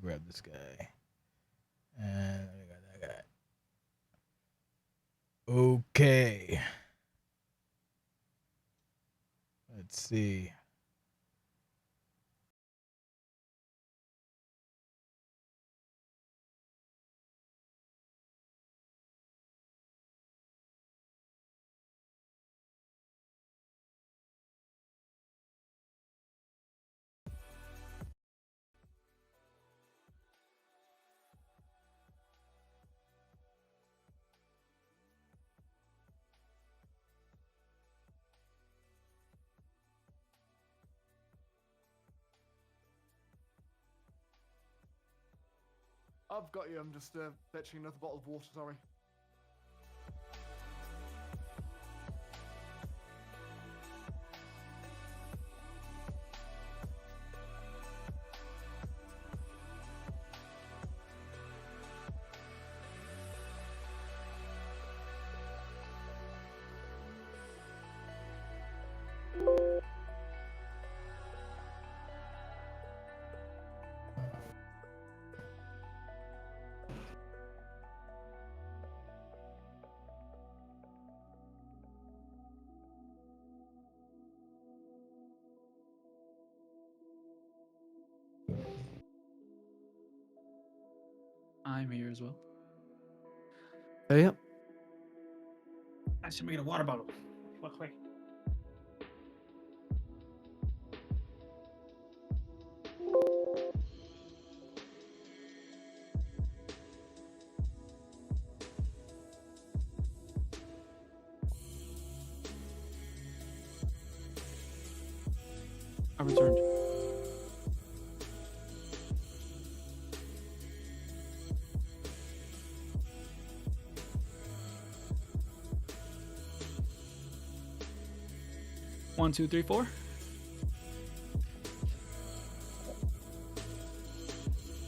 grab this guy. And I got that guy. Okay. Let's see. I've got you. I'm just fetching another bottle of water. Sorry. I'm here as well. Hey, yep. I should make a water bottle. Quick. I returned. One, two, three, four.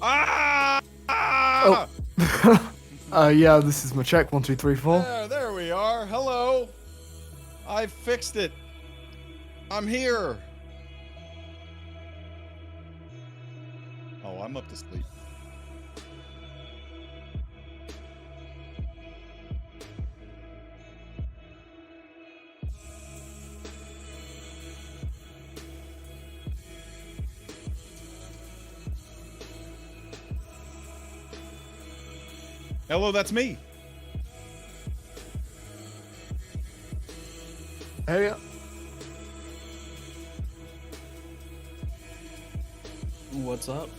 Ah! Oh. Yeah, this is my check. 1, 2, 3, 4. There we are. Hello. I fixed it. I'm here. Oh, I'm up to sleep. Hello, that's me. Hey, yep. What's up?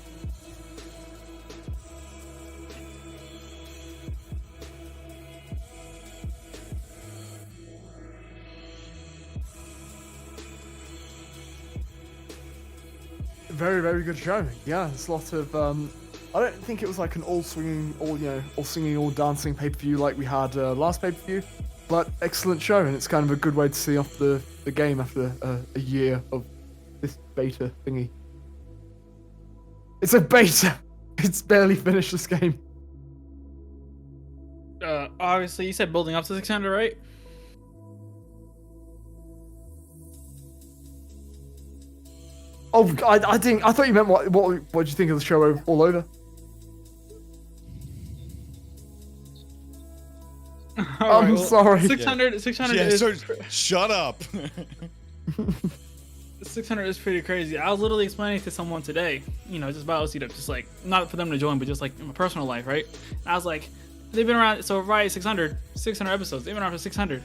Very, very good show. Yeah, there's a lot of. I don't think it was like an all swinging, all singing, all dancing pay-per-view like we had last pay-per-view, but excellent show, and it's kind of a good way to see off the game after a year of this beta thingy. It's a beta. It's barely finished this game. Obviously, you said building up to 600, right? Oh, I think I thought you meant what did you think of the show all over? I'm sorry. 600, 600 is... Shut up. 600 is pretty crazy. I was literally explaining to someone today, just about OCW, just like, not for them to join, but just like in my personal life, right? And I was like, they've been around, so Riot 600 episodes, they've been around for 600.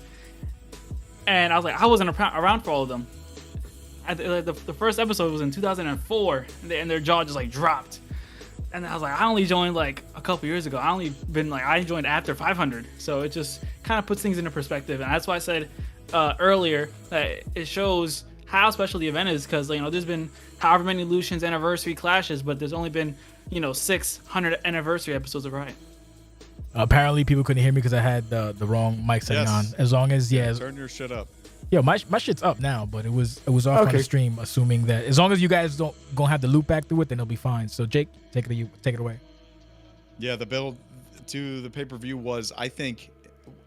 And I was like, I wasn't around for all of them. The first episode was in 2004, and their jaw just like dropped. And I was like, I only joined like a couple years ago. I joined after 500. So it just kind of puts things into perspective. And that's why I said earlier that it shows how special the event is, because there's been however many Lucian's anniversary clashes, but there's only been 600 anniversary episodes of Riot. Apparently people couldn't hear me because I had the wrong mic setting on. As long as turn your shit up. Yo, my shit's up now, but it was off on the stream, assuming that as long as you guys don't gonna have to loop back through it, then it'll be fine. So Jake, take it away. Yeah, the build to the pay-per-view was, I think,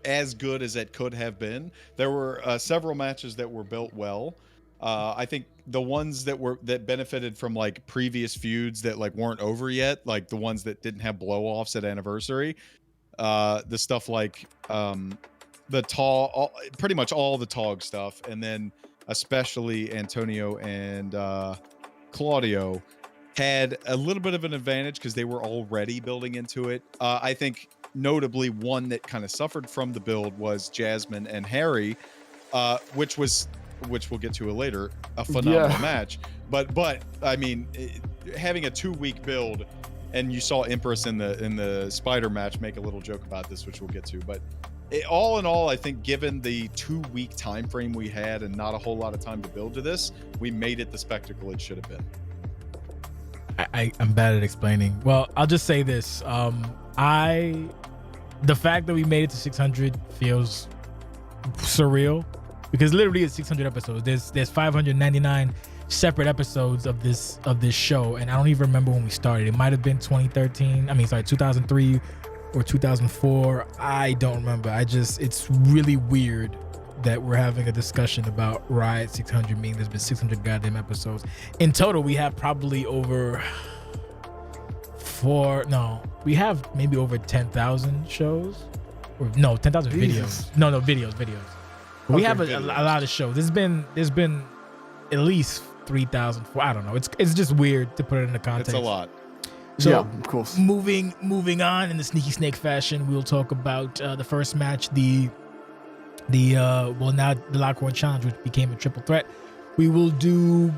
as good as it could have been. There were several matches that were built well. I think the ones that benefited from like previous feuds that like weren't over yet, like the ones that didn't have blow-offs at Anniversary, the stuff like pretty much all the Tog stuff, and then especially Antonio and Claudio had a little bit of an advantage because they were already building into it. I think notably one that kind of suffered from the build was Jasmine and Harry, which we'll get to later, a phenomenal match. But I mean, having a 2-week build, and you saw Empress in the Spider match make a little joke about this, which we'll get to. But all in all, I think given the 2-week time frame we had and not a whole lot of time to build to this, we made it the spectacle it should have been. I'm bad at explaining. Well, I'll just say this. The fact that we made it to 600 feels surreal, because literally it's 600 episodes. There's 599 separate episodes of this show, and I don't even remember when we started. It might have been 2003 or 2004. I don't remember. It's really weird that we're having a discussion about Riot 600, meaning there's been 600 goddamn episodes. In total, we have probably over we have maybe over 10,000 shows. Or no, 10,000 videos. No, videos. But we have a lot of shows. There's been at least 3,000. I don't know. It's just weird to put it into context. It's a lot. So, yeah, of course. Moving on in the sneaky snake fashion, we'll talk about the first match, the Lockhorn Challenge, which became a triple threat. We'll do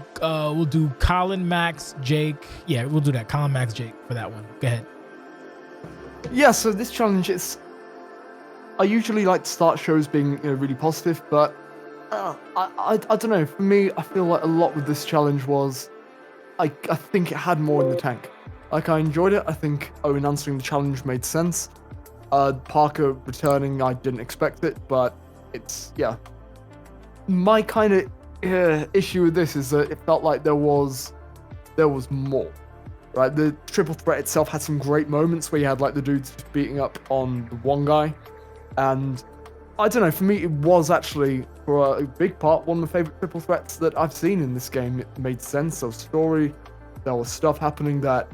Colin, Maxx, Jake. Yeah, we'll do that. Colin, Maxx, Jake for that one. Go ahead. Yeah, so this challenge I usually like to start shows being really positive, but I don't know. For me, I feel like a lot with this challenge was I think it had more in the tank. Like, I enjoyed it. I think Owen answering the challenge made sense. Parker returning, I didn't expect it, but it's, yeah. My kind of issue with this is that it felt like there was more. Right, the triple threat itself had some great moments where you had like the dudes beating up on the one guy, and I don't know, for me it was actually, for a big part, one of my favorite triple threats that I've seen in this game. It made sense. There was story, there was stuff happening that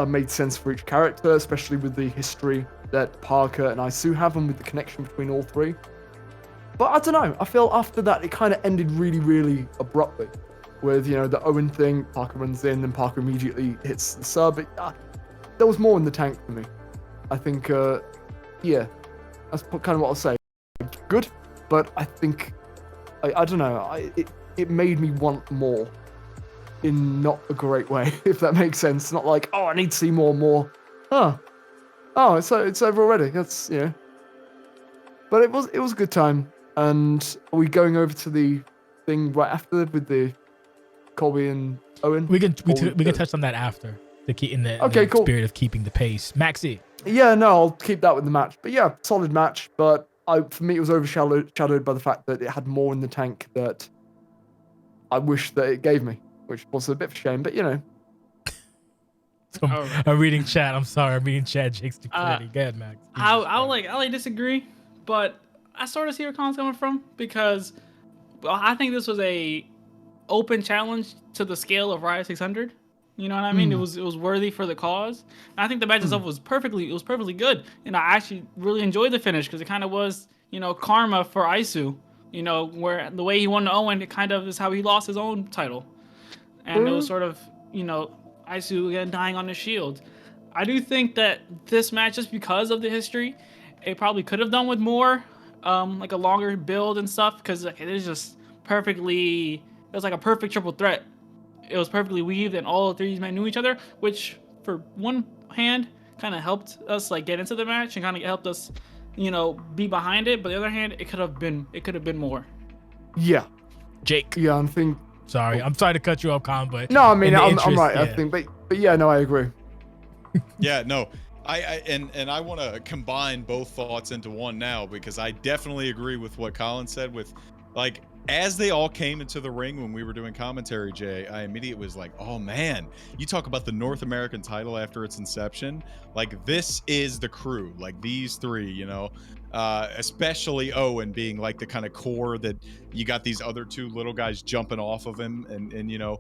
made sense for each character, especially with the history that Parker and Isu have and with the connection between all three. But I don't know, I feel after that it kind of ended really, really abruptly. With, the Owen thing, Parker runs in, then Parker immediately hits the sub. There was more in the tank for me. I think, yeah, that's kind of what I'll say. Good, but I think, I don't know, it made me want more in not a great way, if that makes sense. Not like, oh, I need to see more. Oh, it's over already. That's, But it was a good time. And are we going over to the thing right after with the Colby and Owen? We can touch on that after in the cool. spirit of keeping the pace. Maxi. Yeah, no, I'll keep that with the match. But yeah, solid match. But for me, it was overshadowed by the fact that it had more in the tank that I wish that it gave me, which was a bit of a shame. But So I'm reading chat. I'm sorry, I'm reading chat. Jake's stupidity. Go ahead, Max. I disagree, but I sort of see where Colin's coming from, because I think this was a open challenge to the scale of Riot 600. You know what I mean? It was worthy for the cause. And I think the match itself was perfectly good. And I actually really enjoyed the finish, because it kind of was, karma for Isu. Where the way he won to Owen, it kind of is how he lost his own title. And it was sort of, Isu again dying on the shield. I do think that this match, just because of the history, it probably could have done with more, like a longer build and stuff, because it is just perfectly. It was like a perfect triple threat. It was perfectly weaved, and all three men knew each other, which, for one hand, kind of helped us like get into the match and kind of helped us, be behind it. But the other hand, it could have been more. Yeah, Jake. Yeah, I think. Sorry, I'm sorry to cut you off, Colin, but no, I mean I'm right. Yeah. I think, but yeah, no, I agree. Yeah, no. I want to combine both thoughts into one now, because I definitely agree with what Colin said with, like, as they all came into the ring when we were doing commentary, Jay, I immediately was like, oh man, you talk about the North American title after its inception. Like, this is the crew, like these three, you know, especially Owen being like the kind of core that you got these other two little guys jumping off of him. And you know,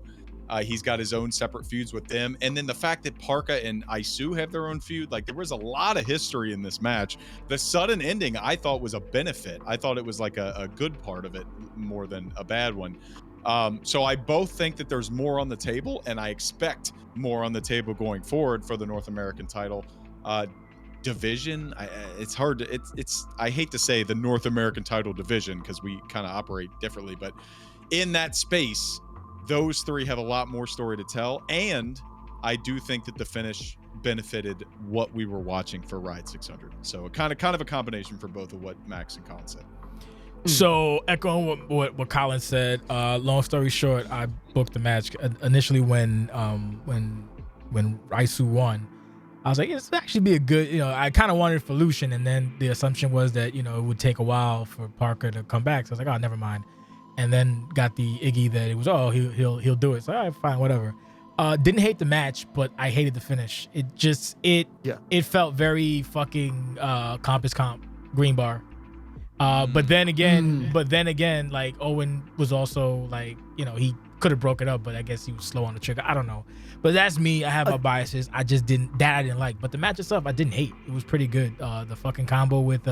he's got his own separate feuds with them. And then the fact that Parka and Isu have their own feud, like there was a lot of history in this match. The sudden ending, I thought, was a benefit. I thought it was like a good part of it more than a bad one. So I both think that there's more on the table, and I expect more on the table going forward for the North American title division. It's hard to, I hate to say the North American title division because we kind of operate differently, but in that space, those three have a lot more story to tell, and I do think that the finish benefited what we were watching for Riot 600. So kind of a combination for both of what Maxx and Colin said. So echoing what Colin said, long story short, I booked the match initially when Isu won. I was like, this would actually be a good, you know, I kind of wanted for Lucian, and then the assumption was that, you know, it would take a while for Parker to come back. So I was like, oh, never mind. And then got the Iggy that it was, oh, he'll do it. So all right, fine, whatever. Didn't hate the match, but I hated the finish. It just it felt very fucking comp is comp, green bar. But then again, like Owen was also like, you know, he could have broke it up, but I guess he was slow on the trigger. I don't know. But that's me. I have my biases. I didn't like. But the match itself, I didn't hate. It was pretty good. The fucking combo with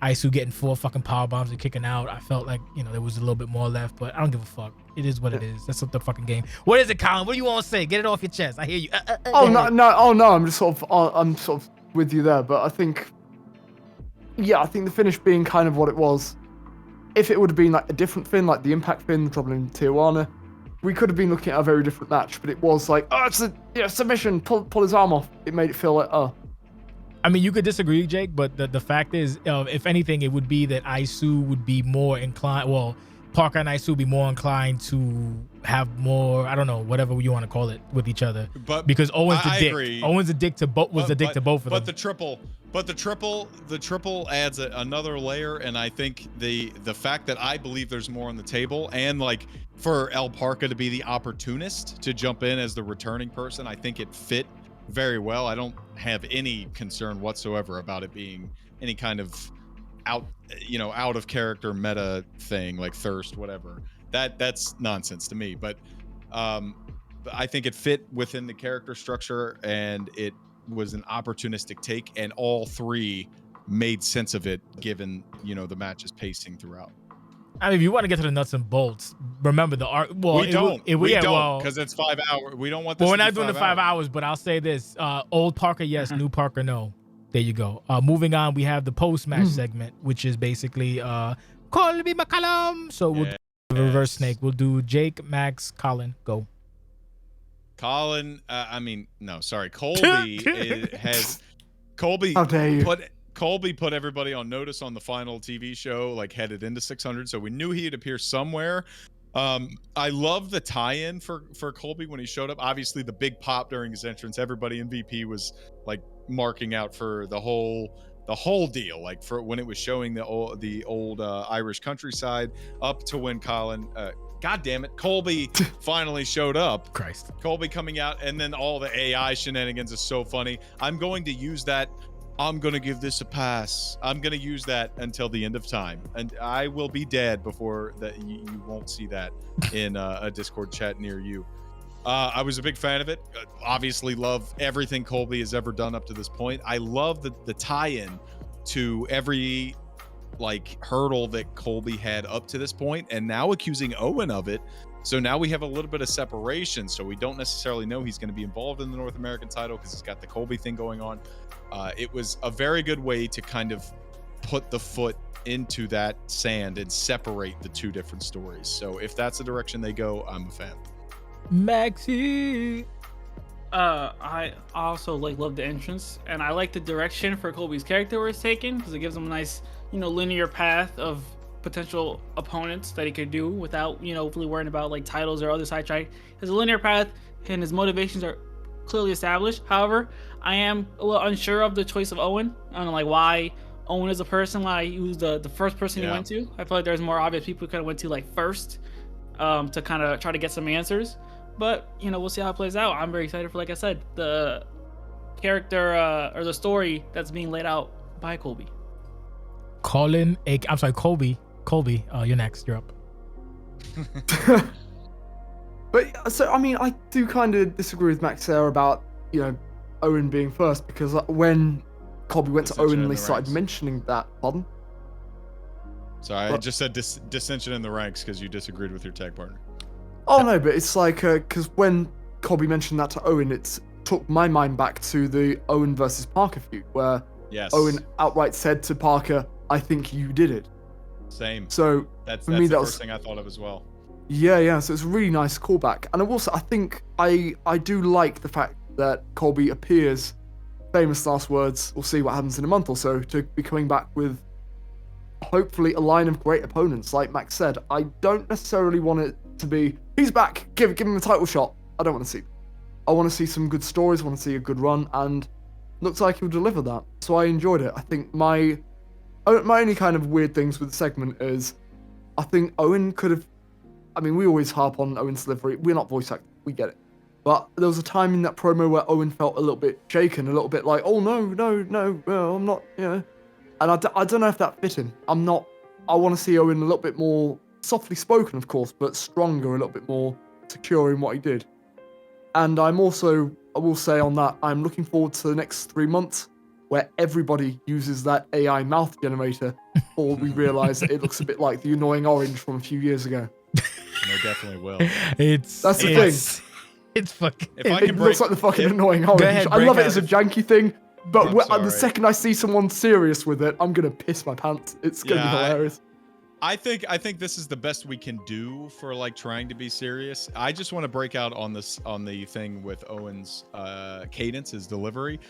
Isu getting 4 fucking power bombs and kicking out. I felt like, you know, there was a little bit more left, but I don't give a fuck. It is what it is. That's what the fucking game. What is it, Colin? What do you want to say? Get it off your chest. I hear you. No. I'm just sort of with you there, but I think the finish being kind of what it was. If it would have been like a different Finn, like the Impact Finn, probably in Tijuana, we could have been looking at a very different match. But it was like, oh, it's a submission. Pull his arm off. It made it feel like, oh. I mean, you could disagree, Jake, but the fact is, if anything, it would be that Isu would be more inclined. Well, Parker and Isu would be more inclined to have more, I don't know, whatever you want to call it, with each other. But because Owen's the dick. Agree. Owen's a dick to both. Was a dick to both of them. But the triple adds another layer, and I think the fact that I believe there's more on the table, and like for El Parka to be the opportunist to jump in as the returning person, I think it fit very well. I don't have any concern whatsoever about it being any kind of out of character meta thing like thirst, whatever. That's nonsense to me. But I think it fit within the character structure, and it was an opportunistic take, and all three made sense of it given, you know, the match's pacing throughout. I mean, if you want to get to the nuts and bolts, remember the art. Well, we don't because it's 5 hours. We don't want this. Well, we're not doing the 5 hours, but I'll say this: old Parker, yes; new Parker, no. There you go. Moving on, we have the post-match segment, which is basically call me McCallum. So we'll do reverse snake. We'll do Jake, Maxx, Colin. Go. Colin. Colby has. Colby. How dare you? Colby put everybody on notice on the final TV show, like headed into 600, so we knew he'd appear somewhere. I love the tie-in for Colby when he showed up. Obviously, the big pop during his entrance, everybody in VP was like marking out for the whole deal, like for when it was showing the old Irish countryside, up to when Colin, God damn it, Colby finally showed up. Christ, Colby coming out, and then all the AI shenanigans is so funny. I'm going to use that. I'm going to give this a pass. I'm going to use that until the end of time. And I will be dead before that. You won't see that in a Discord chat near you. I was a big fan of it. Obviously love everything Colby has ever done up to this point. I love the tie-in to every like hurdle that Colby had up to this point, and now accusing Owen of it. So now we have a little bit of separation. So we don't necessarily know he's going to be involved in the North American title because he's got the Colby thing going on. It was a very good way to kind of put the foot into that sand and separate the two different stories. So if that's the direction they go, I'm a fan. Maxie. I also love the entrance, and I like the direction for Colby's character where it's taken, because it gives him a nice, linear path of potential opponents that he could do without, hopefully worrying about like titles or other sidetrack. His linear path and his motivations are clearly established. However, I am a little unsure of the choice of Owen. I don't know, like Owen as a person, like he was the first person he Yeah. went to. I feel like there's more obvious people he could have went to like first, to kind of try to get some answers. But you know, we'll see how it plays out. I'm very excited for, like I said, the character or the story that's being laid out by Colby. I'm sorry, Colby. You're next. You're up. But so I mean, I do kind of disagree with Max there about Owen being first, because when Colby went to Dissension Owen in and they the started ranks. mentioning that. Pardon? Sorry, I What? just said dissension in the ranks because you disagreed with your tag partner. Oh no, but it's like because when Colby mentioned that to Owen, it took my mind back to the Owen versus Parker feud, where Yes. Owen outright said to Parker, "I think you did it." Same. So That's for me, the that first was thing I thought of as well. yeah. So it's a really nice callback, and I think I do like the fact that Colby appears. Famous last words. We'll see what happens in a month or so to be coming back with hopefully a line of great opponents. Like Max said, I don't necessarily want it to be he's back, give him a title shot. I don't want to see. I want to see some good stories. I want to see a good run, and looks like he'll deliver that. So I enjoyed it. I think my only kind of weird things with the segment is I think Owen could have. I mean, we always harp on Owen's delivery. We're not voice actors. We get it. But there was a time in that promo where Owen felt a little bit shaken, a little bit like, oh, no, I'm not, And I don't know if that fit him. I want to see Owen a little bit more softly spoken, of course, but stronger, a little bit more secure in what he did. And I will say on that, I'm looking forward to the next 3 months where everybody uses that AI mouth generator, or we realize that it looks a bit like the annoying orange from a few years ago. No, definitely will. That's the thing. It's fucking. If I It can looks like the fucking annoying orange. ahead, I love break it as a out. janky thing, but I'm the sorry. second I see someone serious with it, I'm gonna piss my pants. It's gonna be Yeah, hilarious. I think this is the best we can do for like trying to be serious. I just want to break out on the thing with Owen's cadence, his delivery.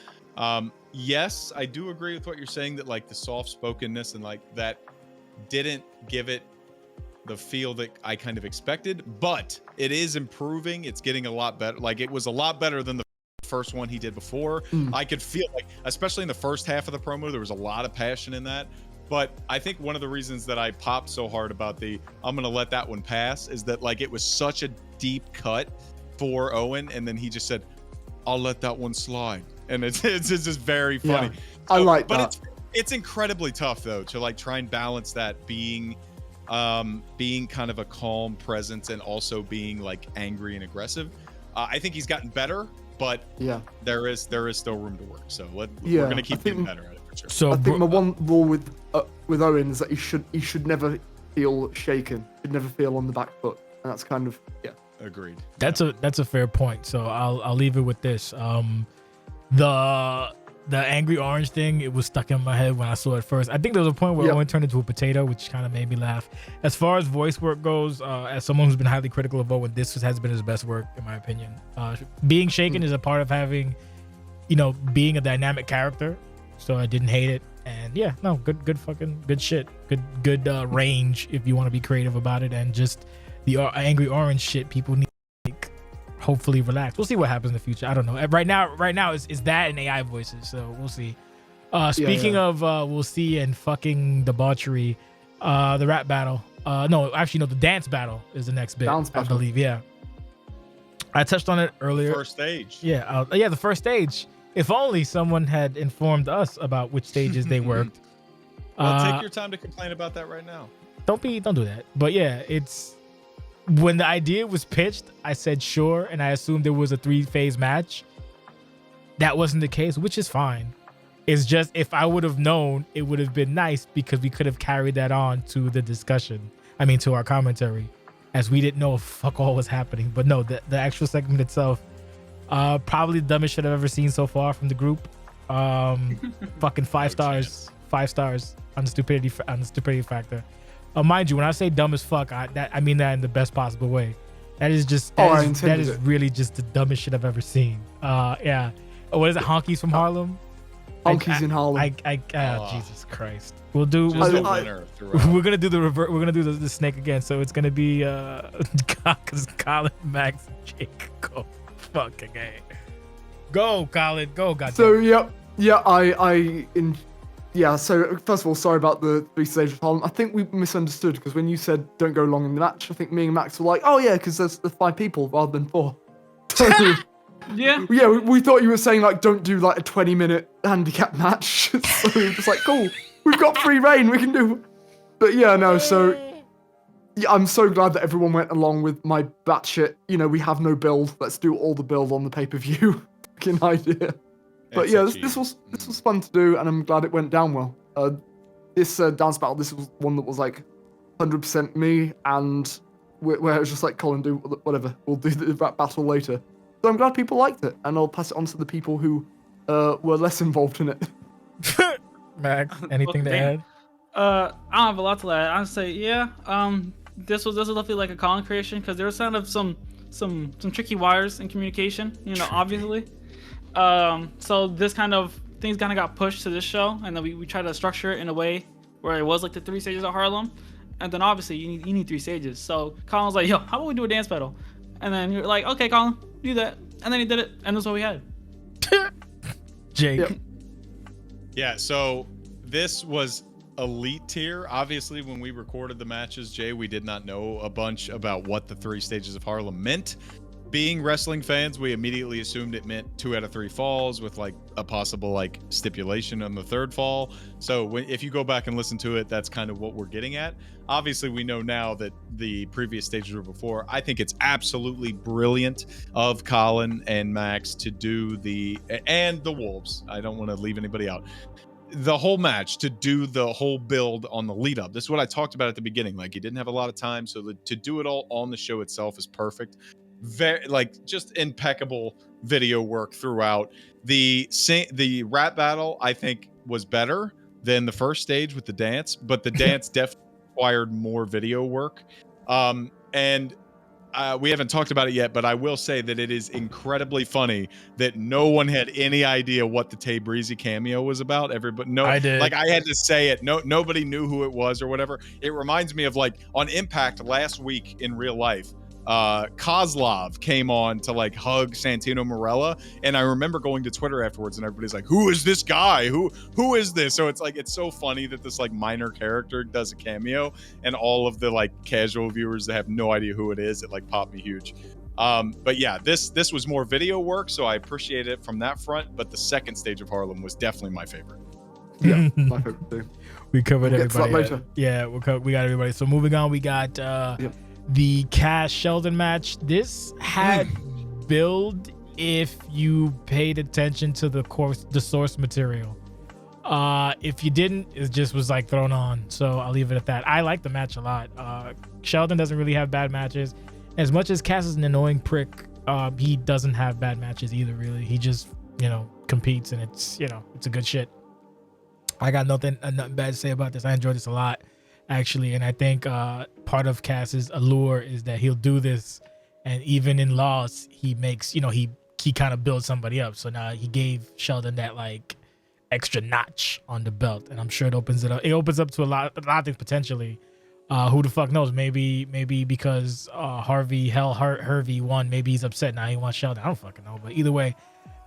Yes, I do agree with what you're saying that like the soft spokenness and like that didn't give it the feel that I kind of expected, but it is improving. It's getting a lot better. Like it was a lot better than the first one he did before. I could feel like, especially in the first half of the promo, there was a lot of passion in that. But I think one of the reasons that I popped so hard about I'm gonna let that one pass is that like it was such a deep cut for Owen, and then he just said, "I'll let that one slide," and it's just very funny. Yeah, I like but that. it's incredibly tough though to like try and balance that being kind of a calm presence and also being like angry and aggressive. I think he's gotten better, but Yeah. there is still room to work. So we're Yeah, gonna I keep think- getting better at it for sure. So I think my one rule with Owen is that he should never feel shaken. Should never feel on the back foot, and that's kind of Agreed. That's a fair point. So I'll leave it with this. The angry orange thing, it was stuck in my head when I saw it first. I think there was a point where Yep. Owen turned into a potato, which kind of made me laugh. As far as voice work goes, as someone who's been highly critical of Owen, this has been his best work in my opinion. Being shaken is a part of having, being a dynamic character. So I didn't hate it, and yeah, no, good shit, good range if you want to be creative about it, and just the angry orange shit people need. Hopefully relax. We'll see what happens in the future. I don't know. Right now is that and AI voices, so we'll see. Speaking of we'll see and fucking debauchery, the rap battle. The dance battle is the next bit. Dance I battle. believe. Yeah, I touched on it earlier. First stage. Yeah, the first stage. If only someone had informed us about which stages they worked. Well, take your time to complain about that right now. Don't do that. But yeah, it's when the idea was pitched, I said sure, and I assumed there was a 3-phase match. That wasn't the case, which is fine. It's just if I would have known, it would have been nice because we could have carried that on to the discussion. To our commentary, as we didn't know fuck all was happening. But no, the actual segment itself, probably the dumbest shit I've ever seen so far from the group. Fucking 5 stars. 5 stars on the stupidity factor. Mind you, when I say dumb as fuck, I mean that in the best possible way. That is really just the dumbest shit I've ever seen. Yeah. What is it? Honkies from Harlem? Honkies in Harlem. Jesus Christ. We'll do. Just We'll a do winner throughout. we're gonna do the revert. We're gonna do the snake again. So it's gonna be because Colin, Max, and Jake go fucking A. Go, Colin. Go, goddamn. So Yeah, so first of all, sorry about the 3 stages of Harlem. I think we misunderstood because when you said don't go long in the match, I think me and Max were like, oh yeah, because there's 5 people rather than 4. So, Yeah. yeah, we thought you were saying like don't do like a 20-minute handicap match. So we were just like, cool, we've got free reign, we can do. But yeah, no, so yeah, I'm so glad that everyone went along with my batshit. You know, we have no build. Let's do all the build on the pay-per-view. Fucking idea. But It's yeah, a this cheat. was fun to do, and I'm glad it went down well. This dance battle, this was one that was like 100% me, and where it was just like, Colin, do whatever. We'll do the rap battle later. So I'm glad people liked it, and I'll pass it on to the people who were less involved in it. Max, anything to Damn. add? I don't have a lot to add. I'd say, yeah. This was definitely like a Colin creation because there was kind of some tricky wires in communication. You know, obviously. So this kind of things kind of got pushed to this show, and then we tried to structure it in a way where it was like the 3 stages of Harlem, and then obviously you need 3 stages. So Colin was like, "Yo, how about we do a dance battle?" And then you're like, "Okay, Colin, do that," and then he did it, and that's what we had. Jake. Yep. Yeah, so this was elite tier. Obviously, when we recorded the matches, Jay, we did not know a bunch about what the 3 stages of Harlem meant. Being wrestling fans, we immediately assumed it meant 2 out of 3 falls with like a possible like stipulation on the 3rd fall. So if you go back and listen to it, that's kind of what we're getting at. Obviously, we know now that the previous stages were before. I think it's absolutely brilliant of Colin and Max to do and the Wolves. I don't want to leave anybody out. The whole match to do the whole build on the lead up. This is what I talked about at the beginning. Like, he didn't have a lot of time, so to do it all on the show itself is perfect. Very like just impeccable video work throughout. The rap battle I think was better than the first stage with the dance, but the dance definitely required more video work. And we haven't talked about it yet, but I will say that it is incredibly funny that no one had any idea what the Tay Breezy cameo was about. Everybody, I did. Like, I had to say it. Nobody knew who it was or whatever. It reminds me of like on Impact last week in real life. Kozlov came on to like hug Santino Marella, and I remember going to Twitter afterwards, and everybody's like, "Who is this guy? Who is this?" So it's like, it's so funny that this like minor character does a cameo, and all of the like casual viewers that have no idea who it is, it like popped me huge. But yeah, this was more video work, so I appreciate it from that front. But the 2nd stage of Harlem was definitely my favorite. Yeah, my favorite too. We covered We'll get to that everybody. later. Yeah, we got everybody. So moving on, we got the Cash Sheldon match. This had build if you paid attention to the source material. If you didn't, it just was like thrown on. So I'll leave it at that. I like the match a lot. Sheldon doesn't really have bad matches. As much as Cass is an annoying prick, he doesn't have bad matches either, really. He just, competes, and it's a good shit. I got nothing bad to say about this. I enjoyed this a lot, actually, and I think part of Cass's allure is that he'll do this, and even in loss, he makes he kind of builds somebody up. So now he gave Sheldon that like extra notch on the belt, and I'm sure it opens it up. It opens up to a lot of things potentially. Who the fuck knows? Maybe because Harvey won. Maybe he's upset now. He wants Sheldon. I don't fucking know. But either way,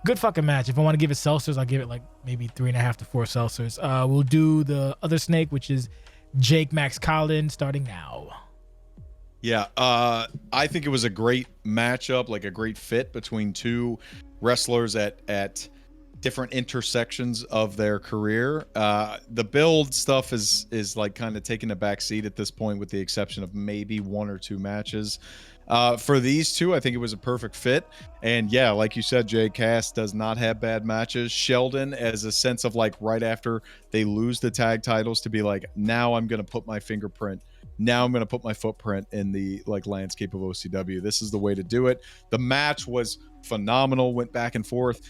good fucking match. If I want to give it seltzers, I'll give it like maybe 3.5 to 4 seltzers. We'll do the other snake, which is Jake Max Colin, starting now. Yeah, I think it was a great matchup, like a great fit between 2 wrestlers at different intersections of their career. The build stuff is like kind of taking a back seat at this point, with the exception of maybe 1 or 2 matches. For these 2, I think it was a perfect fit. And yeah, like you said, Jay, Cass does not have bad matches. Sheldon, as a sense of like right after they lose the tag titles, to be like, now I'm going to put my fingerprint. Now I'm going to put my footprint in the like landscape of OCW. This is the way to do it. The match was phenomenal, went back and forth.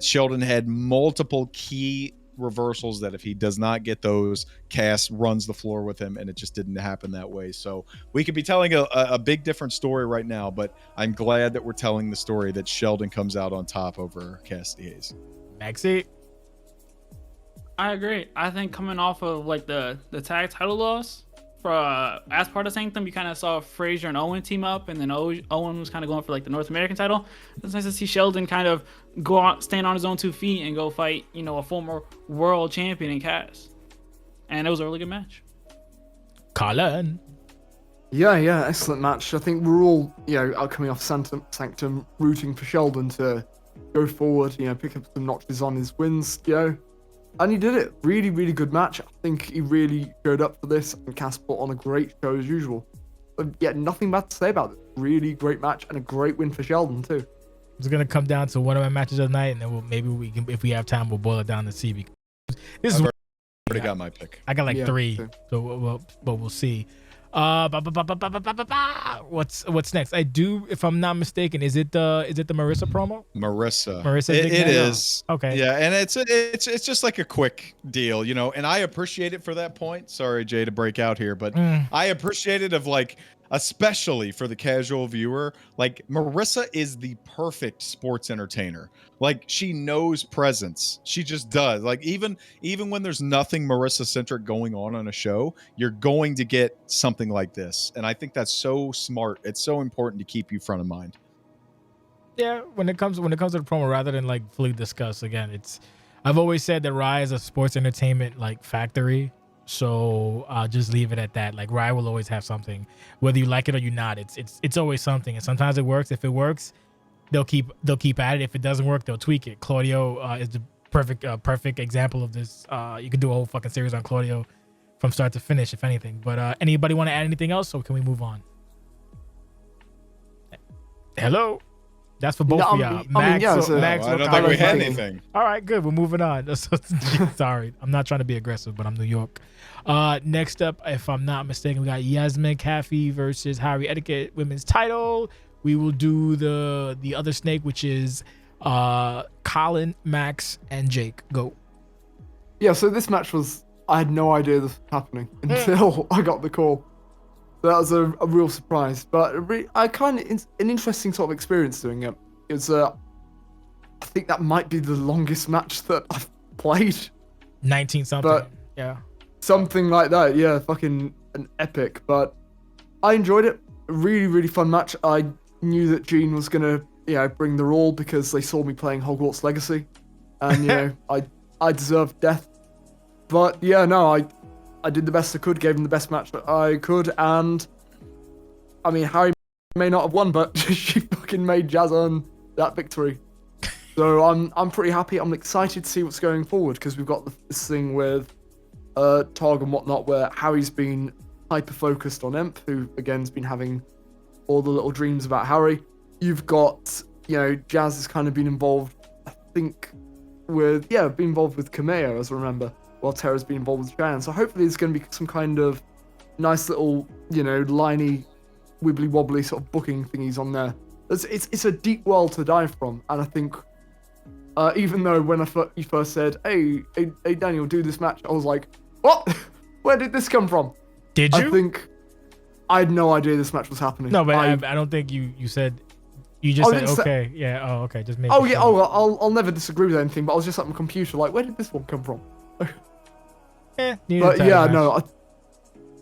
Sheldon had multiple key reversals that if he does not get those, Cass runs the floor with him, and it just didn't happen that way. So we could be telling a big different story right now, but I'm glad that we're telling the story that Sheldon comes out on top over Cassidy Hayes. Maxie? I agree. I think coming off of like the tag title loss as part of Sanctum, you kind of saw Frazier and Owen team up, and then Owen was kind of going for like the North American title. It's nice to see Sheldon kind of go out, stand on his own 2 feet, and go fight, a former world champion in Cass. And it was a really good match. Colin. Yeah, excellent match. I think we're all, coming off Sanctum, rooting for Sheldon to go forward, pick up some notches on his wins, And he did it. Really, really good match. I think he really showed up for this, and Cass put on a great show as usual. But yeah, nothing bad to say about it. Really great match and a great win for Sheldon too. It's gonna come down to one of my matches of the night, and then maybe we can, if we have time, we'll boil it down to see. Because this is Already got my pick. I got like 3, same. so we'll see. What's next? I do, if I'm not mistaken, is it the Marissa promo? Marissa, it is. Okay. Yeah, and it's just like a quick deal, and I appreciate it for that point. Sorry, Jay, to break out here, but I appreciate it of like, especially for the casual viewer, like Marissa is the perfect sports entertainer. Like, she knows presence. She just does. Like, even when there's nothing Marissa centric going on a show, you're going to get something like this. And I think that's so smart. It's so important to keep you front of mind. Yeah, when it comes to the promo, rather than like fully discuss, again, I've always said that Rye is a sports entertainment like factory. So I'll just leave it at that. Like, Rye will always have something, whether you like it or you not. It's always something, and sometimes it works. If it works, they'll keep at it. If it doesn't work, they'll tweak it. Claudio is the perfect example of this. You could do a whole fucking series on Claudio from start to finish, if anything. But anybody want to add anything else, or can we move on? Hello. That's for both of y'all. Max, Max, I don't think we had anything. All right, good. We're moving on. Sorry, I'm not trying to be aggressive, but I'm New York. Next up, if I'm not mistaken, we got Yasmin Caffey versus Harry Etiquette women's title. We will do the other snake, which is Colin, Max, and Jake. Go. Yeah, so this match I had no idea this was happening until I got the call. That was a real surprise, but I kind of an interesting sort of experience doing it. It's I think that might be the longest match that I've played. 19 something. But yeah. Something like that. Yeah, fucking an epic. But I enjoyed it. A really, really fun match. I knew that Gene was gonna, bring the all because they saw me playing Hogwarts Legacy, and I deserved death. But yeah, no, I did the best I could, gave him the best match that I could, and I mean, Harry may not have won, but she fucking made Jazz earn that victory. So I'm pretty happy. I'm excited to see what's going forward, because we've got this thing with Tog and whatnot, where Harry's been hyper focused on Emp, who again's been having all the little dreams about Harry. You've got, Jazz has kind of been involved, I think, been involved with Kameo, as I remember, while Tara's been involved with Cheyenne. So hopefully there's going to be some kind of nice little, liney, wibbly wobbly sort of booking thingies on there. It's a deep world to dive from, and I think even though when you first said, hey Daniel, do this match, I was like, what? Where did this come from? Did you? I think I had no idea this match was happening. No, but I don't think you said. You just said okay. Yeah. Oh, okay. Just make. Oh yeah. Sure. Oh, I'll never disagree with anything. But I was just at my computer, like, where did this one come from? But yeah, no.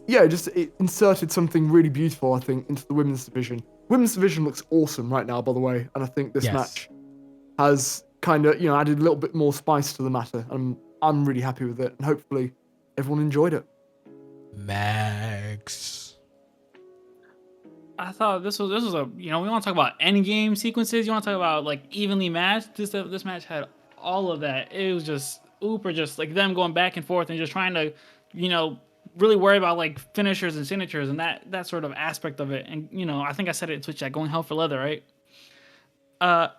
It inserted something really beautiful, I think, into the women's division. Women's division looks awesome right now, by the way, and I think this match has kind of, added a little bit more spice to the matter. I'm really happy with it, and hopefully everyone enjoyed it. Max. I thought this was a, we want to talk about end game sequences. You want to talk about like evenly matched. This match had all of that. It was just just like them going back and forth and just trying to, really worry about like finishers and signatures and that sort of aspect of it. And I think I said it in Twitch chat, going hell for leather, right?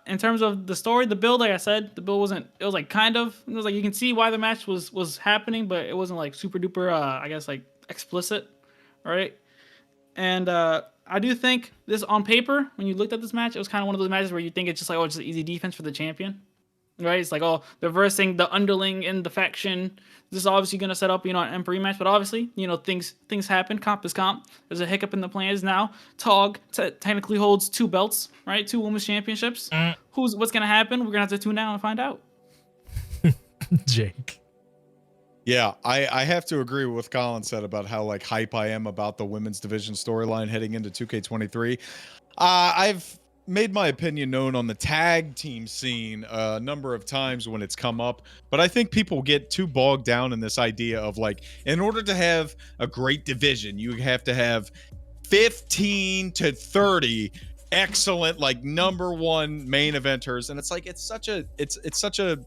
In terms of the story, the build, like I said, the build wasn't. It was like kind of. It was like you can see why the match was happening, but it wasn't like super duper. I guess like explicit, right? And I do think this on paper, when you looked at this match, it was kind of one of those matches where you think it's just like, it's just easy defense for the champion, right? It's like, they're versing the underling in the faction. This is obviously going to set up, an Emperor match, but obviously, things happen. Comp is comp. There's a hiccup in the plans now. Tog technically holds 2 belts, right? 2 women's championships. What's going to happen? We're going to have to tune out and find out. Jake. Yeah, I have to agree with what Colin said about how like hype I am about the women's division storyline heading into 2K23. I've made my opinion known on the tag team scene a number of times when it's come up, but I think people get too bogged down in this idea of like, in order to have a great division, you have to have 15 to 30 excellent like number one main eventers, and it's like it's such a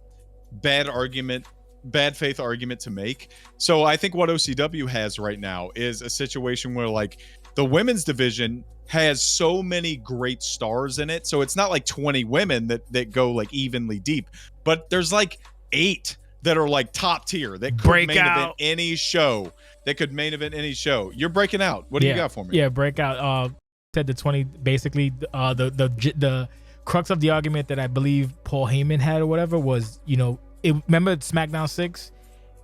bad argument, bad faith argument to make. So I think what OCW has right now is a situation where like the women's division has so many great stars in it. So it's not like 20 women that go like evenly deep, but there's like 8 that are like top tier that could main event any show. That could main event any show. You're breaking out. What do you got for me? Yeah, breakout. Said the 20 basically the crux of the argument that I believe Paul Heyman had or whatever was, you know, remember SmackDown 6?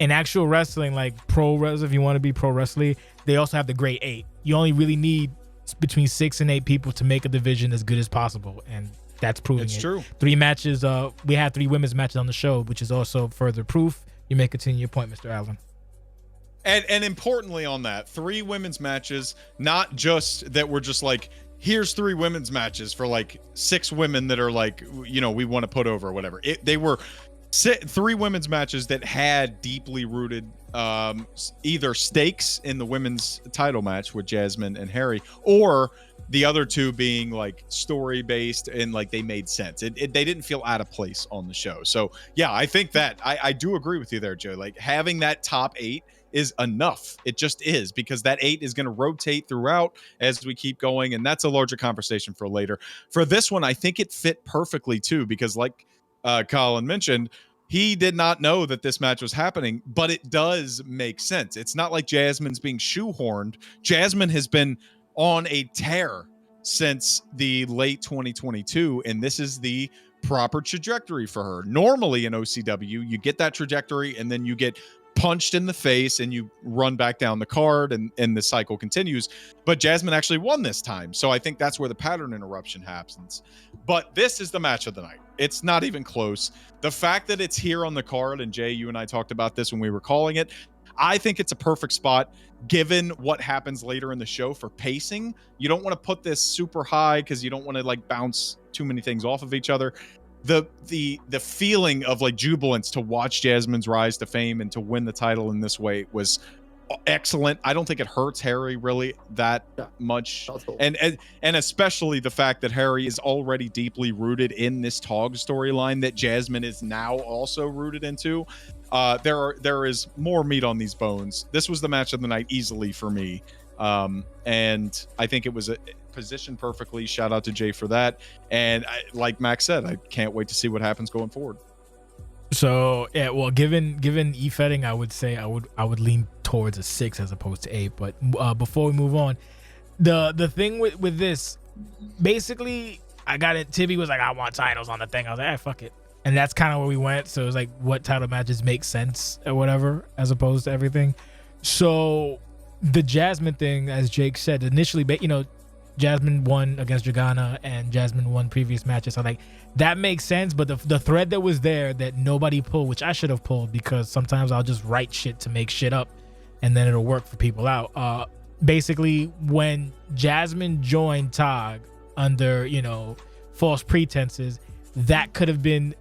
In actual wrestling, like pro wrestling, if you want to be pro wrestling, they also have the great 8. You only really need between 6 and 8 people to make a division as good as possible, and that's proving it's it. True. 3 matches. We had 3 women's matches on the show, which is also further proof. You may continue your point, Mr. Allen. And importantly on that, 3 women's matches, not just that we're just like, here's 3 women's matches for like 6 women that are like, you know, we want to put over or whatever. They were 3 women's matches that had deeply rooted either stakes in the women's title match with Jasmine and Harry, or the other 2 being like story based and like they made sense. They didn't feel out of place on the show. So yeah, I think that I do agree with you there, Joe. Like having that top 8 is enough. It just is, because that 8 is going to rotate throughout as we keep going, and that's a larger conversation for later. For this one, I think it fit perfectly too, because like Colin mentioned, he did not know that this match was happening, but it does make sense. It's not like Jasmine's being shoehorned. Jasmine has been on a tear since the late 2022, and this is the proper trajectory for her. Normally in OCW, you get that trajectory and then you get punched in the face and you run back down the card, and the cycle continues. But Jasmine actually won this time, so I think that's where the pattern interruption happens. But this is the match of the night. It's not even close. The fact that it's here on the card, and Jay, you and I talked about this when we were calling it, I think it's a perfect spot given what happens later in the show for pacing. You don't want to put this super high because you don't want to like bounce too many things off of each other. The feeling of like jubilance to watch Jasmine's rise to fame and to win the title in this way was excellent. I don't think it hurts Harry really that much, and especially the fact that Harry is already deeply rooted in this Tog storyline that Jasmine is now also rooted into. There is more meat on these bones. This was the match of the night easily for me, and I think it was positioned perfectly. Shout out to Jay for that, and like Max said, I can't wait to see what happens going forward. So yeah, well, given e-fetting, I would say I would lean towards a 6 as opposed to 8. But before we move on, the thing with this, basically, I got it. Tibby was like, I want titles on the thing. I was like, fuck it, and that's kind of where we went. So it was like, what title matches make sense or whatever, as opposed to everything. So the Jasmine thing, as Jake said initially, you know, Jasmine won against Dragana and Jasmine won previous matches. So like that makes sense, but the thread that was there that nobody pulled, which I should have pulled, because sometimes I'll just write shit to make shit up and then it'll work for people out. Basically, when Jasmine joined Tog under, you know, false pretenses, that could have been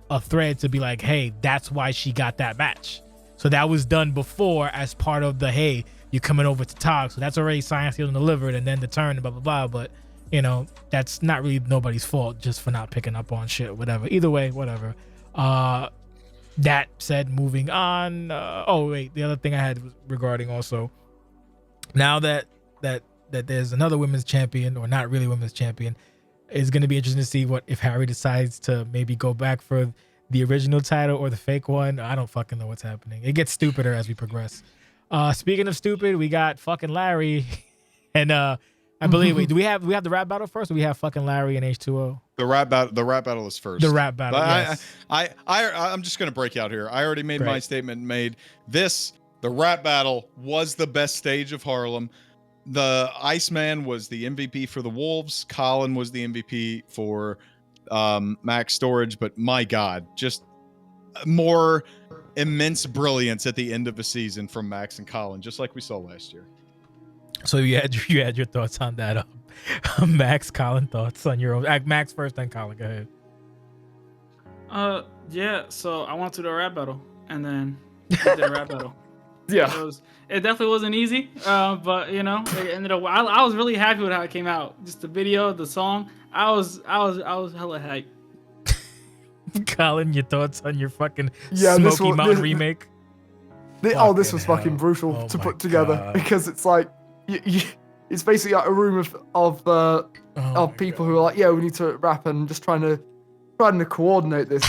a thread to be like, hey, that's why she got that match. So that was done before as part of the, hey, you're coming over to Tog, so that's already signed, sealed, and delivered, and then the turn and blah blah blah. But you know, that's not really nobody's fault just for not picking up on shit, whatever. Either way, whatever. That said, moving on. Oh wait, the other thing I had was regarding also, now that there's another women's champion, or not really women's champion, it's going to be interesting to see what if Harry decides to maybe go back for the original title or the fake one. I don't fucking know what's happening. It gets stupider as we progress. Speaking of stupid, we got fucking Larry, and I believe do we have the rap battle first, or we have fucking Larry and H2O? The rap battle is first. The rap battle. Yes. I'm just gonna break out here. I already made my statement. The rap battle was the best stage of Harlem. The Iceman was the MVP for the Wolves. Colin was the MVP for Max Storage. But my God, just more immense brilliance at the end of a season from Maxx and Colin, just like we saw last year. So you had your thoughts on that. Maxx, Colin, thoughts on your own. Maxx first, then Colin. Go ahead. Yeah. So I wanted to do a rap battle, and then I did a rap battle. Yeah. It definitely wasn't easy, but you know, it ended up. I was really happy with how it came out. Just the video, the song. I was hella hyped. Colin, your thoughts on your fucking Yeah, Smoky Mountain remake? This was fucking brutal to put together because it's like it's basically like a room of people who are like, yeah, we need to rap and just trying to coordinate this.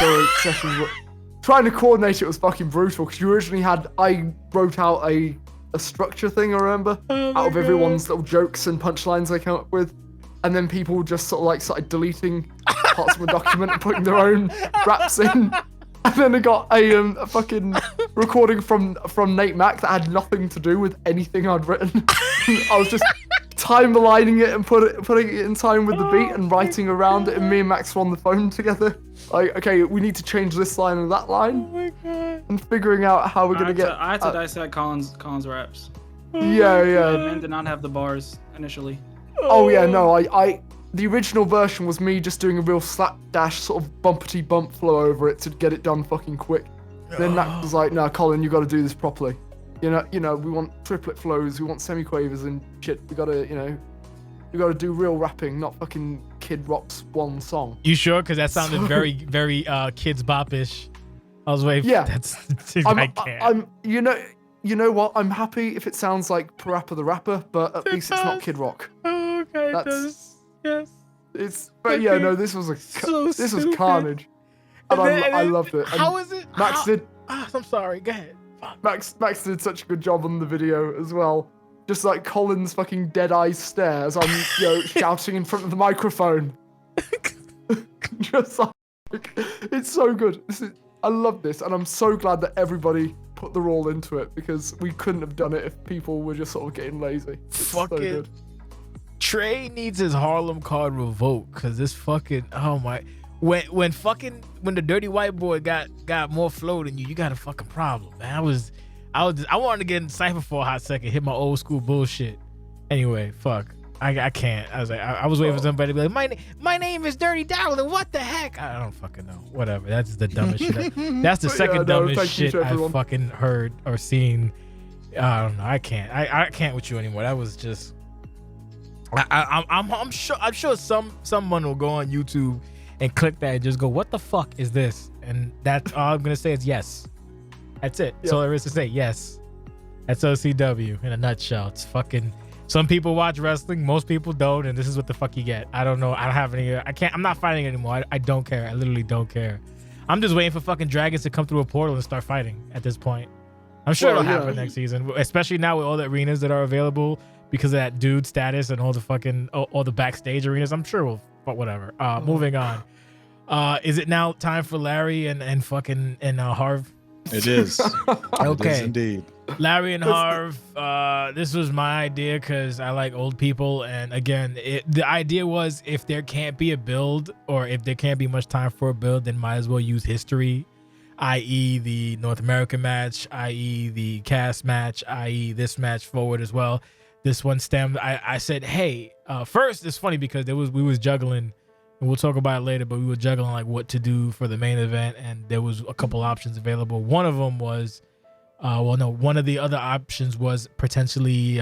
Trying to coordinate it was fucking brutal because you originally I wrote out a structure thing, I remember, out of everyone's little jokes and punchlines they came up with. And then people just sort of like started deleting parts of the document and putting their own raps in. And then I got a fucking recording from Nate Mack that had nothing to do with anything I'd written. I was just time-aligning it and putting it in time with the beat and writing around it. And me and Max were on the phone together. Like, okay, we need to change this line and that line. Oh my God. And figuring out how we're going to get... I had to dissect Colin's raps. Yeah. Man did not have the bars initially. Oh yeah, no, the original version was me just doing a real slapdash sort of bumpety bump flow over it to get it done fucking quick. Then Max was like, "No, Colin, you got to do this properly. You know, we want triplet flows, we want semiquavers and shit. We gotta do real rapping, not fucking Kid Rock's one song." You sure? Because that sounded very, very Kids Bop-ish. I was waiting. Yeah, I can't. You know what? I'm happy if it sounds like Parappa the Rapper, but at least it's not Kid Rock. Oh, okay. Yes. But yeah, no, this was this was carnage, and I loved it. How is it? Max did. I'm sorry. Go ahead. Max did such a good job on the video as well. Just like Colin's fucking dead eye stare as I'm shouting in front of the microphone. Just like, it's so good. I love this, and I'm so glad that everybody put their all into it because we couldn't have done it if people were just sort of getting lazy. It's fucking so good. Trey needs his Harlem card revoked because this fucking when the dirty white boy got more flow than you got a fucking problem, man. I wanted to get in Cypher for a hot second, hit my old school bullshit. Anyway, fuck. I can't. I was like, I was waiting for somebody to be like, my name is Dirty Darling. What the heck? I don't fucking know. Whatever. That's the dumbest shit. That's the second dumbest shit I've fucking heard or seen. I don't know. I can't. I can't with you anymore. That was just. I'm sure someone will go on YouTube and click that and just go, what the fuck is this? And that's all I'm gonna say is yes. That's it. That's all there is to say. Yes. That's OCW in a nutshell. It's fucking. Some people watch wrestling, most people don't, and this is what the fuck you get. I don't know. I don't have any. I'm not fighting anymore. I don't care. I literally don't care. I'm just waiting for fucking dragons to come through a portal and start fighting at this point. I'm sure it'll happen next season, especially now with all the arenas that are available because of that dude status and all the fucking all the backstage arenas. I'm sure we'll. But whatever. Moving on. Is it now time for Larry and fucking Harv? It is. Okay. It is indeed. Larry and Harv, this was my idea because I like old people. And again, the idea was if there can't be a build or if there can't be much time for a build, then might as well use history, i.e. the North American match, i.e. the cast match, i.e. this match forward as well. This one stemmed. I said, hey, first it's funny because we was juggling, and we'll talk about it later, but we were juggling like what to do for the main event, and there was a couple options available. One of them was one of the other options was potentially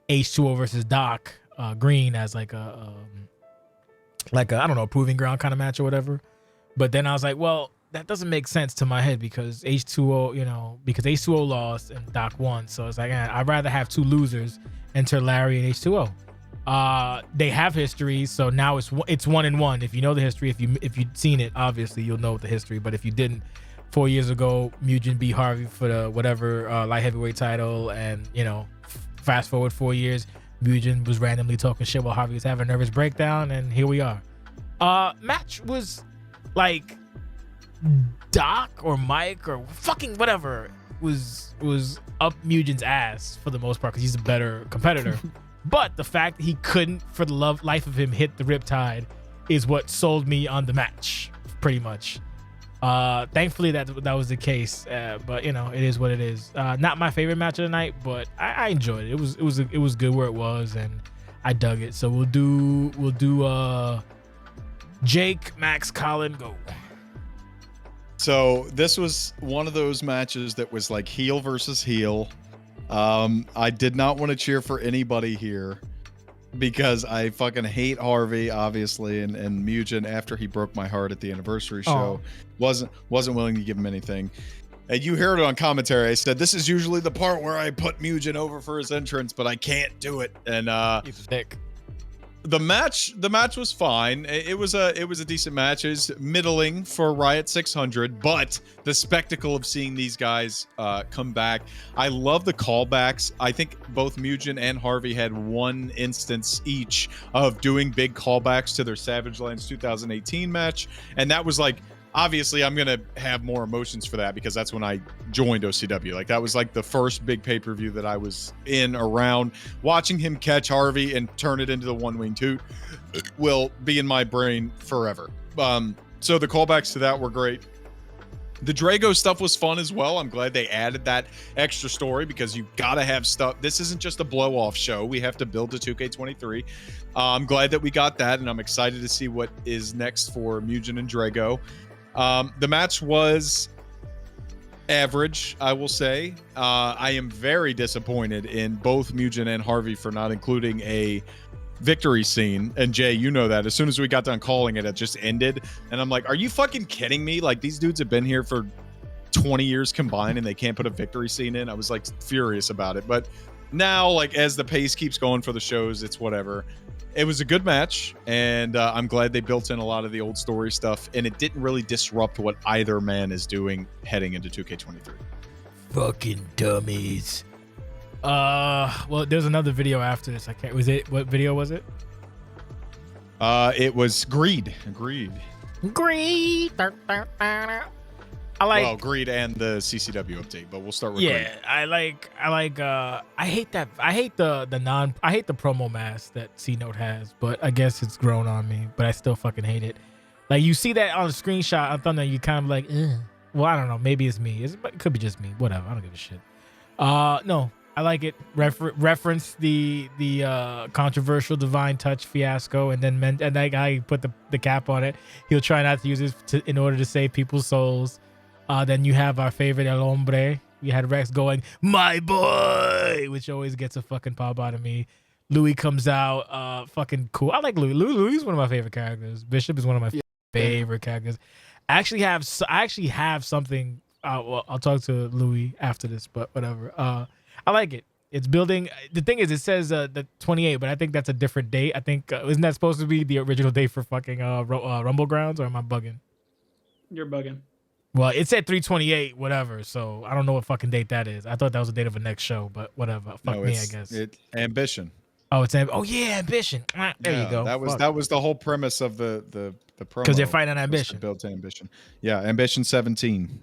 H2O versus Doc Green as like a I don't know, a proving ground kind of match or whatever. But then I was like, well, that doesn't make sense to my head because H2O, because H2O lost and Doc won. So it's like, I'd rather have two losers enter Larry and H2O. They have history, so now it's 1-1. If you know the history, if you'd seen it, obviously you'll know the history. But if you didn't, 4 years ago, Mugen beat Harvey for the whatever light heavyweight title, and fast forward 4 years, Mugen was randomly talking shit while Harvey was having a nervous breakdown, and here we are. Match was like Doc or Mike or fucking whatever was up Mugen's ass for the most part because he's a better competitor. But the fact that he couldn't, for the life of him, hit the Riptide is what sold me on the match, pretty much. Thankfully that was the case. But you know, it is what it is. Not my favorite match of the night, but I enjoyed it. It was good where it was, and I dug it. So we'll do Jake, Maxx, Colin, go. So this was one of those matches that was like heel versus heel. I did not want to cheer for anybody here because I fucking hate Harvey, obviously, and Mugen, after he broke my heart at the anniversary show, wasn't willing to give him anything. And you heard it on commentary. I said, this is usually the part where I put Mugen over for his entrance, but I can't do it. And He's a dick. the match was fine. It was a decent match. It's middling for Riot 600, but the spectacle of seeing these guys come back. I love the callbacks. I think both Mugen and Harvey had one instance each of doing big callbacks to their Savage Lands 2018 match, and that was like, obviously I'm gonna have more emotions for that because that's when I joined OCW. Like that was like the first big pay-per-view that I was in around. Watching him catch Harvey and turn it into the one wing toot will be in my brain forever. So the callbacks to that were great. The Drago stuff was fun as well. I'm glad they added that extra story because you gotta have stuff. This isn't just a blow-off show. We have to build to 2K23. I'm glad that we got that, and I'm excited to see what is next for Mugen and Drago. The match was average, I will say. I am very disappointed in both Mugen and Harvey for not including a victory scene. And Jay, you know that. As soon as we got done calling it, it just ended. And I'm like, are you fucking kidding me? Like, these dudes have been here for 20 years combined and they can't put a victory scene in. I was like furious about it. But now, like, as the pace keeps going for the shows, it's whatever. It was a good match, and I'm glad they built in a lot of the old story stuff, and it didn't really disrupt what either man is doing heading into 2K23. Fucking dummies. Well, there's another video after this. What video was it? It was Greed. Greed. I like, well, Greed and the CCW update, but we'll start with Greed. I hate the promo mask that C-Note has, but I guess it's grown on me, but I still fucking hate it. Like, you see that on a screenshot on Thunder, you kind of like, ugh. Well, I don't know, maybe it's me. It could be just me. Whatever, I don't give a shit. No, I like it. Reference the controversial Divine Touch fiasco, and then and that guy put the cap on it. He'll try not to use it in order to save people's souls. Then you have our favorite El Hombre. We had Rex going, my boy, which always gets a fucking pop out of me. Louis comes out, fucking cool. I like Louis. Louis is one of my favorite characters. Bishop is one of my favorite characters. I actually have something. Well, I'll talk to Louis after this, but whatever. I like it. It's building. The thing is, it says the 28, but I think that's a different date. I think isn't that supposed to be the original date for fucking Rumble Grounds, or am I bugging? You're bugging. Well, it said 3/28, whatever. So I don't know what fucking date that is. I thought that was the date of a next show, but whatever. Fuck me, I guess. Ambition. Oh, it's Ambition. There you go. That was the whole premise of the promo. Because they're fighting on Ambition. Built to Ambition. Yeah, Ambition 17.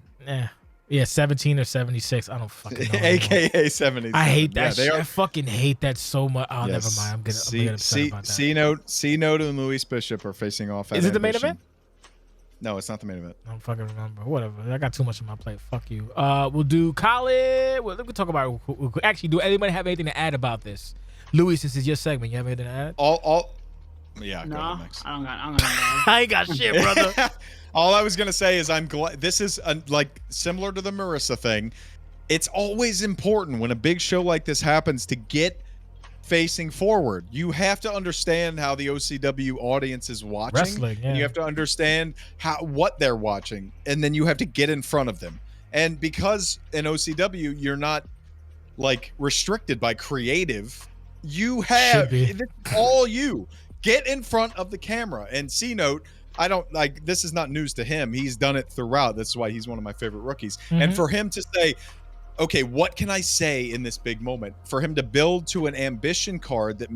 Yeah, 17 or 76. I don't fucking know. AKA 70. I hate that shit. I fucking hate that so much. Oh, never mind. I'm gonna upset about that. C-Note and Luis Bishop are facing off at Is it the main event? No, it's not the main event. I don't fucking remember. Whatever. I got too much on my plate. Fuck you. We'll do Colin. Well, let me talk about. Actually, do anybody have anything to add about this? Louis, this is your segment. You have anything to add? Yeah. No, go ahead, Max. I don't got. I ain't got shit, brother. All I was gonna say is I'm glad this is like similar to the Marissa thing. It's always important when a big show like this happens to get facing forward. You have to understand how the OCW audience is watching. Wrestling, yeah. And you have to understand what they're watching, and then you have to get in front of them. And because in OCW you're not like restricted by creative, you have all you get in front of the camera. And C-Note, I don't like, this is not news to him. He's done it throughout. That's why he's one of my favorite rookies. Mm-hmm. And for him to say, okay, what can I say in this big moment? For him to build to an ambition card that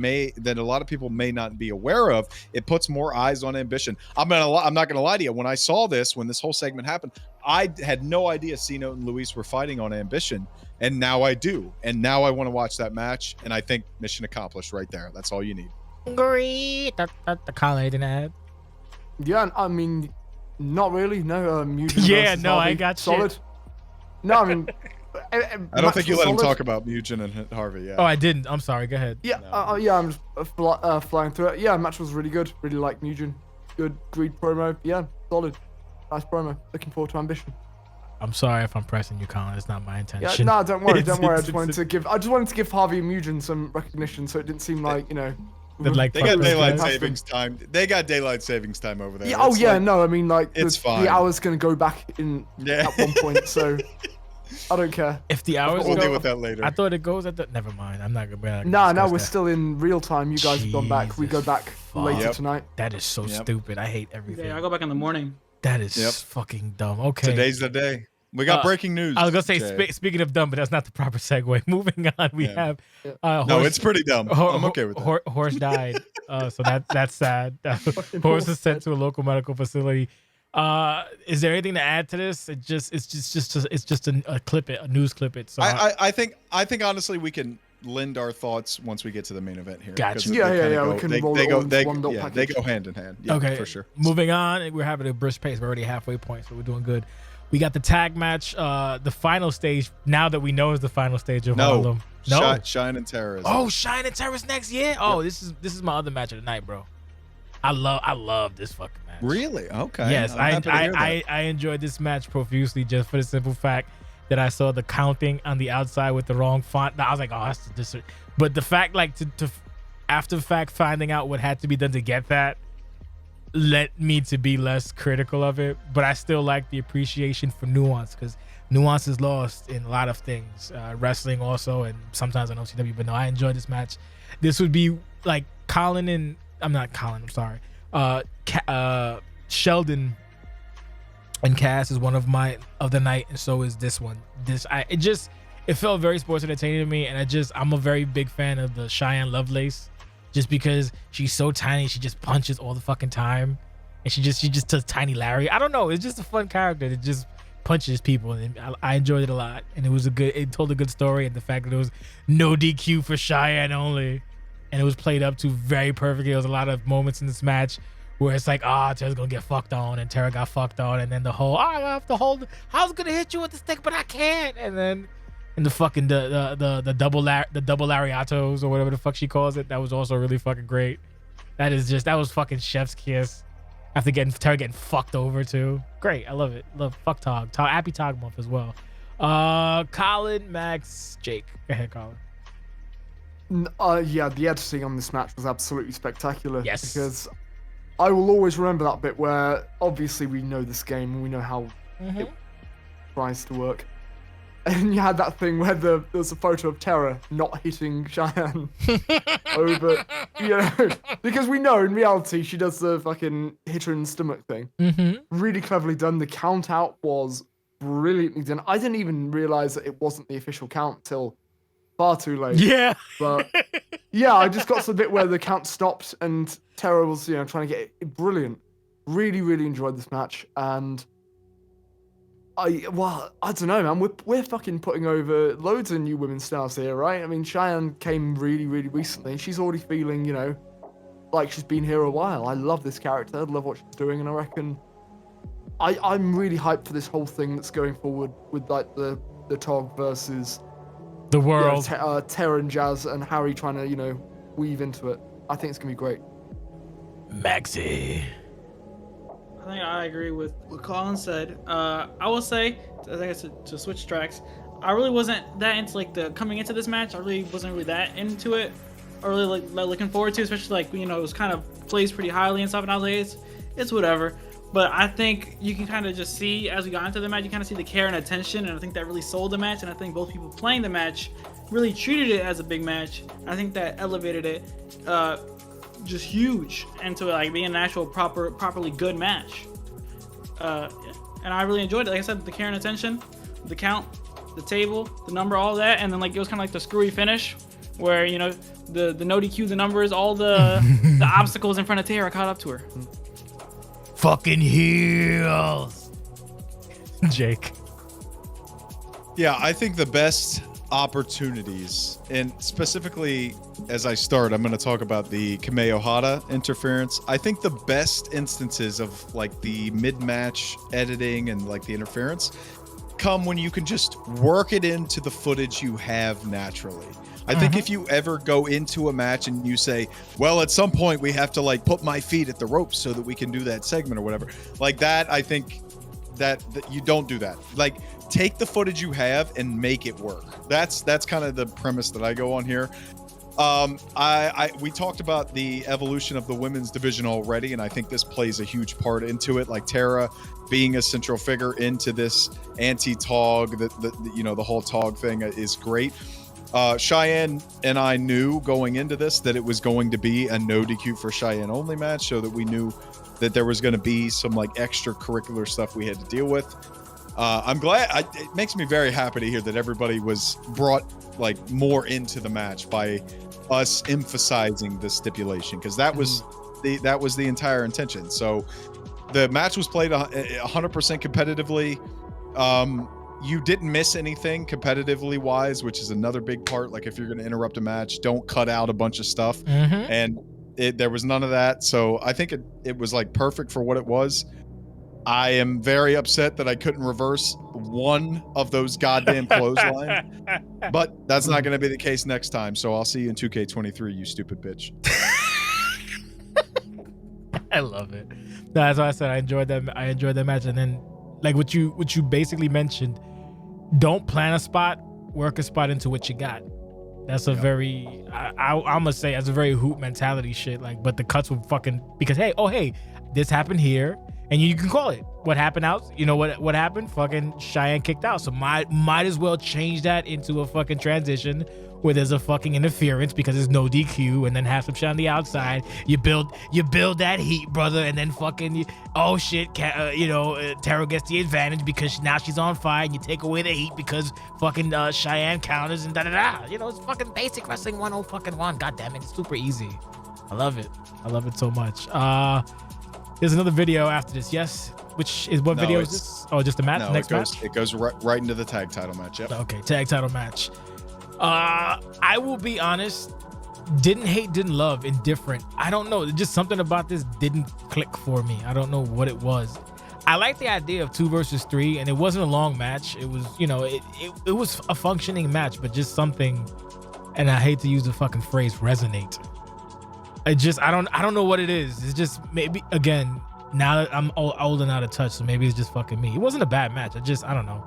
a lot of people may not be aware of, it puts more eyes on ambition. I'm not gonna lie to you. When I saw this, when this whole segment happened, I had no idea C-Note and Luis were fighting on ambition, and now I do. And now I want to watch that match, and I think mission accomplished right there. That's all you need. Great. The Colin, anything to add? Yeah, I mean, Not really. No. Mugen Yeah, versus no, I Harvey, got solid. shit. No, I mean, I don't think you let him talk about Mugen and Harvey. Yeah. Oh, I didn't. I'm sorry. Go ahead. Yeah, No. yeah, I'm just flying through it. Yeah, match was really good. Really like Mugen. Good Greed promo. Yeah, solid. Nice promo. Looking forward to Ambition. I'm sorry if I'm pressing you, Colin. It's not my Yeah, intention. no, don't worry, don't worry. I just it's- wanted to give Harvey and Mugen some recognition, so it didn't seem like That, like, They got fuck those daylight guys. savings time. They got daylight savings time over there. Yeah, oh It's yeah, like- no, I mean like it's fine. the hour's gonna go back in Yeah. at one point, so I don't care. If the hours We'll go, deal with that later. I thought it goes at the. Never mind. I'm not gonna. No, discuss we're that. still in real time. You guys have gone back. We go Jesus back later Yep. tonight. That is so Yep. stupid. I hate everything. Yeah, I go back in the morning. That is Yep. fucking dumb. Okay. Today's the day. We got breaking news. I was gonna say, Jay. speaking of dumb, but that's not the proper segue. Moving on, we Yeah. have. Yeah. No, Horse- it's pretty dumb. I'm okay with that. Horse died, so that's sad. Horse was sent to a local medical facility. Is there anything to add to this? It's just a clip it, a news clip it. So I think honestly we can lend our thoughts once we get to the main event here. Gotcha. 'cause they Yeah, kinda yeah, we go- can they, roll they it go all into they, one little yeah, they package. go hand in hand. Yeah, okay, for sure. Moving on, we're having a brisk pace. We're already halfway point, so we're doing good. We got the tag match, the final stage. Now that we know is the final stage of Harlem. No. Shine and Terror. Oh, Shine and Terror's next year. Oh, this is my other match of the night, bro. I love this fucking match. Really? Okay. Yes, I'm happy to hear that. I enjoyed this match profusely just for the simple fact that I saw the counting on the outside with the wrong font. I was like, oh, that's this. But the fact, like, to after the fact finding out what had to be done to get that led me to be less critical of it. But I still like the appreciation for nuance, because nuance is lost in a lot of things, wrestling also, and sometimes on OCW. But no, I enjoyed this match. This would be like Sheldon and Cass is one of my of the night, and so is this one. It felt very sports entertaining to me, and I'm a very big fan of the Cheyenne Lovelace, just because she's so tiny, she just punches all the fucking time, and she just does Tiny Larry. I don't know, it's just a fun character that just punches people, and I enjoyed it a lot, and it told a good story, and the fact that it was no DQ for Cheyenne only, and it was played up to very perfectly. There was a lot of moments in this match where it's like, Tara's gonna get fucked on, and Tara got fucked on, and then the whole, I have to hold, I was gonna hit you with the stick, but I can't, and then the fucking the double lariatos or whatever the fuck she calls it, that was also really fucking great. That was fucking chef's kiss after Tara getting fucked over too. Great, I love it. Love fuck Tog. Happy Tog month as well. Colin, Max, Jake. Go ahead, Colin. Yeah, the editing on this match was absolutely spectacular. Yes. Because I will always remember that bit where obviously we know this game and we know how it tries to work. And you had that thing where there was a photo of Terra not hitting Cheyenne over, because we know in reality she does the fucking hit her in the stomach thing. Really cleverly done. The count out was brilliantly done. I didn't even realize that it wasn't the official count till far too late. Yeah. But yeah, I just got to the bit where the count stopped and Terra was, trying to get it. Brilliant. Really, really enjoyed this match. And I don't know, man. We're fucking putting over loads of new women's stars here, right? I mean, Cheyenne came really, really recently. She's already feeling, like she's been here a while. I love this character. I love what she's doing, and I reckon I'm really hyped for this whole thing that's going forward with like the Tog versus The world. Terra and Jazz and Harry trying to, weave into it. I think it's gonna be great. Maxi. I think I agree with what Colin said. I will say, I guess to switch tracks, I really wasn't that into like the coming into this match. I really wasn't really that into it. Or really like looking forward to, especially like it was kind of placed pretty highly and stuff. And I was like, it's whatever. But I think you can kind of just see as we got into the match, you kind of see the care and attention, and I think that really sold the match. And I think both people playing the match really treated it as a big match. I think that elevated it just huge into like being an actual properly good match. And I really enjoyed it. Like I said, the care and attention, the count, the table, the number, all that, and then like it was kind of like the screwy finish, where the no DQ, the numbers, all the the obstacles in front of Tara caught up to her. Fucking heels. Jake. Yeah, I think the best opportunities, and specifically as I start, I'm going to talk about the Kamehameha interference. I think the best instances of like the mid-match editing and like the interference come when you can just work it into the footage you have naturally. I think if you ever go into a match and you say, well, at some point we have to like put my feet at the ropes so that we can do that segment or whatever, like that, I think that you don't do that. Like, take the footage you have and make it work. That's kind of the premise that I go on here. We talked about the evolution of the women's division already, and I think this plays a huge part into it. Like Tara being a central figure into this anti-Tog, the whole Tog thing is great. Cheyenne and I knew going into this that it was going to be a no DQ for Cheyenne only match, so that we knew that there was going to be some like extracurricular stuff we had to deal with. I'm glad. It makes me very happy to hear that everybody was brought like more into the match by us emphasizing the stipulation, because that was the entire intention. So the match was played 100% competitively. You didn't miss anything competitively wise, which is another big part. Like if you're going to interrupt a match, don't cut out a bunch of stuff. And there was none of that. So I think it was like perfect for what it was. I am very upset that I couldn't reverse one of those goddamn clotheslines, but that's not going to be the case next time. So I'll see you in 2K23, you stupid bitch. I love it. No, that's why I said I enjoyed that match. And then like what you basically mentioned, don't plan a spot, work a spot into what you got. That's a very, I'm gonna say, that's a very hoop mentality shit. Like, but the cuts were fucking, because hey, this happened here, and you can call it. What happened out? You know what happened? Fucking Cheyenne kicked out. So might as well change that into a fucking transition where there's a fucking interference because there's no DQ, and then have some shit on the outside. You build that heat, brother, and then fucking Tara gets the advantage because now she's on fire, and you take away the heat because fucking Cheyenne counters and da. You know, it's fucking basic wrestling 101. God damn it, it's super easy. I love it. I love it so much. There's another video after this. Yes. Which is what video is this? Oh, just the match. No, next match. It goes right into the tag title match. Yep. Okay, tag title match. I will be honest. Didn't hate, didn't love, indifferent. I don't know. Just something about this didn't click for me. I don't know what it was. I like the idea of 2 versus 3, and it wasn't a long match. It was, it was a functioning match, but just something. And I hate to use the fucking phrase resonate. I don't know what it is. It's just maybe, again, now that I'm old and out of touch, so maybe it's just fucking me. It wasn't a bad match. I don't know.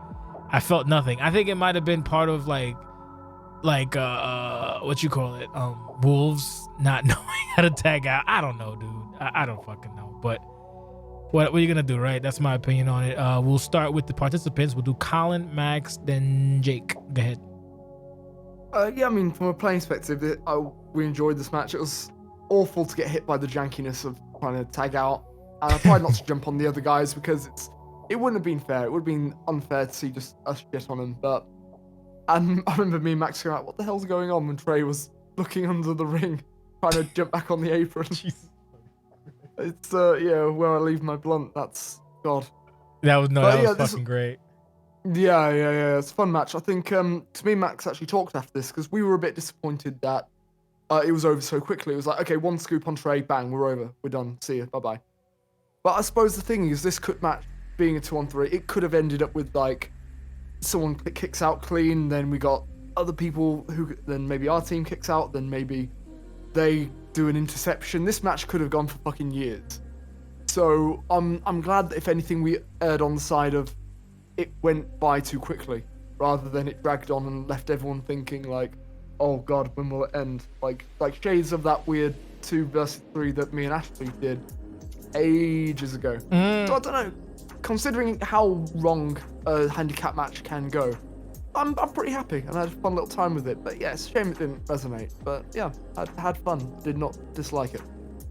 I felt nothing. I think it might have been part of like what you call it, Wolves not knowing how to tag out. I don't know, dude. I don't fucking know. But what are you gonna do, right? That's my opinion on it. We'll start with the participants. We'll do Colin, Max, then Jake. Go ahead. Yeah, I mean, from a playing perspective, we enjoyed this match. It was awful to get hit by the jankiness of trying to tag out. And I tried not to jump on the other guys because it wouldn't have been fair. It would have been unfair to see just us shit on them. But I remember me and Max going out, what the hell's going on, when Trey was looking under the ring, trying to jump back on the apron. It's, where I leave my blunt. That's God. That was fucking great. Yeah. It's a fun match. I think, to me and Max actually talked after this because we were a bit disappointed that it was over so quickly. It was like, okay, one scoop on Trey, bang, we're over. We're done. See ya. Bye-bye. But I suppose the thing is, this match being a 2-on-3, it could have ended up with like someone kicks out clean, then we got other people who, then maybe our team kicks out, then maybe they do an interception. This match could have gone for fucking years. So I'm glad that if anything we erred on the side of it went by too quickly, rather than it dragged on and left everyone thinking like, oh God, when will it end? Like shades of that weird 2 versus 3 that me and Ashley did ages ago. So I don't know. Considering how wrong a handicap match can go, I'm pretty happy, and I had a fun little time with it. But yeah, it's a shame it didn't resonate. But yeah, I had fun. Did not dislike it.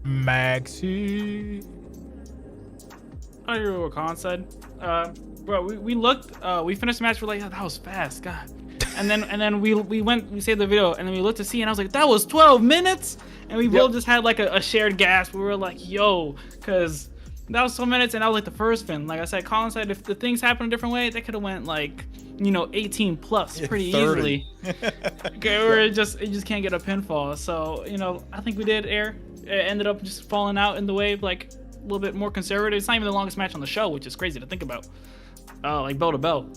Maxi. I agree with what Colin said. Bro, we looked. We finished the match. We're like, oh, that was fast, God. And then we saved the video, and then we looked to see, and I was like, that was 12 minutes. And we both just had like a shared gasp. We were like, yo, because that was 12 minutes, and that was like the first fin. Like I said, Colin said if the things happened a different way, they could have went like, 18 plus pretty 30. easily. Where it just can't get a pinfall. So I think we did air. It ended up just falling out in the way of like a little bit more conservative. It's not even the longest match on the show, which is crazy to think about. Like bell to bell.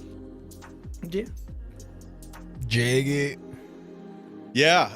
Yeah. Jiggy. Yeah.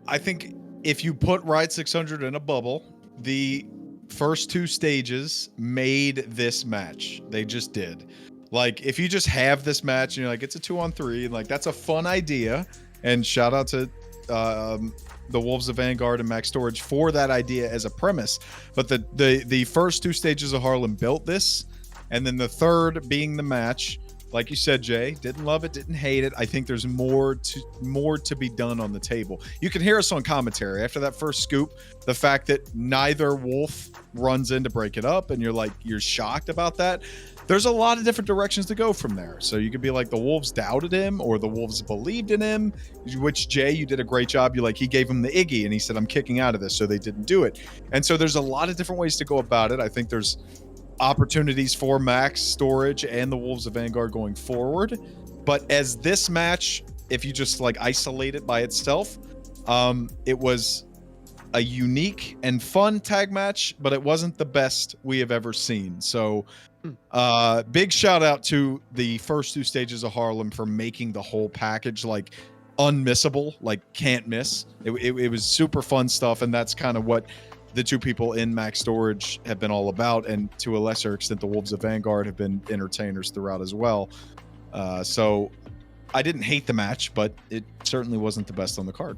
I think if you put Riot 600 in a bubble, the first two stages made this match. They just did. Like, if you just have this match and you're like, it's a 2-on-3, and like, that's a fun idea. And shout out to the Wolves of Vanguard and Maxx Storage for that idea as a premise. But the first two stages of Harlem built this, and then the third being the match, like you said, Jay, didn't love it, didn't hate it. I think there's more to be done on the table. You can hear us on commentary after that first scoop. The fact that neither Wolf runs in to break it up, and you're shocked about that. There's a lot of different directions to go from there. So you could be like, the Wolves doubted him, or the Wolves believed in him, which, Jay, you did a great job. He gave him the Iggy, and he said, I'm kicking out of this, so they didn't do it. And so there's a lot of different ways to go about it. I think there's opportunities for Maxx Storage and the Wolves of Vanguard going forward. But as this match, if you just like isolate it by itself, it was a unique and fun tag match, but it wasn't the best we have ever seen. So big shout out to the first two stages of Harlem for making the whole package like unmissable, like can't miss. It was super fun stuff, and that's kind of what the two people in Maxx Storage have been all about, and to a lesser extent, the Wolves of Vanguard have been entertainers throughout as well. So I didn't hate the match, but it certainly wasn't the best on the card.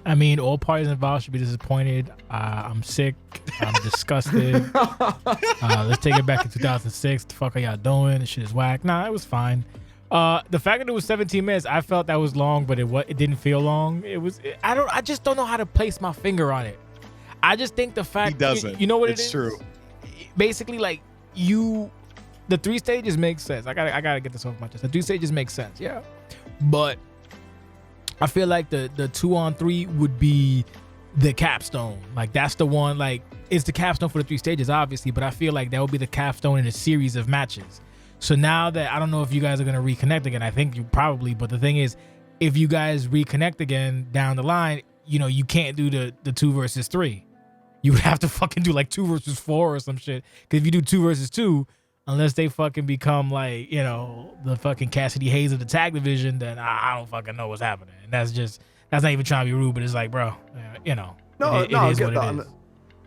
I mean, all parties involved should be disappointed. I'm sick. I'm disgusted. Let's take it back to 2006. The fuck are y'all doing? This shit is whack. Nah, it was fine. The fact that it was 17 minutes, I felt that was long, but it didn't feel long. I just don't know how to place my finger on it. I just think the fact he doesn't. You know what it's it is? True. Basically, like the 3 stages make sense. I gotta get this off my chest. The 3 stages make sense, yeah. But I feel like the 2-on-3 would be the capstone. Like, that's the one. Like, it's the capstone for the 3 stages, obviously. But I feel like that would be the capstone in a series of matches. So now that I don't know if you guys are gonna reconnect again. I think you probably. But the thing is, if you guys reconnect again down the line, you can't do the 2 versus 3. You would have to fucking do like 2 versus 4 or some shit. Because if you do 2 versus 2, unless they fucking become like, the fucking Cassidy Hayes of the tag division, then I don't fucking know what's happening. And that's not even trying to be rude, but it's like, bro, it is what it is.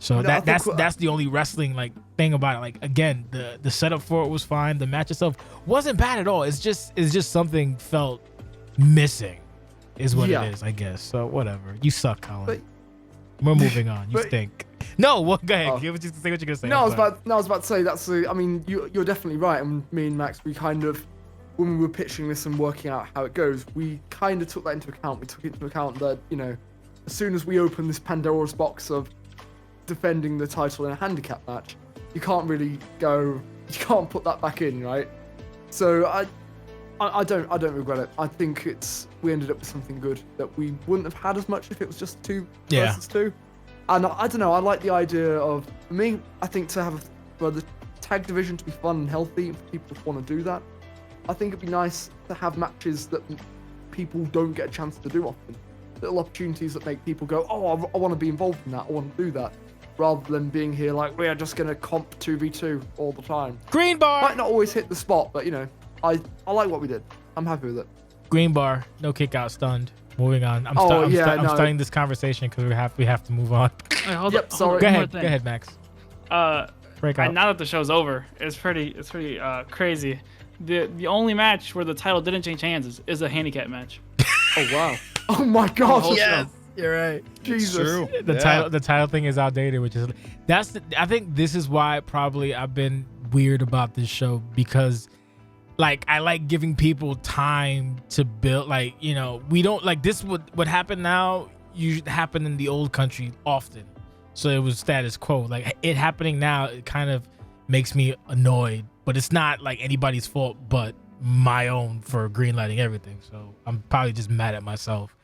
So that's the only wrestling like thing about it. Like, again, the setup for it was fine. The match itself wasn't bad at all. It's just something felt missing, is what it is, I guess. So whatever. You suck, Colin. We're moving on. You stink. No, well, go ahead. Just say what you're gonna say. No, I was about to say that's the. I mean, you're definitely right. And me and Maxx, we kind of, when we were pitching this and working out how it goes, we kind of took that into account. We took into account that as soon as we open this Pandora's box of defending the title in a handicap match, you can't put that back in, right? So I don't regret it. I think we ended up with something good that we wouldn't have had as much if it was just 2 versus 2. And I don't know, I like the idea of, for me, I think for the tag division to be fun and healthy, and for people to want to do that, I think it'd be nice to have matches that people don't get a chance to do often. Little opportunities that make people go, oh, I want to be involved in that, I want to do that. Rather than being here like, we are just going to comp 2v2 all the time. Green bar! Might not always hit the spot, but I like what we did. I'm happy with it. Green bar, no kick out, stunned. Moving on. I'm starting this conversation because we have to move on. Wait, hold up. Sorry. Go ahead, Maxx. Break out. Now that the show's over, it's pretty crazy. The only match where the title didn't change hands is a handicap match. Oh wow. Oh my god. Yes, you're right. Jesus. True. The title thing is outdated, which is I think this is why probably I've been weird about this show, because like, I like giving people time to build, like, we don't like this. What happened now usually happened in the old country often. So it was status quo. Like, it happening now, it kind of makes me annoyed, but it's not like anybody's fault but my own for greenlighting everything. So I'm probably just mad at myself.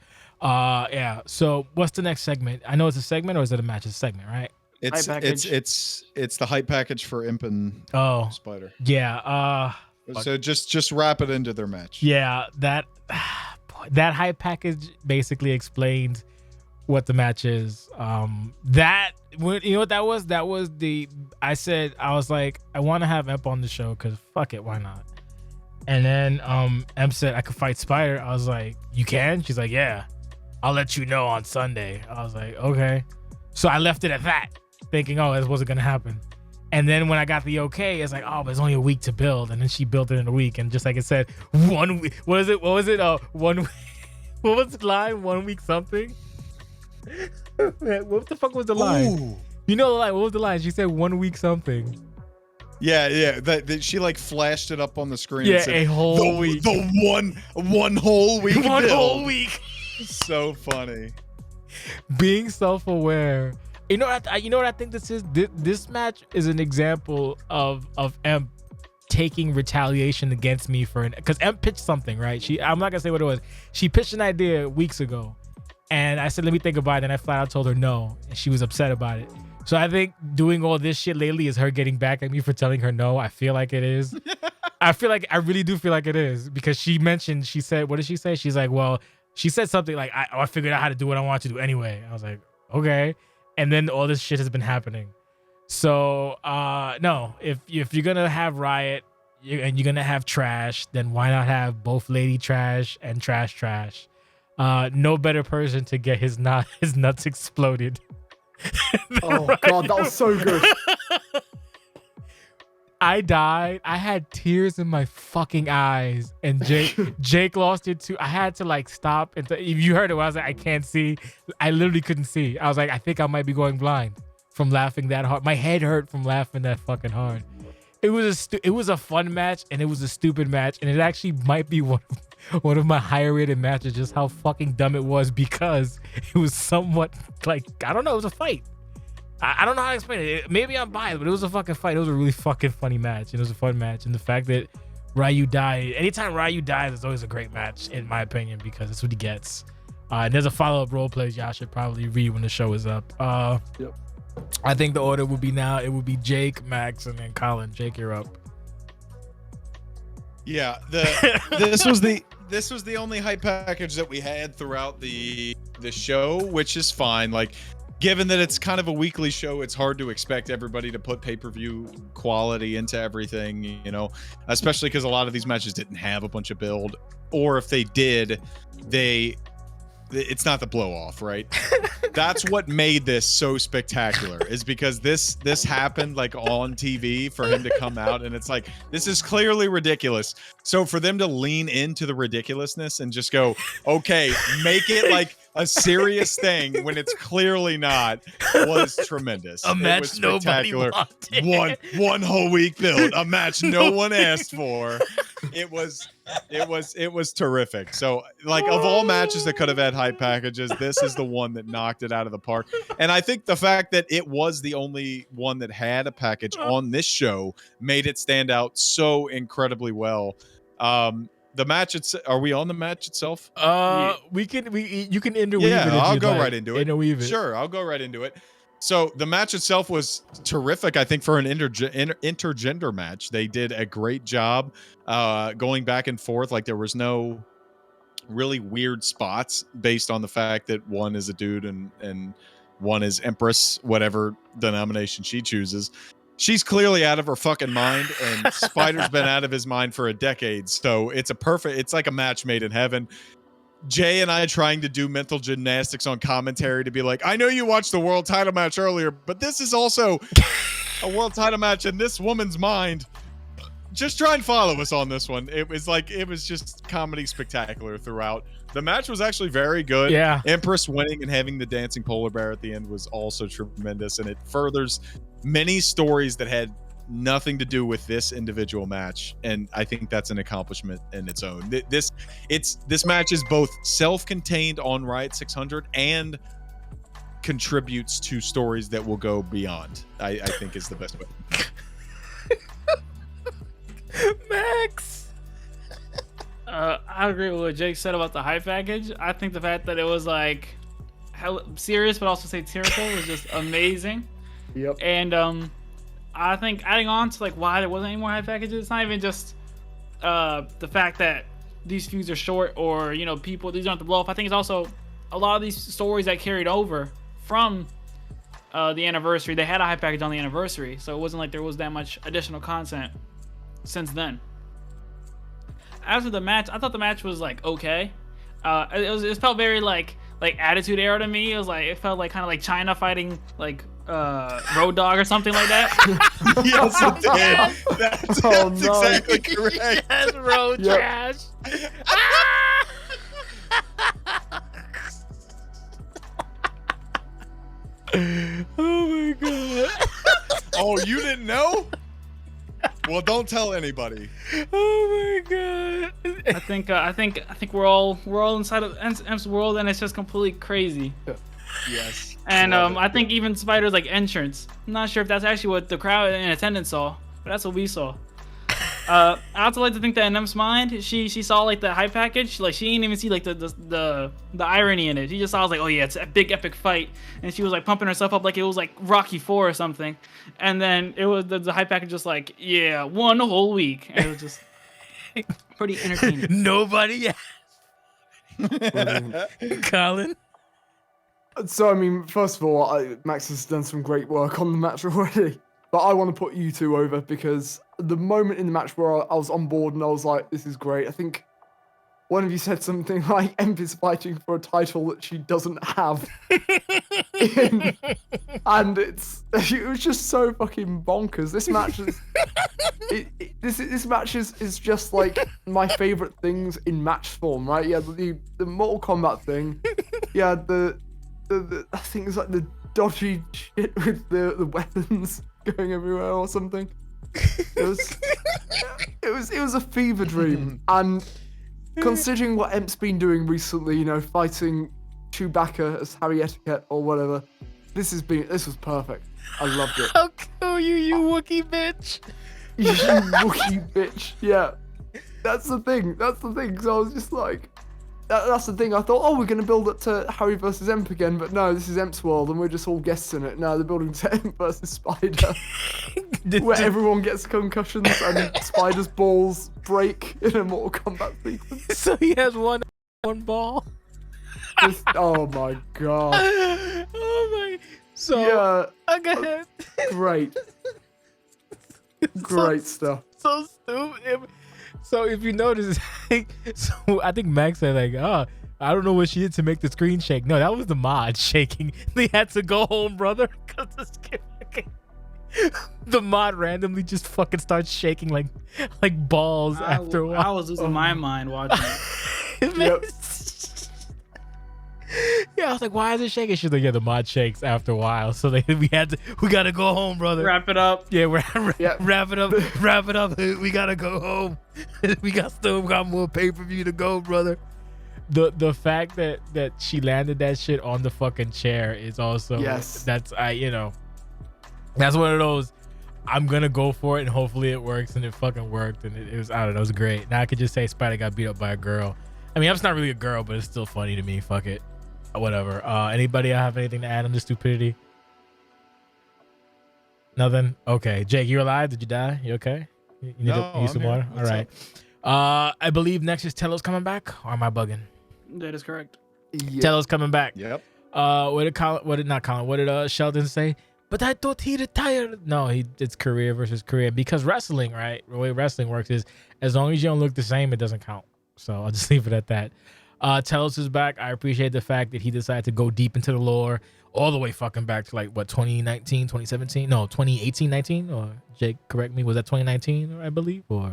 Yeah. So what's the next segment? I know it's a segment, or is it a match? It's a segment, right? It's the hype package for Imp and Spider. Yeah. So just wrap it into their match. Yeah, that hype package basically explained what the match is. You know what that was? That was I was like, I want to have Emp on the show because fuck it, why not? And then Emp said I could fight Spider. I was like, you can? She's like, yeah, I'll let you know on Sunday. I was like, okay. So I left it at that, thinking, oh, this wasn't gonna happen. And then when I got the okay, it's like, oh, but it's only a week to build. And then she built it in a week. And just like it said, 1 week. What was it? What was the line? 1 week something? Man, what the fuck was the line? Ooh. You know the line. What was the line? She said 1 week something. Yeah. That she like flashed it up on the screen. Yeah, and said, a whole week. The one whole week. One build. whole week. So funny. Being self-aware. You know what I think this is? This match is an example of Emp taking retaliation against me because Emp pitched something, right? I'm not gonna say what it was. She pitched an idea weeks ago, and I said, let me think about it. And I flat out told her no, and she was upset about it. So I think doing all this shit lately is her getting back at me for telling her no. I feel like it is. I really do feel like it is, because she said, what did she say? She's like, well, she said something like, I figured out how to do what I want to do anyway. I was like, okay. And then all this shit has been happening. So no, if you're gonna have Riot and you're gonna have Trash, then why not have both Lady Trash and Trash? No better person to get his nuts exploded. Oh God, that was so good. I died. I had tears in my fucking eyes, and Jake lost it too. I had to like stop and if you heard it, I was like, I can't see. I literally couldn't see. I was like, I think I might be going blind from laughing that hard. My head hurt from laughing that fucking hard. It was a fun match, and it was a stupid match, and it actually might be one of my higher rated matches. Just how fucking dumb it was, because it was somewhat like, I don't know, it was a fight. I don't know how to explain it. Maybe I'm biased, but it was a fucking fight. It was a really fucking funny match. It was a fun match. And the fact that Ryu died, anytime Ryu dies, it's always a great match, in my opinion, because that's what he gets. And there's a follow-up role play y'all should probably read when the show is up. Yep. I think the order would be Jake, Maxx, and then Colin. Jake, you're up. Yeah, this was the only hype package that we had throughout the show, which is fine. Like, given that it's kind of a weekly show, it's hard to expect everybody to put pay-per-view quality into everything, you know, especially because a lot of these matches didn't have a bunch of build, or if they did, it's not the blow off, right? That's what made this so spectacular, is because this happened like on TV for him to come out, and it's like, this is clearly ridiculous. So for them to lean into the ridiculousness and just go, okay, make it like a serious thing when it's clearly not, was tremendous. A match nobody wanted. One whole week build, a match no one asked for. It was terrific. So, like, of all matches that could have had hype packages, this is the one that knocked it out of the park. And I think the fact that it was the only one that had a package on this show made it stand out so incredibly well. The match, are we on the match itself? You can interweave it. Yeah, I'll go like. right into it. Interweave it. Sure, I'll go right into it. So the match itself was terrific. I think for an intergender match, they did a great job going back and forth. Like, there was no really weird spots based on the fact that one is a dude and one is Empress, whatever denomination she chooses. She's clearly out of her fucking mind, and Spider's been out of his mind for a decade. So it's like a match made in heaven. Jay and I trying to do mental gymnastics on commentary to be like, I know you watched the world title match earlier, but this is also a world title match in this woman's mind. Just try and follow us on this one. It was just comedy spectacular throughout. The match was actually very good. Yeah. Empress winning and having the dancing polar bear at the end was also tremendous, and it furthers many stories that had nothing to do with this individual match, and I think that's an accomplishment in its own. This match is both self-contained on Riot 600 and contributes to stories that will go beyond. I think is the best way. Maxx. I agree with what Jake said about the hype package. I think the fact that it was like serious but also satirical was just amazing. Yep. And I think adding on to like why there wasn't any more hype packages, it's not even just the fact that these feuds are short, or people these aren't the blow off. I think it's also a lot of these stories that carried over from the anniversary. They had a hype package on the anniversary, so it wasn't like there was that much additional content since then. After the match, I thought the match was like okay. It felt very like Attitude Era to me. It felt like kind of like China fighting like Road Dogg or something like that. Yes, it did. That's exactly correct. Yes, road trash. Oh my god. Oh, you didn't know? Well, don't tell anybody. Oh my god. I think we're all inside of M's world, and it's just completely crazy. Yes. And I think even Spider's like entrance. I'm not sure if that's actually what the crowd in attendance saw, but that's what we saw. I also like to think that in M's mind, she saw like the hype package, like she didn't even see like the irony in it. She just saw, like, oh yeah, it's a big epic fight, and she was like pumping herself up like it was like Rocky 4 or something. And then it was the hype package just like, yeah, one whole week, and it was just pretty entertaining. Nobody Colin. So, I mean, first of all, Max has done some great work on the match already. But I want to put you two over because the moment in the match where I was on board and I was like, this is great. I think one of you said something like, Emp is fighting for a title that she doesn't have. And it was just so fucking bonkers. This match is... This match is just like my favorite things in match form, right? Yeah, the Mortal Kombat thing. Yeah, the I think it's like the dodgy shit with the weapons going everywhere or something. It was a fever dream. And considering what Emp's been doing recently, fighting Chewbacca as Harry Etiquette or whatever, this was perfect. I loved it. How cool you Wookiee bitch. You Wookiee bitch. Yeah. That's the thing. So I was just like, that's the thing. I thought, oh, we're going to build up to Harry versus Emp again, but no, this is Emp's world and we're just all guests in it. No, they're building to Emp versus Spider, where everyone gets concussions and Spider's balls break in a Mortal Kombat sequence. So he has one ball. Oh my god. Oh my. So yeah. Okay. Great. Great stuff. So stupid. So if you notice, so I think Max said like, oh, I don't know what she did to make the screen shake. No, that was the mod shaking. They had to go home, brother, because the mod randomly just fucking starts shaking like balls after a while. I was losing my mind watching it. Yep. Yeah, I was like, why is it shaking? She's like, yeah, the mod shakes after a while. So we gotta go home, brother. Wrap it up. Yeah, wrap it up. We gotta go home. We still got more pay-per-view to go, brother. The fact that she landed that shit on the fucking chair is also, yes. That's that's one of those, I'm gonna go for it and hopefully it works, and it fucking worked, and it was, I don't know, it was great. Now I could just say Spider got beat up by a girl. I mean, I'm not really a girl, but it's still funny to me. Fuck it. Whatever. Anybody have anything to add on the stupidity? Nothing? Okay. Jake, you alive? Did you die? You okay? You need some water? All right. I believe next is Telos coming back, or am I bugging? That is correct. Yeah. Telos coming back. Yep. What did Sheldon say? But I thought he retired. No, it's career versus career, because wrestling, right? The way wrestling works is as long as you don't look the same, it doesn't count. So I'll just leave it at that. Telos is back. I appreciate the fact that he decided to go deep into the lore, all the way fucking back to like what, 2019, 2017? No, 2018, 19? Or Jake, correct me, was that 2019, I believe? Or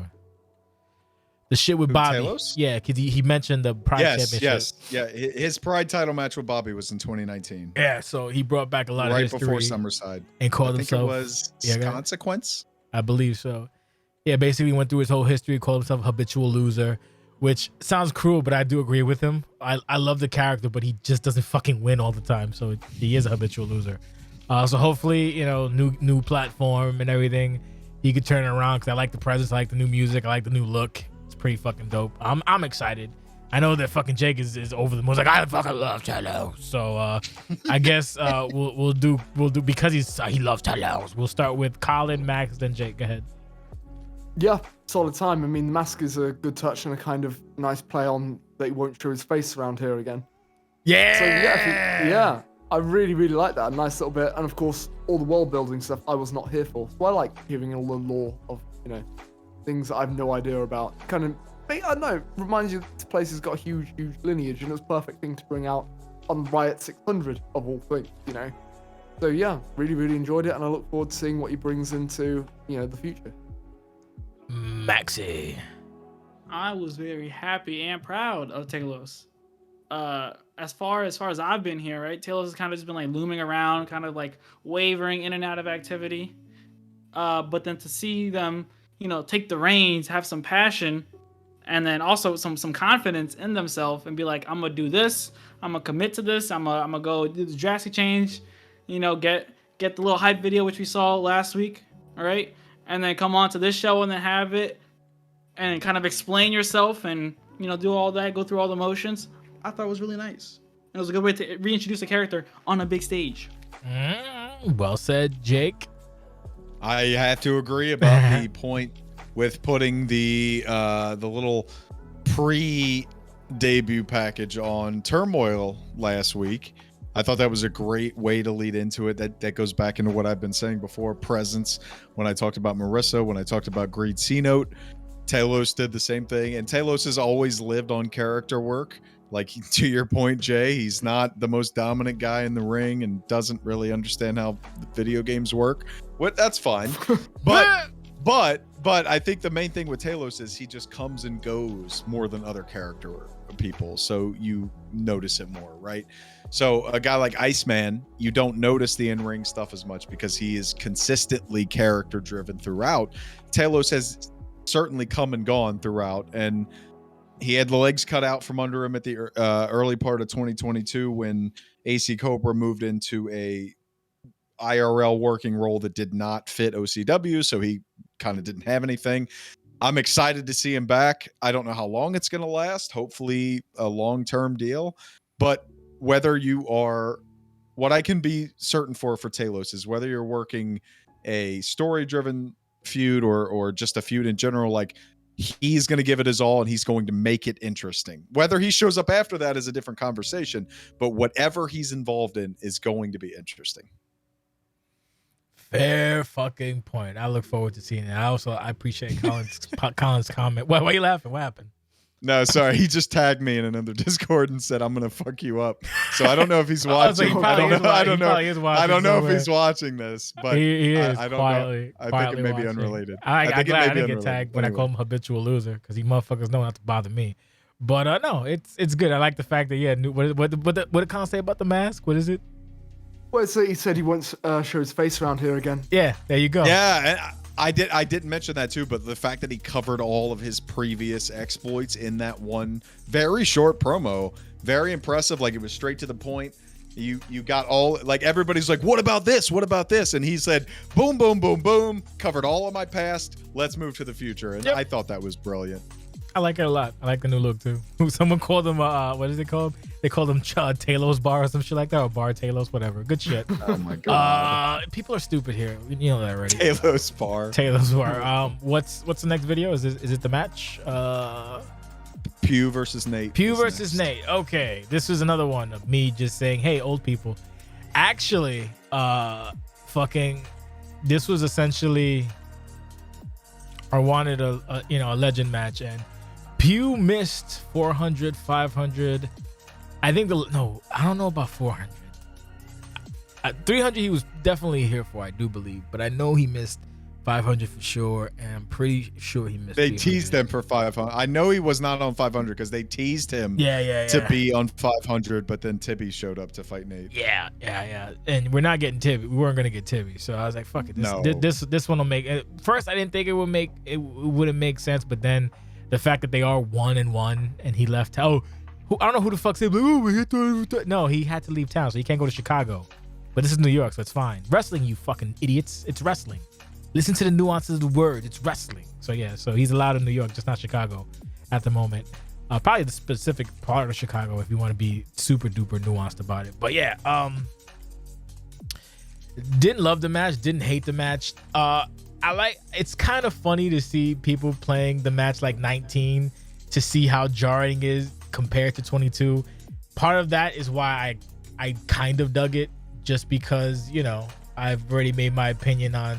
the shit with Bobby? Telos? Yeah, because he mentioned the Pride Championship. Yes. Yeah, his Pride title match with Bobby was in 2019. Yeah, so he brought back a lot of history. Right before Summerside. And called I think himself... it was Consequence? I believe so. Yeah, basically went through his whole history, called himself a habitual loser, which sounds cruel, but I do agree with him. I love the character, but he just doesn't fucking win all the time, so he is a habitual loser. So hopefully, new platform and everything, he could turn it around, because I like the presence, I like the new music, I like the new look. It's pretty fucking dope. I'm excited. I know that fucking Jake is over the moon. Like, I fucking love Telos. So I guess we'll do because he loves Telos. We'll start with Colin, Max, then Jake. Go ahead. Yeah, solid time. I mean, the mask is a good touch and a kind of nice play on that he won't show his face around here again. Yeah. So yeah, I really, really like that. A nice little bit, and of course, all the world building stuff I was not here for. So I like hearing all the lore of things that I have no idea about. Kind of, I don't know, reminds you this place has got a huge, huge lineage, and it was a perfect thing to bring out on Riot 600 of all things, So yeah, really, really enjoyed it, and I look forward to seeing what he brings into the future. Maxi. I was very happy and proud of Talos. As far as I've been here, right? Talos has kind of just been like looming around, kind of like wavering in and out of activity. But then to see them, take the reins, have some passion, and then also some confidence in themselves, and be like, I'm gonna do this. I'm gonna commit to this. I'm gonna go do the drastic change. Get the little hype video which we saw last week, all right? And then come on to this show and then have it, and kind of explain yourself and do all that, go through all the motions. I thought it was really nice. It was a good way to reintroduce a character on a big stage. Well said, Jake. I have to agree about the point with putting the little pre-debut package on Turmoil last week. I thought that was a great way to lead into it. That goes back into what I've been saying before. Presence. When I talked about Marissa, when I talked about Greed C-Note, Talos did the same thing. And Talos has always lived on character work. Like, to your point, Jay, he's not the most dominant guy in the ring and doesn't really understand how video games work. That's fine. But I think the main thing with Talos is he just comes and goes more than other character people. So you notice it more, right? So a guy like Iceman, you don't notice the in-ring stuff as much because he is consistently character driven throughout. Talos has certainly come and gone throughout, and he had the legs cut out from under him at the early part of 2022 when AC Cobra moved into a IRL working role that did not fit OCW, so he kind of didn't have anything. I'm excited to see him back. I don't know how long it's going to last. Hopefully a long-term deal. But whether you are, what I can be certain for Talos is whether you're working a story-driven feud or just a feud in general, like, he's going to give it his all and he's going to make it interesting. Whether he shows up after that is a different conversation, but whatever he's involved in is going to be interesting. Fair fucking point. I look forward to seeing it. I appreciate Colin's comment. Why are you laughing? What happened? No, sorry. He just tagged me in another Discord and said, I'm going to fuck you up. So I don't know if he's watching. I don't know if he's watching this, but he is. I don't quietly, know. I think it may be unrelated. I think I didn't get tagged when I called him habitual loser because you motherfuckers know not to bother me. But no, it's good. I like the fact that, what did Colin say about the mask? What is it? Well, so he said he won't show his face around here again. Yeah, there you go. Yeah, I didn't mention that too, but the fact that he covered all of his previous exploits in that one very short promo, very impressive. Like, it was straight to the point. You got all, like, everybody's like, what about this? What about this? And he said, boom, boom, boom, boom, covered all of my past. Let's move to the future. And I thought that was brilliant. I like it a lot. I like the new look too. Someone called him, what is it called? They called him Talos Bar or some shit like that, or Bar Talos, whatever. Good shit. Oh my god. People are stupid here. You know that already. Talos Bar. Talos Bar. What's the next video? Is it the match? Pew versus Nate. Pew versus Nate. Okay, this was another one of me just saying, hey, old people. Actually, this was essentially, I wanted a legend match, and Pew missed 400, 500. I think I don't know about 400. 300 he was definitely here for, I do believe, but I know he missed 500 for sure, and I'm pretty sure he missed. They teased him for 500. I know he was not on 500 because they teased him to be on 500, but then Tibby showed up to fight Nate. Yeah. And we're not getting Tibby. We weren't gonna get Tibby, so I was like, fuck it. This one will make it. First, I didn't think it wouldn't make sense, but then the fact that they are 1-1 and he left town. I don't know who the fuck said, no, he had to leave town, so he can't go to Chicago. But this is New York, so it's fine. Wrestling, you fucking idiots. It's wrestling. Listen to the nuances of the word. It's wrestling. So yeah, so he's allowed in New York, just not Chicago at the moment. Probably the specific part of Chicago if you want to be super duper nuanced about it. But yeah, didn't love the match, didn't hate the match. it's kind of funny to see people playing the match like 19 to see how jarring it is compared to 22. Part of that is why I kind of dug it, just because, you know, I've already made my opinion on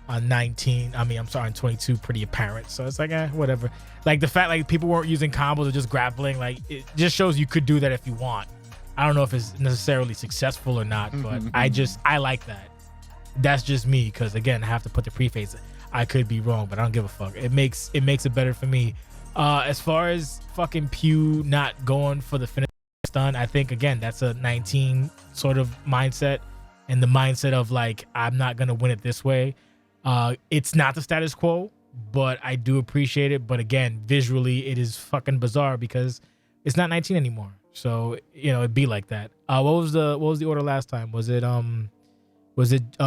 19. I mean, I'm sorry, on 22 pretty apparent. So it's like, whatever. Like the fact like people weren't using combos or just grappling, like it just shows you could do that if you want. I don't know if it's necessarily successful or not, but I like that. That's just me, because again, I have to put the preface. I could be wrong, but I don't give a fuck. It makes it better for me. As far as fucking Pew not going for the finish stun, I think again that's a 19 sort of mindset, and the mindset of like, I'm not gonna win it this way. It's not the status quo, but I do appreciate it. But again, visually, it is fucking bizarre because it's not 19 anymore. So, you know, it'd be like that. What was the order last time? Was it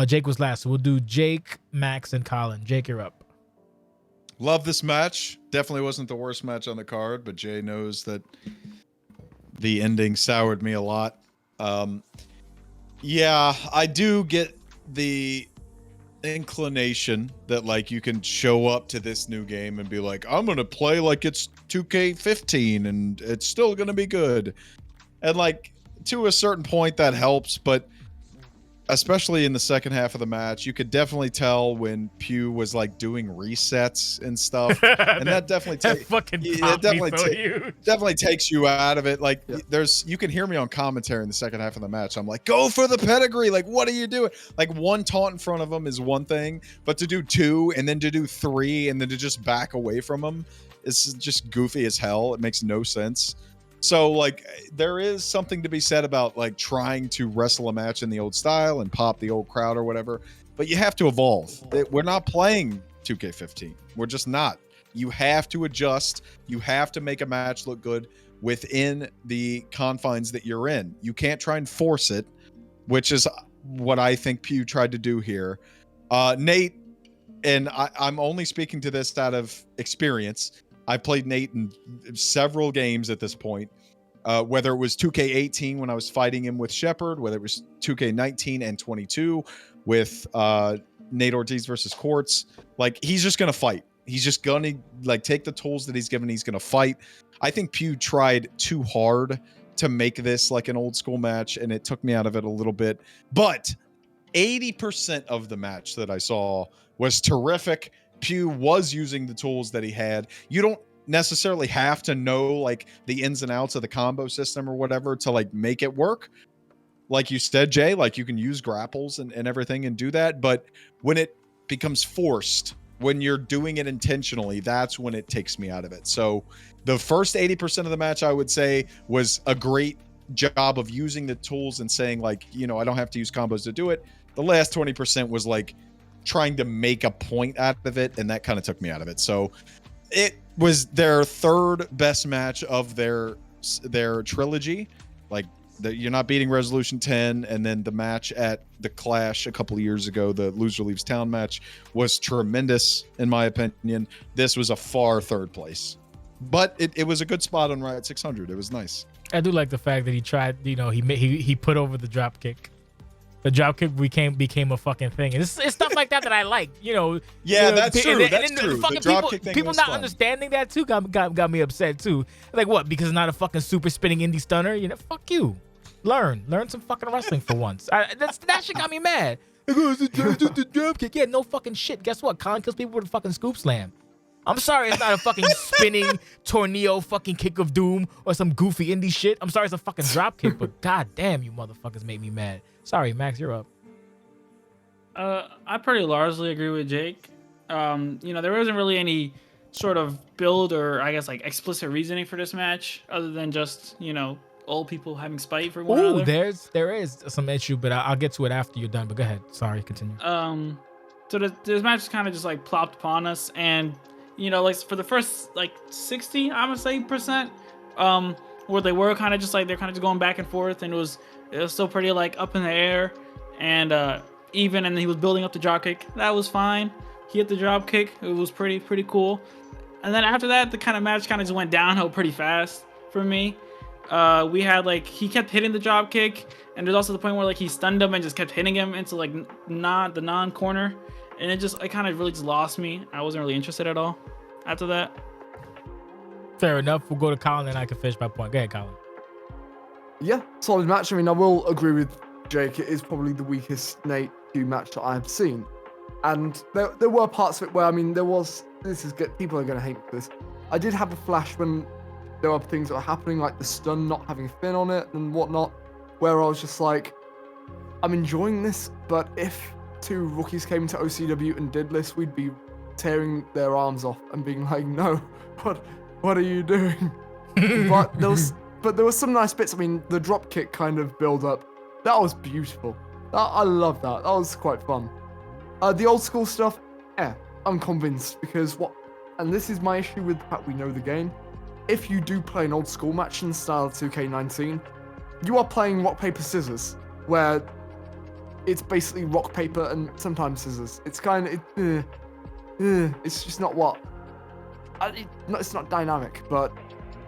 Jake was last? So we'll do Jake, Max, and Colin. Jake, you're up. Love this match. Definitely wasn't the worst match on the card, but Jay knows that the ending soured me a lot. Yeah, I do get the inclination that like you can show up to this new game and be like, I'm gonna play like it's 2K15 and it's still gonna be good, and like to a certain point that helps, but especially in the second half of the match, you could definitely tell when Pew was like doing resets and stuff, and that definitely definitely takes you out of it. Like you can hear me on commentary in the second half of the match. I'm like, go for the pedigree. Like, what are you doing? Like, one taunt in front of him is one thing, but to do two and then to do three and then to just back away from him is just goofy as hell. It makes no sense. So like there is something to be said about like trying to wrestle a match in the old style and pop the old crowd or whatever, but you have to evolve. We're not playing 2K15. We're just not. You have to adjust. You have to make a match look good within the confines that you're in. You can't try and force it, which is what I think Pew tried to do here. Nate, and I'm only speaking to this out of experience. I played Nate in several games at this point, whether it was 2K18 when I was fighting him with Shepard, whether it was 2K19 and 22 with Nate Ortiz versus Quartz. Like, he's just going to fight. He's just going to like take the tools that he's given. He's going to fight. I think Pew tried too hard to make this like an old school match, and it took me out of it a little bit. But 80% of the match that I saw was terrific. Pew was using the tools that he had. You don't necessarily have to know like the ins and outs of the combo system or whatever to like make it work. Like you said, Jay, like you can use grapples and everything and do that. But when it becomes forced, when you're doing it intentionally, that's when it takes me out of it. So the first 80% of the match, I would say, was a great job of using the tools and saying like, you know, I don't have to use combos to do it. The last 20% was like trying to make a point out of it, and that kind of took me out of it. So it was their third best match of their trilogy. Like, you're not beating Resolution 10, and then the match at the Clash a couple of years ago, the Loser Leaves Town match, was tremendous in my opinion. This was a far third place, but it was a good spot on Riot 600. It was nice. I do like the fact that he tried, you know, he put over the drop kick. The drop kick became a fucking thing, and it's stuff like that I like, you know. Yeah, you know, that's true. That's true. The drop kick thing people not fun. Understanding that too got me upset too. Like, what? Because it's not a fucking super spinning indie stunner? You know, fuck you. Learn some fucking wrestling for once. That shit got me mad. The drop kick. Yeah, no fucking shit. Guess what? Colin kills people with a fucking scoop slam. I'm sorry, it's not a fucking spinning tornado fucking kick of doom or some goofy indie shit. I'm sorry, it's a fucking drop kick, but god damn, you motherfuckers made me mad. Sorry, Max, you're up. I pretty largely agree with Jake. You know, there wasn't really any sort of build or I guess like explicit reasoning for this match other than just, you know, old people having spite for one another. There is some issue, but I'll get to it after you're done. But go ahead. Sorry, continue. So this match is kind of just like plopped upon us, and you know, like for the first like 60, I'm gonna say %, where they were kind of just like they're kind of just going back and forth, and it was still pretty like up in the air, and even, and he was building up the drop kick. That was fine. He hit the drop kick. It was pretty cool. And then after that, the kind of match kind of just went downhill pretty fast for me. We had like he kept hitting the drop kick, and there's also the point where like he stunned him and just kept hitting him into like the non-corner, and it kind of really just lost me. I wasn't really interested at all after that. Fair enough. We'll go to Colin and I can finish my point. Go ahead, Colin. Yeah, solid match. I mean, I will agree with Jake. It is probably the weakest Nate Q match that I've seen. And there were parts of it where, I mean, people are going to hate this. I did have a flash when there were things that were happening, like the stun not having Finn on it and whatnot, where I was just like, I'm enjoying this, but if two rookies came to OCW and did this, we'd be tearing their arms off and being like, no, what are you doing? but there was some nice bits. I mean, the drop kick kind of build up, that was beautiful. I love that. That was quite fun. The old school stuff, I'm convinced, because and this is my issue with the fact we know the game. If you do play an old school match in style 2K19, you are playing rock, paper, scissors, where it's basically rock, paper, and sometimes scissors. It's kind of, it's just not it's not dynamic, but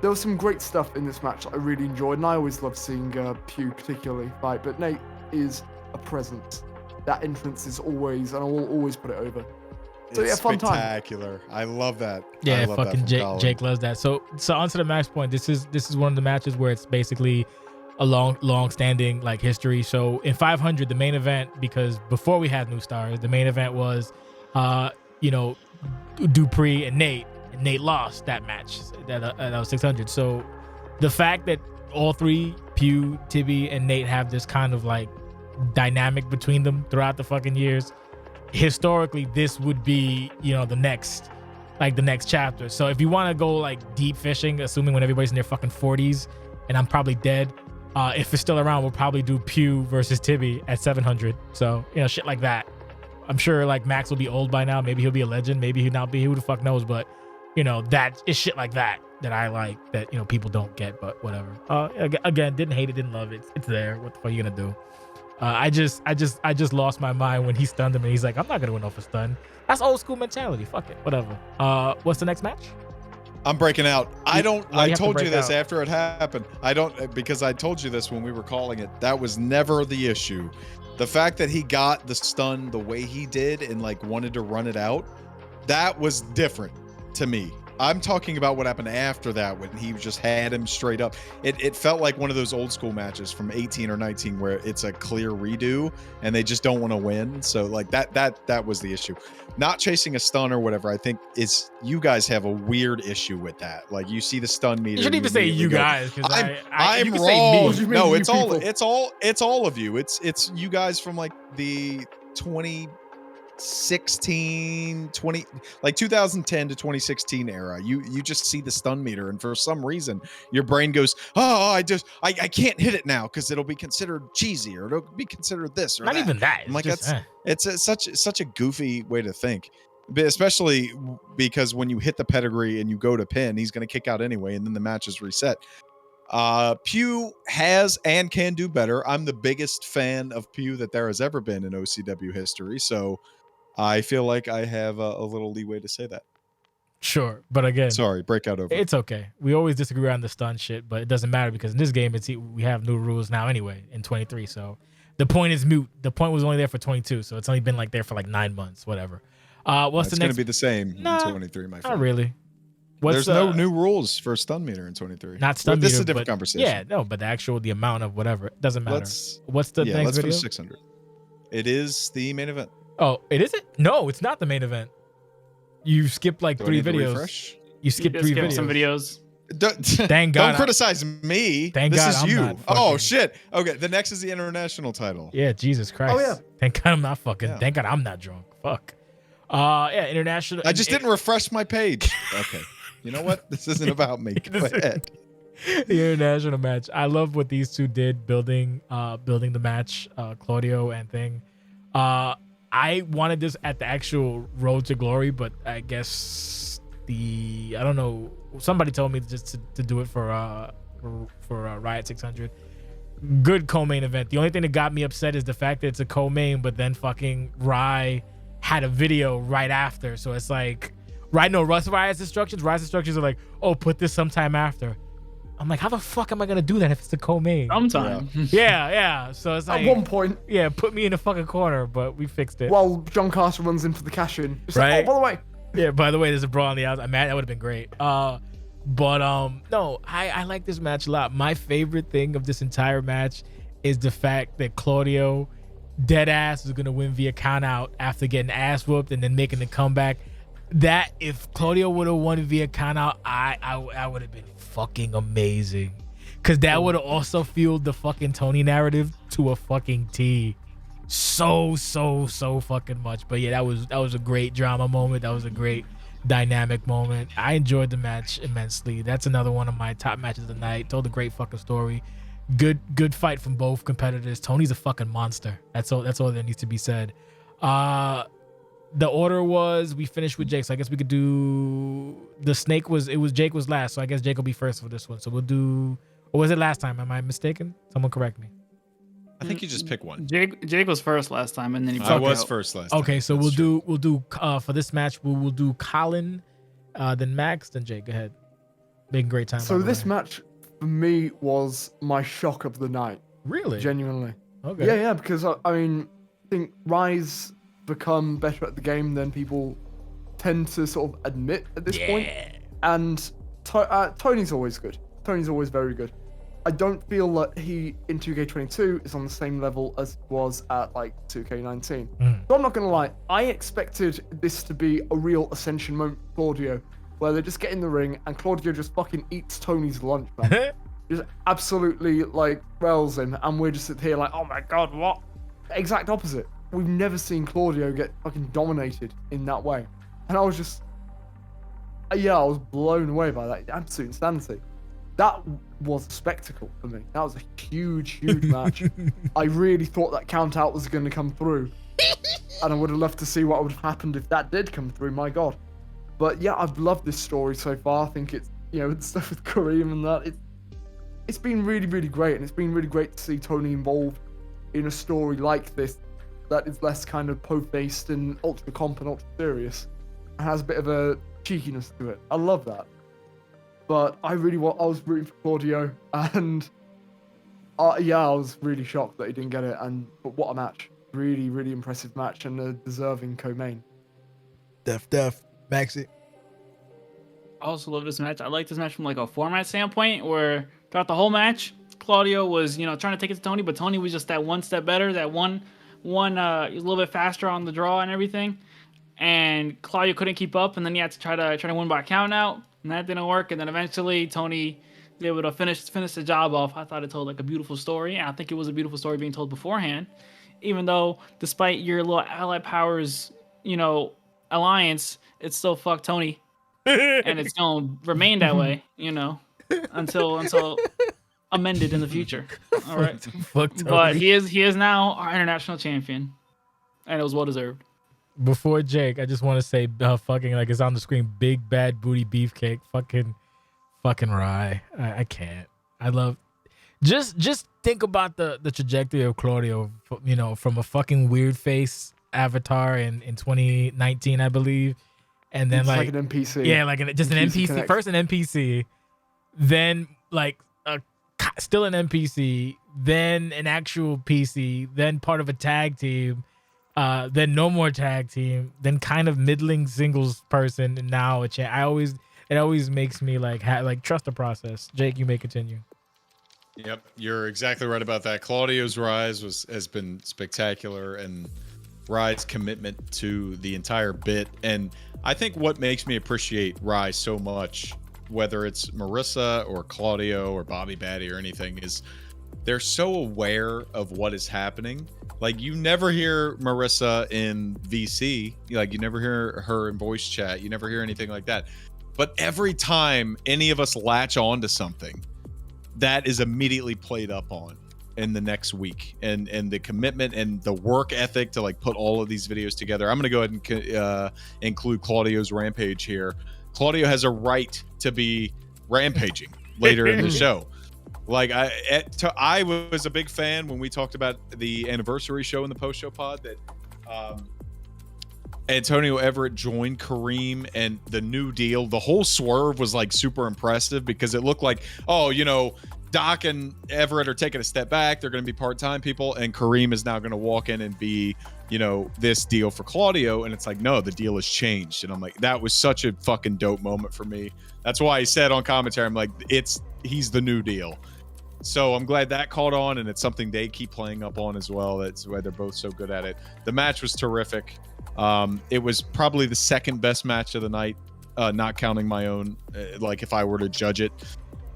there was some great stuff in this match that I really enjoyed, and I always love seeing Pew particularly fight, but Nate is a presence. That entrance is always, and I will always put it over. So it's fun time. spectacular. I love that. Yeah, I love fucking that from Colin. Jake loves that. So onto the Maxx point. This is one of the matches where it's basically a long standing like history. So in 500, the main event, because before we had new stars, the main event was Dupree and Nate. And Nate lost that match. That was 600. So the fact that all three, Pew, Tibby, and Nate, have this kind of like dynamic between them throughout the fucking years, historically this would be the next chapter. So if you want to go like deep fishing, assuming when everybody's in their fucking 40s and I'm probably dead, if it's still around, we'll probably do Pew versus Tibby at 700. So shit like that. I'm sure like Maxx will be old by now. Maybe he'll be a legend, maybe he'll not be, who the fuck knows. But that is shit like that I like, that people don't get, but whatever. Again, didn't hate it, didn't love it. It's there. What the fuck are you gonna do? I just lost my mind when he stunned him and he's like, I'm not gonna win off a stun. That's old school mentality. Fuck it, whatever. What's the next match? I'm breaking out. I told you this out? after it happened. I don't, because I told you this when we were calling it. That was never the issue. The fact that he got the stun the way he did and like wanted to run it out, that was different to me. I'm talking about what happened after that when he just had him straight up. It felt like one of those old school matches from 18 or 19 where it's a clear redo and they just don't want to win. So like that was the issue. Not chasing a stun or whatever, I think is, you guys have a weird issue with that. Like you see the stun meter. You shouldn't even say you guys, because I'm you wrong. Say me. No, it's all of you. It's you guys from like the 2016, 2010 to 2016 era. You just see the stun meter, and for some reason your brain goes, I can't hit it now because it'll be considered cheesy, or it'll be considered this or not that. even that. I'm like, just, it's such a goofy way to think, but especially because when you hit the pedigree and you go to pin, he's going to kick out anyway, and then the match is reset. Pew has and can do better. I'm the biggest fan of Pew that there has ever been in OCW history, so I feel like I have a little leeway to say that. Sure, but again, sorry, breakout over. It's okay. We always disagree on the stun shit, but it doesn't matter because in this game, we have new rules now anyway in 23. So the point is moot. The point was only there for 22, so it's only been like there for like 9 months, whatever. What's the next? It's going to be the same in 23, my friend. Not really. There's no new rules for stun meter in 23. Not stun meter. This is a different conversation. Yeah, no, but the amount of whatever, it doesn't matter. What's the next let's video? finish 600. It is the main event. Oh, it isn't? No, it's not the main event. You skipped like 3 videos. Refresh? You skipped 3 videos. Some videos. Thank God. Don't criticize me. Thank this God is I'm you. not Oh fucking... shit. Okay, the next is the international title. Yeah, Jesus Christ. Oh yeah. Thank God I'm not fucking. Yeah. Thank God I'm not drunk. Fuck. Yeah, international. I just didn't refresh my page. Okay. You know what? This isn't about me. Go ahead. The international match. I love what these two did building the match, Claudio and thing. I wanted this at the actual Road to Glory, but I guess I don't know, somebody told me just to do it for Riot 600. Good co-main event. The only thing that got me upset is the fact that it's a co-main, but then fucking Rye had a video right after. So it's like, Riot's instructions are like, oh, put this sometime after. I'm like, how the fuck am I gonna do that if it's the co-main? Sometime. Yeah. So it's like, At one point, yeah, put me in the fucking corner, but we fixed it. while John Carter runs in for the cash in, Right. oh, by the way, Yeah, by the way, there's a brawl on the outside. Man, that would have been great. But no, I like this match a lot. My favorite thing of this entire match is the fact that Claudio dead ass is gonna win via count out after getting ass whooped and then making the comeback. That if Claudio would have won via count out, I would have been fucking amazing. Cause that would have also fueled the fucking Tony narrative to a fucking T. So fucking much. But yeah, that was a great drama moment. That was a great dynamic moment. I enjoyed the match immensely. That's another one of my top matches of the night. Told a great fucking story. Good fight from both competitors. Tony's a fucking monster. That's all that needs to be said. The order was we finished with Jake, so I guess we could do the snake Jake was last, so I guess Jake will be first for this one. So we'll do, or was it last time? Am I mistaken? Someone correct me. I think you just pick one. Jake was first last time, and then he I was first last time. Okay, so That's we'll true. do for this match we'll do Colin, then Max, then Jake. Go ahead. Making great time. so by the this way. match for me was my shock of the night, Really? genuinely. Okay. Yeah, because I mean, I think Rise become better at the game than people tend to sort of admit at this point. And Tony's always good. Tony's always very good. I don't feel that he in 2K22 is on the same level as he was at like 2K19. So I'm not gonna lie, I expected this to be a real ascension moment for Claudio, where they just get in the ring and Claudio just fucking eats Tony's lunch, man. Just absolutely like rails him, and we're just here like, oh my god, what? Exact opposite. We've never seen Claudio get fucking dominated in that way. And I was just, I was blown away by that. Absolute insanity. That was a spectacle for me. That was a huge match. I really thought that count out was going to come through. And I would have loved to see what would have happened if that did come through, my god. But yeah, I've loved this story so far. I think it's, the stuff with Kareem and that, it's been really great. And it's been really great to see Tony involved in a story like this that is less kind of po-faced and ultra comp and ultra serious, and has a bit of a cheekiness to it. I love that. But I was rooting for Claudio, and I was really shocked that he didn't get it. But what a match! Really impressive match, and a deserving co-main. Def, Maxi. I also love this match. I like this match from like a format standpoint, where throughout the whole match, Claudio was trying to take it to Tony, but Tony was just that one step better, that one he was a little bit faster on the draw and everything, and Claudio couldn't keep up, and then he had to try to win by count out, and that didn't work. And then eventually Tony was able to finish the job off. I thought it told like a beautiful story, and I think it was a beautiful story being told beforehand, even though despite your little Allied Powers alliance, it's still fuck Tony, and it's gonna remain that way until amended in the future. All right. Fuck Tony. But he is now our international champion, and it was well deserved. Before Jake, I just want to say, fucking like it's on the screen, big bad booty beefcake, fucking Rye. I can't. I love. Just think about the trajectory of Claudio, from a fucking weird face avatar in 2019, I believe, and then It's like an NPC. yeah, like just an NPC. Connect. First an NPC, then like still an NPC, then an actual PC, then part of a tag team, then no more tag team, then kind of middling singles person, and now a champ. It always makes me like trust the process. Jake, you may continue. Yep, you're exactly right about that. Claudio's rise has been spectacular, and Rye's commitment to the entire bit. And I think what makes me appreciate Rye so much, whether it's Marissa or Claudio or Bobby Batty or anything, is they're so aware of what is happening. Like, you never hear Marissa in VC, like you never hear her in voice chat, you never hear anything like that. But every time any of us latch on to something, that is immediately played up on in the next week, and the commitment and the work ethic to like put all of these videos together. I'm going to go ahead and include Claudio's rampage here. Claudio has a right to be rampaging later in the show. Like I was a big fan when we talked about the anniversary show in the post show pod that Antonio Everett joined Kareem and the New Deal, the whole swerve was like super impressive because it looked like, oh, you know, Doc and Everett are taking a step back. They're going to be part-time people, and Kareem is now going to walk in and be, you know, this deal for Claudio. And it's like, no, the deal has changed. And I'm like, that was such a fucking dope moment for me. That's why I said on commentary, I'm like, he's the New Deal. So I'm glad that caught on, and it's something they keep playing up on as well. That's why they're both so good at it. The match was terrific. It was probably the second best match of the night, not counting my own. Like if I were to judge it,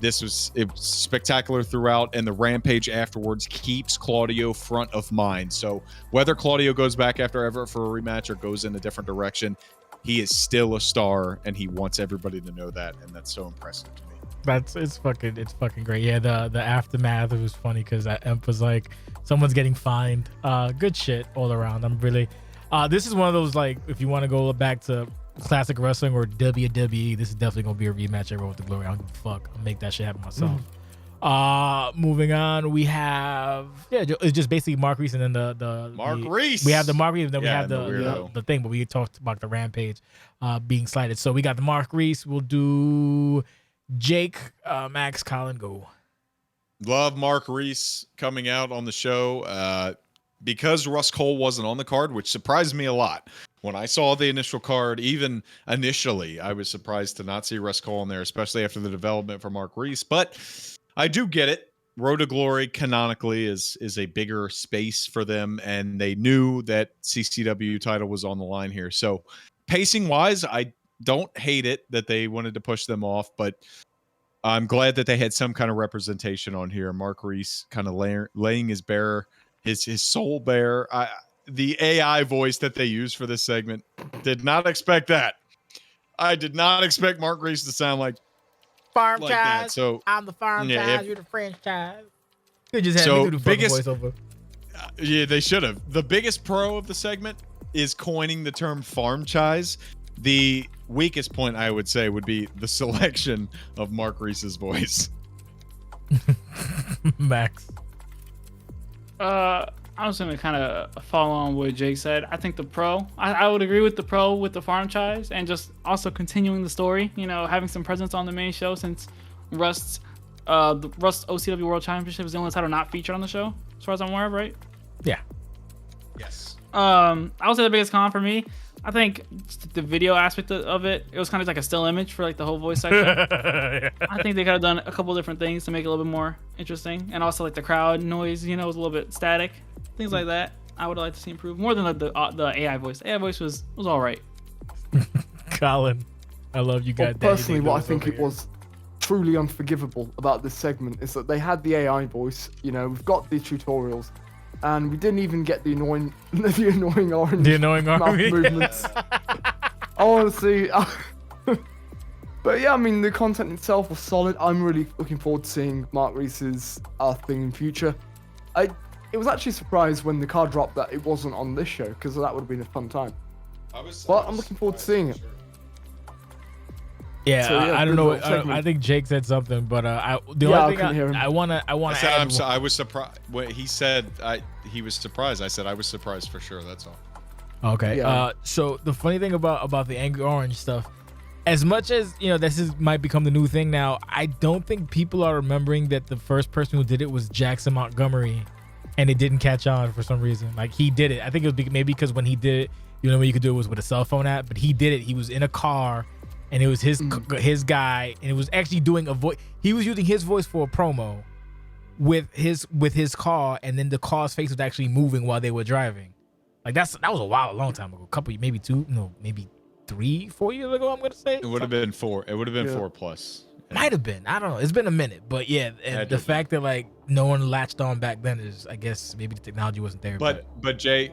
it was spectacular throughout, and the rampage afterwards keeps Claudio front of mind. So whether Claudio goes back after Everett for a rematch or goes in a different direction, he is still a star, and he wants everybody to know that, and that's so impressive to me. It's fucking great. Yeah, the aftermath, it was funny because Emp was like, someone's getting fined. Good shit all around. I'm really this is one of those, like, if you want to go back to classic wrestling or WWE, this is definitely gonna be a rematch. Everyone with the glory. I don't give a fuck. I'll make that shit happen myself. Moving on, we have it's just basically Mark Reese, and then the Reese. We have the Mark Reese, and then we have the the thing, but we talked about the rampage being slighted. So we got the Mark Reese. We'll do Jake, Maxx, Colin, go. Love Mark Reese coming out on the show because Russ Cole wasn't on the card, which surprised me a lot. When I saw the initial card, even initially, I was surprised to not see Russ Cole in there, especially after the development for Mark Reese. But I do get it. Road to Glory canonically is a bigger space for them, and they knew that CCW title was on the line here. So pacing wise, I don't hate it that they wanted to push them off, but I'm glad that they had some kind of representation on here. Mark Reese kind of laying his soul bare. The AI voice that they used for this segment, did not expect that. I did not expect Mark Reese to sound like Farm like child. that. So I'm the farm yeah, child. You're the franchise. They just had me do the biggest voiceover. Yeah, they should have. The biggest pro of the segment is coining the term farm chise. The weakest point, I would say, would be the selection of Mark Reese's voice. Max. I was going to kind of follow on what Jake said. I think the pro, I would agree with the pro with the farm chise, and just also continuing the story, you know, having some presence on the main show, since Rust's OCW World Championship is the only title not featured on the show, as far as I'm aware of, right? Yeah. Yes. I would say the biggest con for me, I think the video aspect of it, it was kind of like a still image for like the whole voice section. Yeah. I think they could have done a couple different things to make it a little bit more interesting, and also like the crowd noise, you know, was a little bit static, things like that. I would like to see improve more than the AI voice. The AI voice was all right. Colin, I love you guys. Personally, what I think it was truly unforgivable about this segment is that they had the AI voice. You know, we've got the tutorials, and we didn't even get the annoying orange mouth army movements. I want to see. But yeah, I mean, the content itself was solid. I'm really looking forward to seeing Mark Reese's thing in future. It was actually surprised when the card dropped that it wasn't on this show, because that would have been a fun time. But I'm looking forward to seeing it. Yeah, So, yeah, I don't know. segment. I think Jake said something, but I only couldn't hear him. I want to. I was surprised. What he said, he was surprised. I said I was surprised for sure. That's all. Okay. Yeah. So the funny thing about the Angry Orange stuff, as much as, you know, might become the new thing now, I don't think people are remembering that the first person who did it was Jackson Montgomery, and it didn't catch on for some reason. Like, he did it. I think it was maybe because when he did it, you know, when you could do it was with a cell phone app, but he did it. He was in a car, and it was his guy, and it was actually doing a voice. He was using his voice for a promo with his car, and then the car's face was actually moving while they were driving. Like, that was a long time ago. Maybe 3, 4 years ago, I'm gonna say. It would have been 4. It would have been 4+. Might have been. I don't know. It's been a minute, but yeah, and the fact that like no one latched on back then is, I guess, maybe the technology wasn't there. But Jay,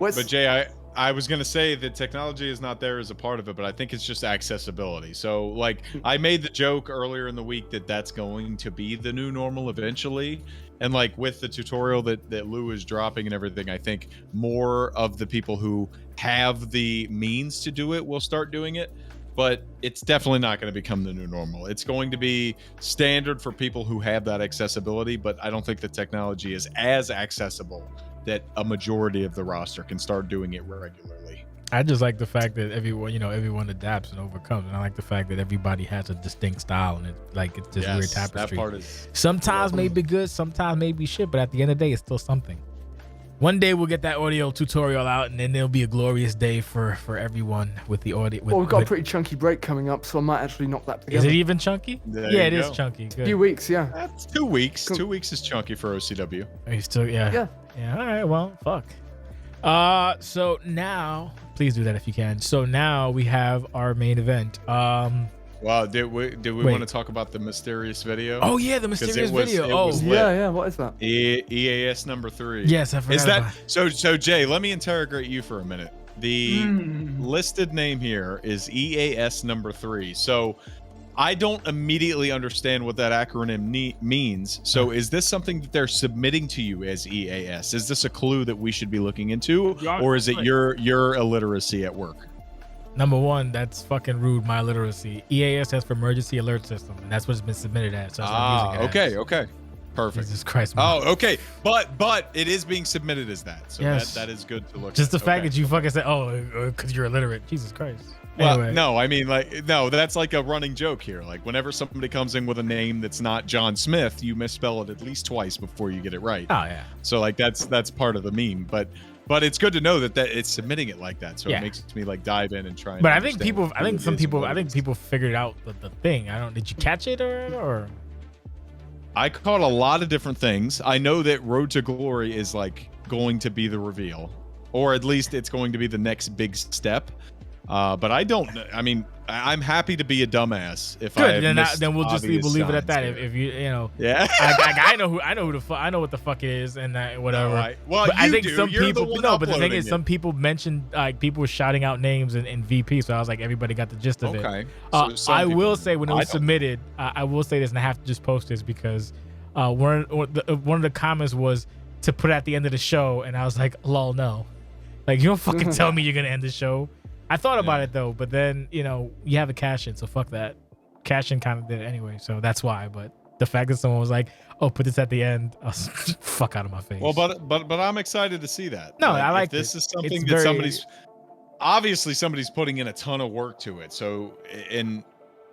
I was gonna say that technology is not there as a part of it, but I think it's just accessibility. So like, I made the joke earlier in the week that that's going to be the new normal eventually, and like with the tutorial that Lou is dropping and everything, I think more of the people who have the means to do it will start doing it. But it's definitely not going to become the new normal. It's going to be standard for people who have that accessibility, but I don't think the technology is as accessible that a majority of the roster can start doing it regularly. I just like the fact that everyone adapts and overcomes, and I like the fact that everybody has a distinct style, and it's this weird tapestry. That part is Sometimes may be good, sometimes may be shit, but at the end of the day, it's still something. One day we'll get that audio tutorial out, and then it'll be a glorious day for everyone with the audio. Well, we've got a pretty chunky break coming up, so I might actually knock that together. Is it even chunky? Yeah, it is chunky. Good. A few weeks, yeah. That's 2 weeks. 2 weeks is chunky for OCW. Are you still? Yeah. All right. Well, fuck. So now, please do that if you can. So now we have our main event. Wow, did we want to talk about the mysterious video? Oh yeah, the mysterious video. Yeah. What is that? EAS number 3. Yes, I forgot. Is that so? Jay, let me interrogate you for a minute. The listed name here is EAS number 3. So I don't immediately understand what that acronym means. So is this something that they're submitting to you as EAS? Is this a clue that we should be looking into, or is it your illiteracy at work? Number one, that's fucking rude. My illiteracy. EAS stands for Emergency Alert System, and that's what it's been submitted as. So okay, perfect. Jesus Christ. Man. Oh, okay, but it is being submitted as that, so that is good to look. Just the fact that you fucking said, because you're illiterate. Jesus Christ. Well, anyway. No, I mean, that's like a running joke here. Like, whenever somebody comes in with a name that's not John Smith, you misspell it at least twice before you get it right. Oh yeah. So like that's part of the meme, but it's good to know that it's submitting it like that. So it makes me like dive in and try. But I think people figured out the thing. Did you catch it or? I caught a lot of different things. I know that Road to Glory is like going to be the reveal, or at least it's going to be the next big step. But I'm happy to be a dumbass if good, then we'll just leave it at that. If you I know what the fuck it is and whatever. Right. Well, but I think do. some You're people but the thing is, it. some people mentioned people were shouting out names in VP, so I was like, everybody got the gist of it. Okay. I will say when it was submitted, I will say this, and I have to just post this because one of the comments was to put it at the end of the show, and I was like, lol, no, like, you don't fucking tell me you're gonna end the show. I thought about it though, but then you have a cash in, so fuck that. Cash in kind of did it anyway, so that's why. But the fact that someone was like, "Oh, put this at the end," I was fuck out of my face. Well, but I'm excited to see that. No, I like this. Is something that somebody's putting in a ton of work to it. So,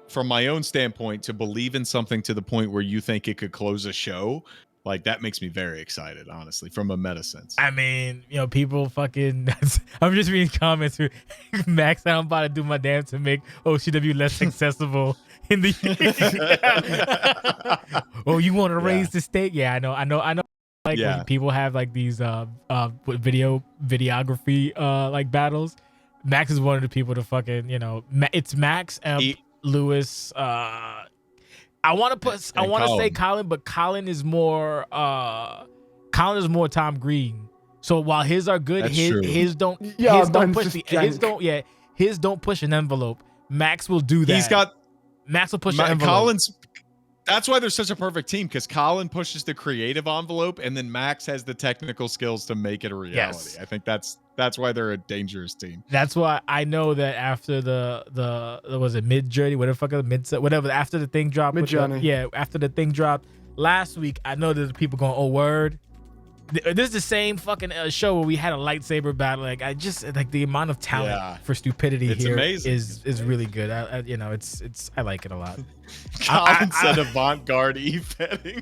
from my own standpoint, to believe in something to the point where you think it could close a show. Like, that makes me very excited, honestly, from a meta sense. I mean, people fucking... I'm just reading comments here. Max, I'm about to do my damn to make OCW less accessible in the... Oh, you want to raise the stake? Yeah, I know. Like, when people have, like, these videography, like, battles, Max is one of the people to fucking, it's Max, Lewis, I want to say Colin, but Colin is more Tom Green. So while his are good, his don't push an envelope. Max will do that. Max will push an envelope. That's why they're such a perfect team, because Colin pushes the creative envelope, and then Max has the technical skills to make it a reality. Yes. I think that's why they're a dangerous team. That's why I know that after the was it Mid Journey, whatever after the thing dropped. Mid Journey. After the thing dropped last week, I know there's people going, "Oh word." This is the same fucking show where we had a lightsaber battle. Like, I just like the amount of talent for stupidity here is really good. I like it a lot. Colin said avant-garde e-fetting.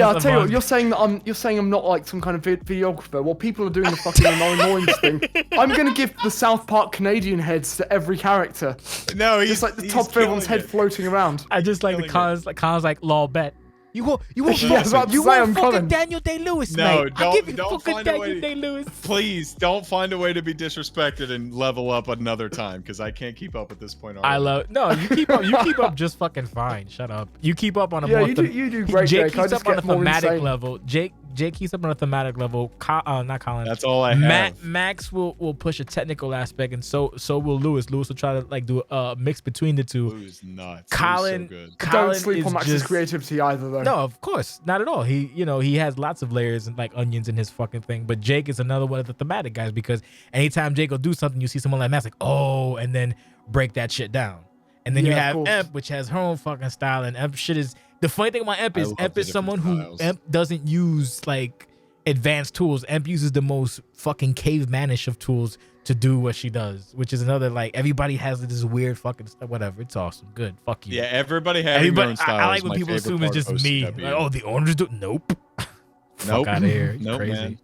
I'll tell you what, you're saying I'm not like some kind of videographer. Well, people are doing the fucking annoying thing. I'm gonna give the South Park Canadian heads to every character. No, he's just like the top of everyone's head floating around. I just like the Colin's like lol bet. You won't fucking Daniel Day-Lewis, mate. I'll give you fucking Daniel Day-Lewis. Please don't find a way to be disrespected and level up another time, because I can't keep up at this point already. You keep up just fucking fine. Shut up. You keep up on a more you do great. Jake keeps up on a thematic level. Jake keeps up on a thematic level. Not Colin. That's all I have. Max will push a technical aspect, and so will Lewis. Lewis will try to like do a mix between the two. Lewis nuts. Colin, so good. Don't sleep on Max's creativity either, though. No, of course, not at all. He has lots of layers and like onions in his fucking thing. But Jake is another one of the thematic guys, because anytime Jake will do something, you see someone like Max like, oh, and then break that shit down. And then you have Emp, which has her own fucking style, and Emp shit is. The funny thing about Emp is someone who doesn't use like advanced tools. Emp uses the most fucking cavemanish of tools to do what she does, which is another like everybody has this weird fucking stuff. Whatever, it's awesome, good. Fuck you. Yeah, everybody having their own style. I like is when my people favorite assume it's part of just me. OCW. Like, oh, the owners do. Nope. Nope. Fuck out of here. It's Nope, crazy. man.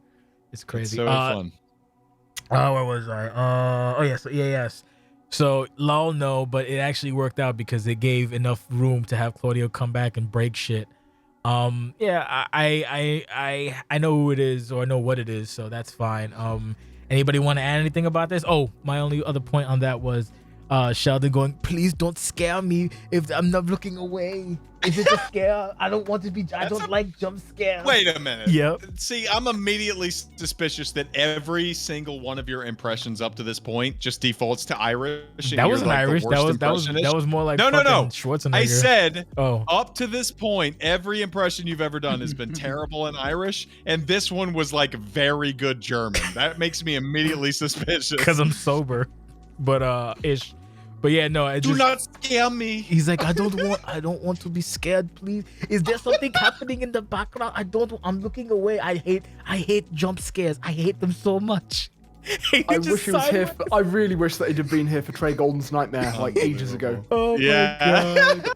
It's crazy. So fun. Where was I? Oh yes, yes. So lol, no, but it actually worked out because it gave enough room to have Claudio come back and break shit. Yeah, I know who it is or I know what it is, so that's fine. Anybody want to add anything about this? Oh, my only other point on that was Sheldon going, please don't scare me if I'm not looking away. If it's a scare, I don't want to be. I don't like jump scares. Wait a minute. Yep. See, I'm immediately suspicious that every single one of your impressions up to this point just defaults to Irish. That wasn't Irish. That was more like no. Schwarzenegger. I said oh. Up to this point, every impression you've ever done has been terrible in Irish, and this one was like very good German. That makes me immediately suspicious. Because I'm sober, but ish. But yeah, no, Do not scare me. He's like, I don't want to be scared, please. Is there something happening in the background? I'm looking away. I hate jump scares. I hate them so much. I wish he was here. I really wish that he'd have been here for Trey Golden's Nightmare like ages ago. Oh Yeah. my god.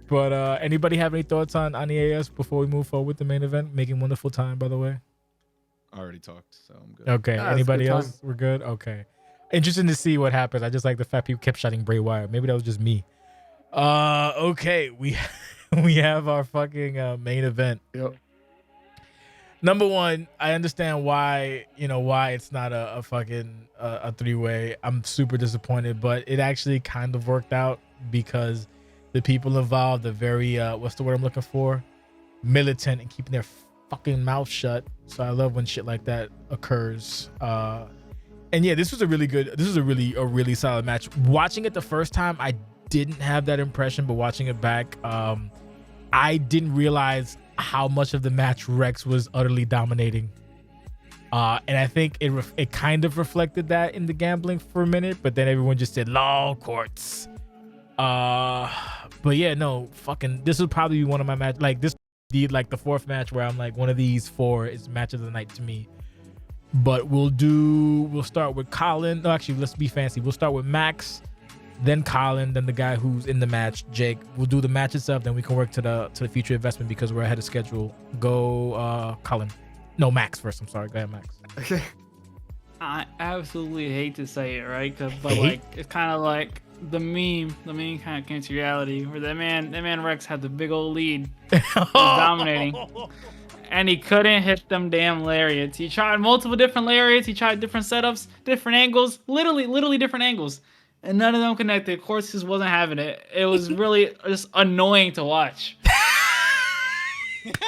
But anybody have any thoughts on EAS before we move forward with the main event? Making wonderful time, by the way. I already talked, so I'm good. Okay. Yeah, Anybody it's a good else? We're good. Okay. Interesting to see what happens. I just like the fact people kept shouting Bray Wyatt. Maybe that was just me. Okay, we have our fucking main event. Yep. Number one, I understand why it's not a fucking a three-way. I'm super disappointed, but it actually kind of worked out because the people involved are very what's the word I'm looking for? Militant and keeping their fucking mouth shut. So I love when shit like that occurs. And yeah, this was a really solid match. Watching it the first time, I didn't have that impression, but watching it back, I didn't realize how much of the match Rex was utterly dominating. And I think it kind of reflected that in the gambling for a minute, but then everyone just said, lol, Quartz. But yeah, no, fucking, this would probably be one of my match. Like this, like the fourth match where I'm like, one of these four is match of the night to me. But we'll start with Colin. No, actually, let's be fancy. We'll start with Maxx, then Colin, then the guy who's in the match, Jake. We'll do the match itself, then we can work to the future investment because we're ahead of schedule. Go Colin. No, Maxx first. I'm sorry. Go ahead, Maxx. Okay. I absolutely hate to say it, right? But like it's kind of like the meme kind of came to reality where that man Rex had the big old lead, was dominating. And he couldn't hit them damn lariats. He tried multiple different lariats. He tried different setups, different angles, literally different angles. And none of them connected. Quartz just wasn't having it. It was really just annoying to watch.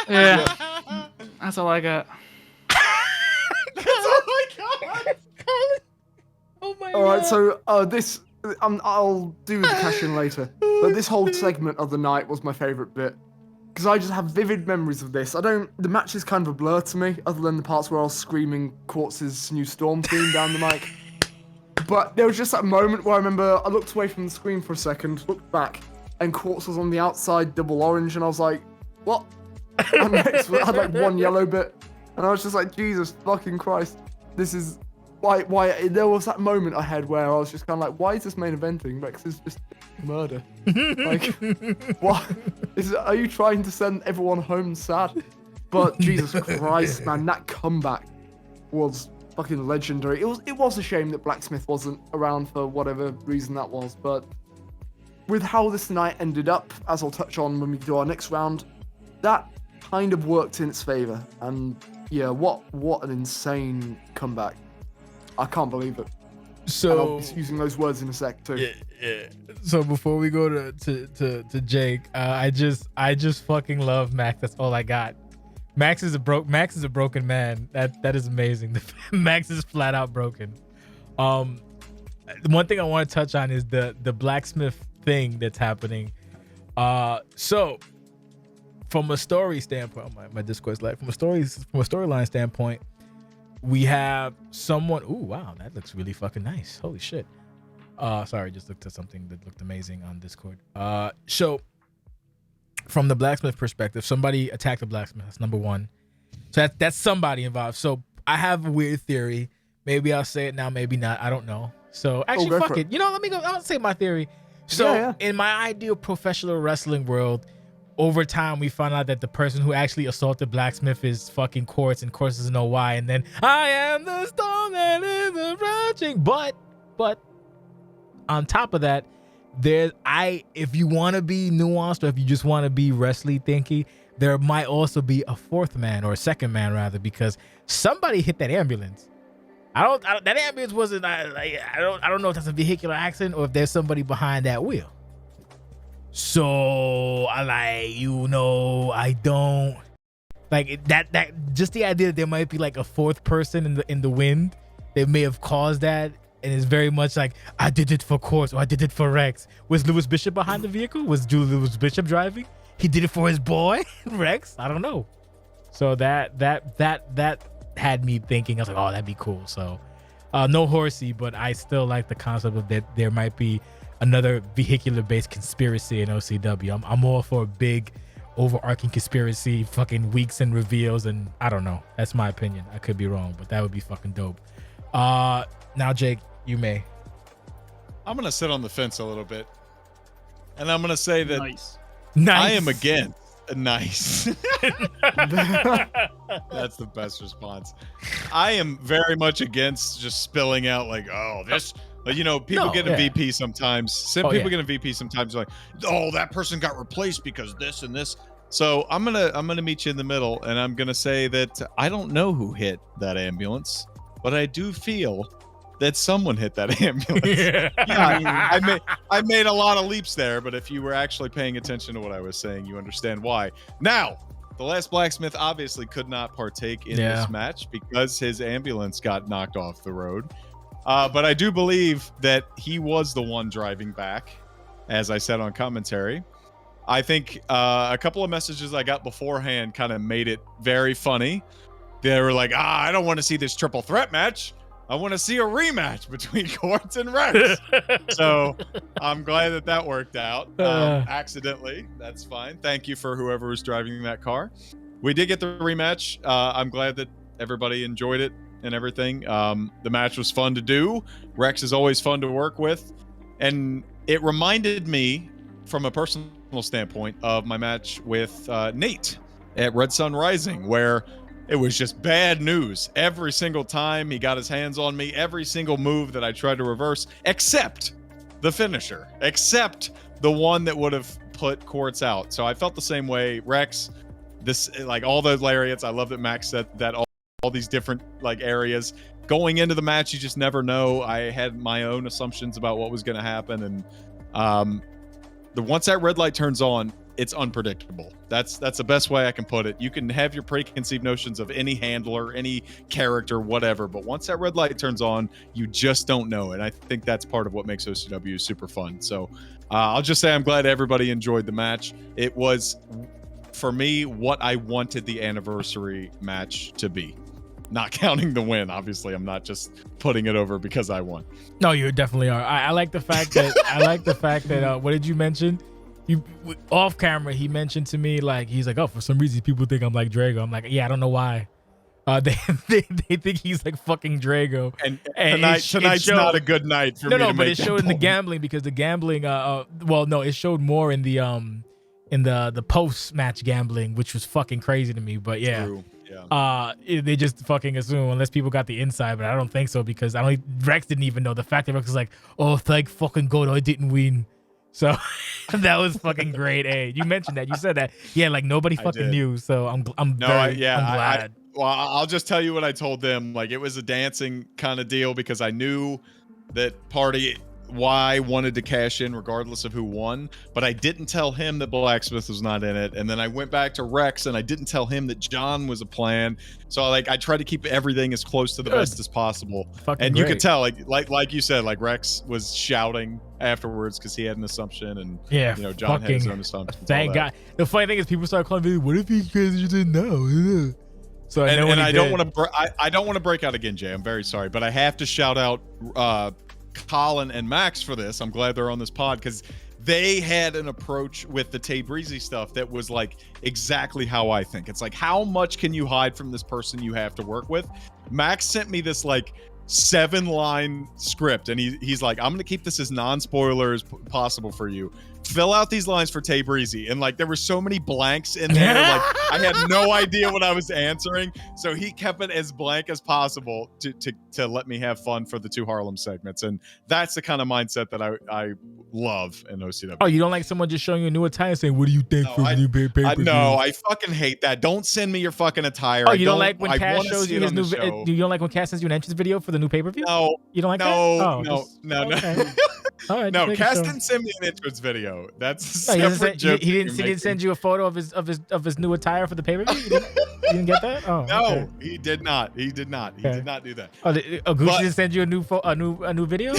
Yeah. That's all I got. Oh my god. All right, so this I'll do the cash in later. But this whole segment of the night was my favorite bit. Because I just have vivid memories of this. The match is kind of a blur to me, other than the parts where I was screaming Quartz's new Storm theme down the mic. But there was just that moment where I remember I looked away from the screen for a second, looked back, and Quartz was on the outside, double orange, and I was like, what? And Rex had like one yellow bit, and I was just like, Jesus fucking Christ. This is... Why there was that moment I had where I was just kind of like, why is this main eventing? Rex is just murder. Like, what? Are you trying to send everyone home sad? But Jesus Christ, man, that comeback was fucking legendary. It was a shame that Blacksmith wasn't around for whatever reason that was, but with how this night ended up, as I'll touch on when we do our next round, that kind of worked in its favor. And yeah, what an insane comeback. I can't believe it. So and I'll be using those words in a sec too. Yeah. So before we go to Jake, I just fucking love Maxx. That's all I got. Maxx is a broken man. That is amazing. Maxx is flat out broken. One thing I want to touch on is the blacksmith thing that's happening. So from a story standpoint, my Discord's like from a storyline standpoint, we have someone. Ooh, wow, that looks really fucking nice. Holy shit. Sorry, just looked at something that looked amazing on Discord. So from the blacksmith perspective, somebody attacked the blacksmith. That's number one. So that's somebody involved. So I have a weird theory. Maybe I'll say it now, maybe not. I don't know. So actually, go fuck for it. You know, let me go. I'll say my theory. So Yeah. in my ideal professional wrestling world, over time we found out that the person who actually assaulted Blacksmith is fucking Quartz, and Quartz doesn't know why. And then I am the storm that is approaching. But on top of that, if you want to be nuanced, or if you just want to be wrestling thinky, there might also be a fourth man, or a second man rather, because somebody hit that ambulance. That ambulance wasn't. I don't know if that's a vehicular accident or if there's somebody behind that wheel. So I don't like that. Just the idea that there might be like a fourth person in the wind that may have caused that, and it's very much like, I did it for Quartz, or I did it for Rex. Was Lewis Bishop behind the vehicle? Was Lewis Bishop driving? He did it for his boy Rex. I don't know. So that had me thinking. I was like, oh, that'd be cool. So no horsey, but I still like the concept of that there might be another vehicular based conspiracy in OCW. I'm all for a big overarching conspiracy, fucking weeks and reveals, and I don't know. That's my opinion. I could be wrong, but that would be fucking dope. Now Jake, you may. I'm gonna sit on the fence a little bit, and I'm gonna say that Nice. I am against. Nice. That's the best response. I am very much against just spilling out like, oh, this. People get a VP sometimes. People get a VP sometimes like, oh, that person got replaced because this and this. So I'm gonna meet you in the middle, and I'm gonna say that I don't know who hit that ambulance, but I do feel that someone hit that ambulance. Yeah, I made a lot of leaps there, but if you were actually paying attention to what I was saying, you understand why. Now, the last Blacksmith obviously could not partake in this match because his ambulance got knocked off the road. But I do believe that he was the one driving back, as I said on commentary. I think a couple of messages I got beforehand kind of made it very funny. They were like, I don't want to see this triple threat match. I want to see a rematch between Quartz and Rex. So I'm glad that worked out accidentally. That's fine. Thank you for whoever was driving that car. We did get the rematch. I'm glad that everybody enjoyed it and everything. The match was fun to do. Rex is always fun to work with. And it reminded me, from a personal standpoint, of my match with Nate at Red Sun Rising, where it was just bad news every single time he got his hands on me, every single move that I tried to reverse, except the finisher, except the one that would have put Quartz out. So I felt the same way. Rex, like all those lariats, I love that Max said that all these different like areas. Going into the match, you just never know. I had my own assumptions about what was going to happen, and once that red light turns on, it's unpredictable. That's the best way I can put it. You can have your preconceived notions of any handler, any character, whatever, but once that red light turns on, you just don't know. And I think that's part of what makes OCW super fun. So I'll just say I'm glad everybody enjoyed the match. It was, for me, what I wanted the anniversary match to be. Not counting the win, obviously. I'm not just putting it over because I won. No, you definitely are. I like the fact that what did you mention? You off camera, he mentioned to me, like, he's like, oh, for some reason people think I'm like Drago. I'm like, yeah, I don't know why. They think he's like fucking Drago. And tonight's not a good night for me. No, but it showed in the gambling, because the gambling it showed more in the post match gambling, which was fucking crazy to me. But yeah. True. They just fucking assume, unless people got the inside, but I don't think so, because Rex didn't even know. The fact that Rex was like, oh, thank fucking God I didn't win. So that was fucking great. Hey, you mentioned that. You said that. Yeah, like nobody fucking knew. So I'm glad. Well, I'll just tell you what I told them. Like, it was a dancing kind of deal, because I knew that Party Y wanted to cash in regardless of who won, but I didn't tell him that Blacksmith was not in it. And then I went back to Rex and I didn't tell him that John was a plan. So I tried to keep everything as close to the best as possible. Fucking and great. You could tell, like you said, like Rex was shouting afterwards because he had an assumption, and John had his own assumptions. Thank God. The funny thing is, people started calling me, what if you guys didn't know? So I don't want to break out again, Jay. I'm very sorry, but I have to shout out Colin and Max for this. I'm glad they're on this pod, because they had an approach with the Tay Breezy stuff that was like exactly how I think. It's like, how much can you hide from this person you have to work with? Max sent me this like 7-line script, and he's like, I'm gonna keep this as non-spoiler as possible for you. Fill out these lines for Tay Breezy. And like there were so many blanks in there, like I had no idea what I was answering. So he kept it as blank as possible to let me have fun for the 2 Harlem segments. And that's the kind of mindset that I love in OCW. Oh, you don't like someone just showing you a new attire saying, what do you think for the new pay-per-view? No, I fucking hate that. Don't send me your fucking attire. Oh, you don't like when Cass shows you his new you don't like when Cass sends you an entrance video for the new pay-per-view? No. You don't like that? No. All right, no, Cass didn't send me an entrance video. That's a no, separate joke. He didn't send you a photo of his new attire for the pay-per-view? You didn't get that? Oh, no, okay. He did not. He did not do that. Oh, Gucci didn't send you a new video?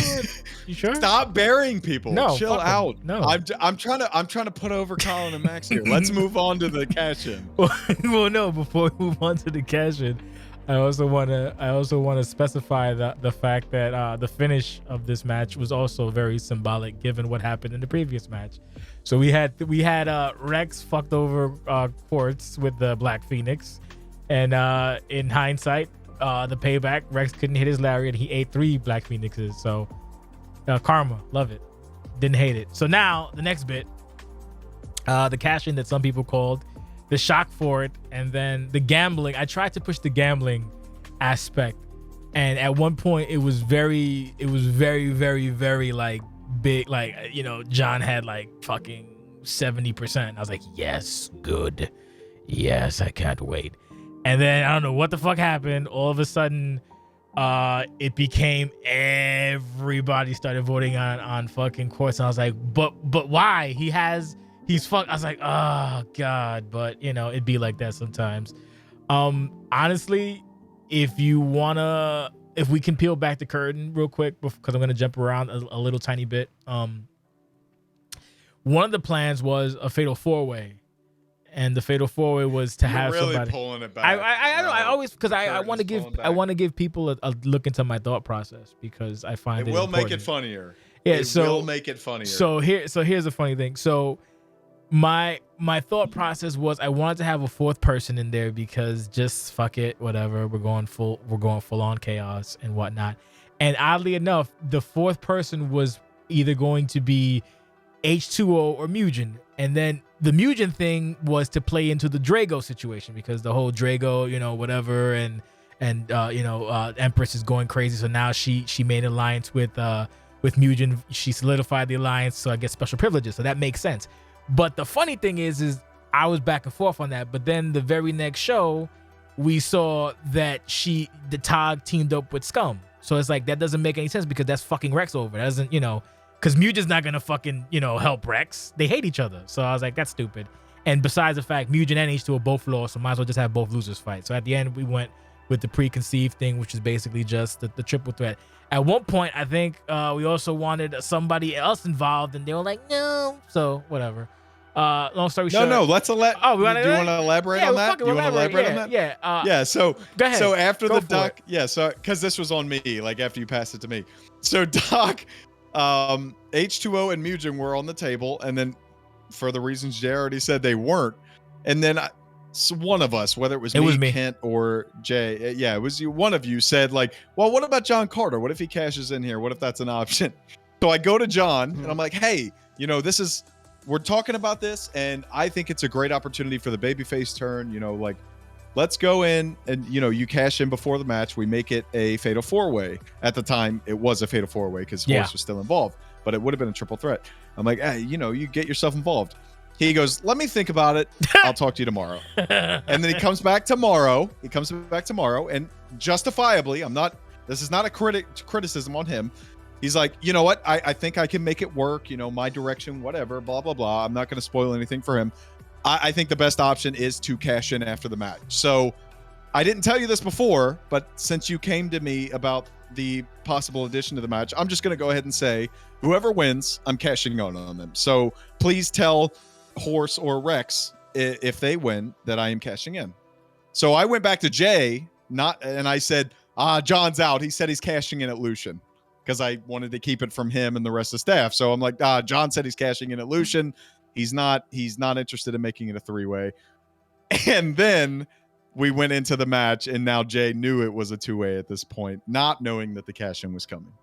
You sure? Stop burying people. No, chill out. No, I'm trying to put over Colin and Max here. Let's move on to the cash in. Well, no. Before we move on to the cash in, I also want to specify the fact that the finish of this match was also very symbolic, given what happened in the previous match. So we had Rex fucked over Quartz with the Black Phoenix, and in hindsight, the payback, Rex couldn't hit his lariat. He ate 3 Black Phoenixes. So karma, love it, didn't hate it. So now the next bit, the cash in that some people called the shock for it, and then the gambling. I tried to push the gambling aspect, and at one point it was very like big, like, you know, John had like fucking 70%. I was like, yes, good, yes, I can't wait. And then I don't know what the fuck happened. All of a sudden, it became everybody started voting on fucking Quartz, and I was like, but why? He's fucked. I was like, oh God, but you know, it'd be like that sometimes. Honestly, if we can peel back the curtain real quick, because I'm gonna jump around a little tiny bit. One of the plans was a fatal 4-way, and the fatal 4-way was to have really somebody pulling it back. I always, because I want to give people a look into my thought process, because I find it will important. make it funnier. Yeah, it will make it funnier. So here's the funny thing. So my thought process was I wanted to have a 4th person in there, because just fuck it, whatever, we're going full on chaos and whatnot. And oddly enough, the 4th person was either going to be H2O or Mugen, and then the Mugen thing was to play into the Drago situation, because the whole Drago, you know, whatever, and Empress is going crazy, so now she made an alliance with Mugen. She solidified the alliance, so I get special privileges, so that makes sense. But the funny thing is I was back and forth on that. But then the very next show, we saw that the Tog teamed up with Scum. So it's like, that doesn't make any sense, because that's fucking Rex over. That doesn't, you know, because Mugen's not going to fucking, you know, help Rex. They hate each other. So I was like, that's stupid. And besides the fact, Mugen and H2 are both lost, so might as well just have both losers fight. So at the end, we went with the preconceived thing, which is basically just the triple threat. At one point, I think we also wanted somebody else involved, and they were like, no. So whatever. Long story short. No. Let's do you want to elaborate on that? You want to elaborate on that? Yeah. So go ahead. So after Go the doc, so because this was on me, like after you passed it to me. So Doc, H2O and Mugen were on the table, and then for the reasons Jay already said, they weren't. And then so one of us, whether it was me, Kent, or Jay, it was you. One of you said like, well, what about John Carter? What if he cashes in here? What if that's an option? So I go to John and I'm like, hey, you know, we're talking about this, and I think it's a great opportunity for the babyface turn. You know, like, let's go in and, you know, you cash in before the match. We make it a fatal 4-way. At the time, it was a fatal 4-way because Horse was still involved, but it would have been a triple threat. I'm like, hey, you know, you get yourself involved. He goes, let me think about it. I'll talk to you tomorrow. And then he comes back tomorrow. And justifiably, this is not a criticism on him. He's like, you know what? I think I can make it work. You know, my direction, whatever, blah, blah, blah. I'm not going to spoil anything for him. I think the best option is to cash in after the match. So I didn't tell you this before, but since you came to me about the possible addition to the match, I'm just going to go ahead and say, whoever wins, I'm cashing on them. So please tell Horse or Rex, if they win, that I am cashing in. So I went back to Jay, and I said, John's out. He said he's cashing in at Lucian, because I wanted to keep it from him and the rest of the staff. So I'm like, John said he's cashing in at Lucian. He's not interested in making it a 3-way. And then we went into the match, and now Jay knew it was a 2-way at this point, not knowing that the cash-in was coming.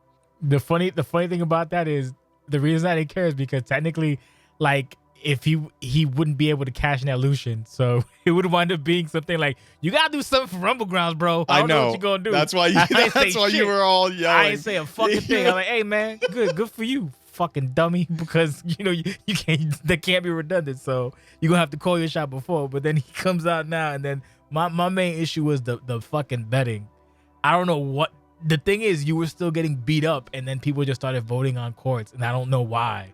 The funny thing about that is the reason I didn't care is because technically, like, if he wouldn't be able to cash in that Lucian, so it would wind up being something like, you gotta do something for Rumble Grounds, bro. I don't know what you gonna do. That's why you were all yelling. I ain't say a fucking thing. I'm like, hey man, good for you, fucking dummy, because you know you can't, that can't be redundant. So you're gonna have to call your shot before. But then he comes out now, and then my main issue was the fucking betting. I don't know what the thing is. You were still getting beat up, and then people just started voting on Quartz, and I don't know why.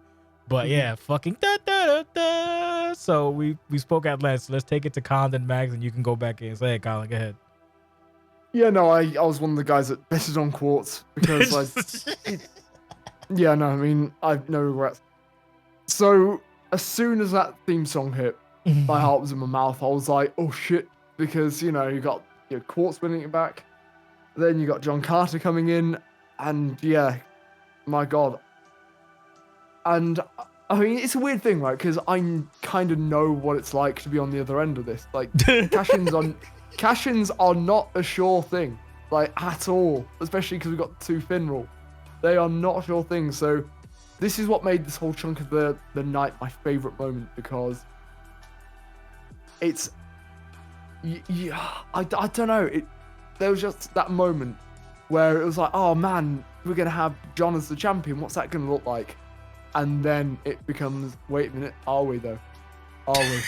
But yeah, fucking da da da da. So we spoke at length. So let's take it to Colin and Maxx, and you can go back in. Say it, Colin. Go ahead. Yeah, no, I was one of the guys that betted on Quartz because yeah, no, I mean, I've no regrets. So as soon as that theme song hit, my heart was in my mouth. I was like, oh shit, because you got Quartz winning it back, then you got John Carter coming in, and yeah, my god. And I mean, it's a weird thing, right? Because I kind of know what it's like to be on the other end of this. Like, cash-ins are not a sure thing, like, at all. Especially because we've got the 2-fin rule. They are not a sure thing. So this is what made this whole chunk of the night my favorite moment, because it's, I don't know. There was just that moment where it was like, oh man, we're gonna have John as the champion. What's that gonna look like? And then it becomes, wait a minute, are we though? Are we?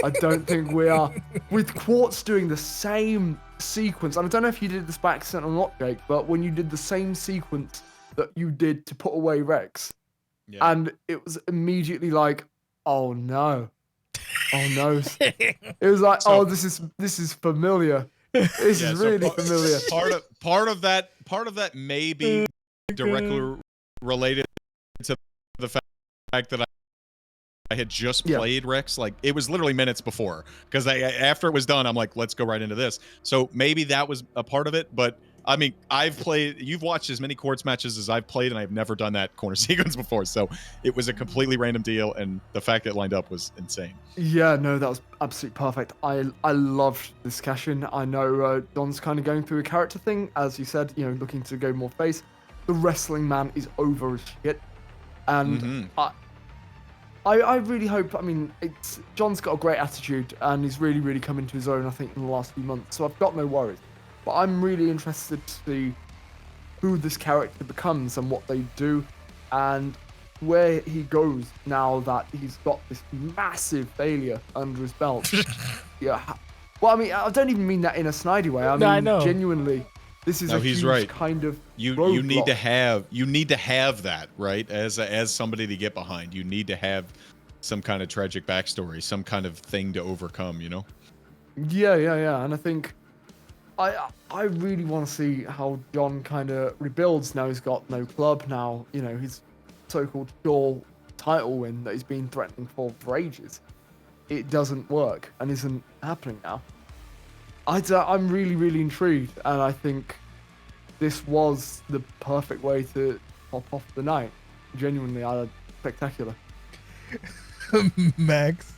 I don't think we are. With Quartz doing the same sequence, and I don't know if you did this by accident or not, Jake, but when you did the same sequence that you did to put away Rex, and it was immediately like, oh no. Oh no. It was like, oh, this is familiar. This is really familiar. Part of that may be directly related to the fact that I had just played Rex. Like, it was literally minutes before, because after it was done, I'm like, let's go right into this. So maybe that was a part of it. But I mean, you've watched as many Quartz matches as I've played, and I've never done that corner sequence before. So it was a completely random deal, and the fact that it lined up was insane. Yeah, no, that was absolutely perfect. I loved this cash-in. I know Don's kind of going through a character thing, as you said, looking to go more face. The wrestling man is over as shit. And I really hope, I mean, John's got a great attitude, and he's really, really come into his own, I think, in the last few months. So I've got no worries. But I'm really interested to see who this character becomes and what they do, and where he goes now that he's got this massive failure under his belt. Yeah. Well, I mean, I don't even mean that in a snidey way. I mean, genuinely, this is huge kind of you need to have that, right? As somebody to get behind, you need to have some kind of tragic backstory, some kind of thing to overcome, Yeah. And I think I really want to see how John kind of rebuilds now. He's got no club now. His so-called sure title win that he's been threatening for ages. It doesn't work and isn't happening now. I'm really, really intrigued, and I think this was the perfect way to pop off the night. Genuinely, spectacular. Maxx.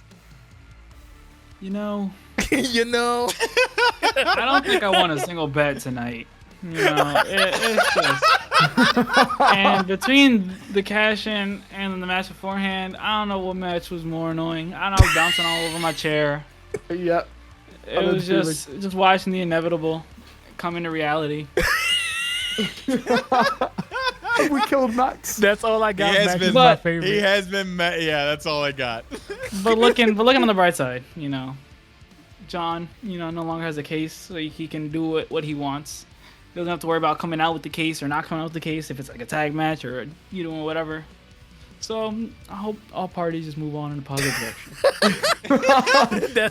I don't think I won a single bet tonight. It's just, and between the cash-in and the match beforehand, I don't know what match was more annoying. I was bouncing all over my chair. Yep. It was just watching the inevitable come into reality. We killed Maxx. That's all I got. Maxx is my favorite. He has been. Yeah, that's all I got. But looking on the bright side, John, no longer has a case, so he can do what he wants. He doesn't have to worry about coming out with the case or not coming out with the case if it's like a tag match or whatever. So I hope all parties just move on in a positive direction.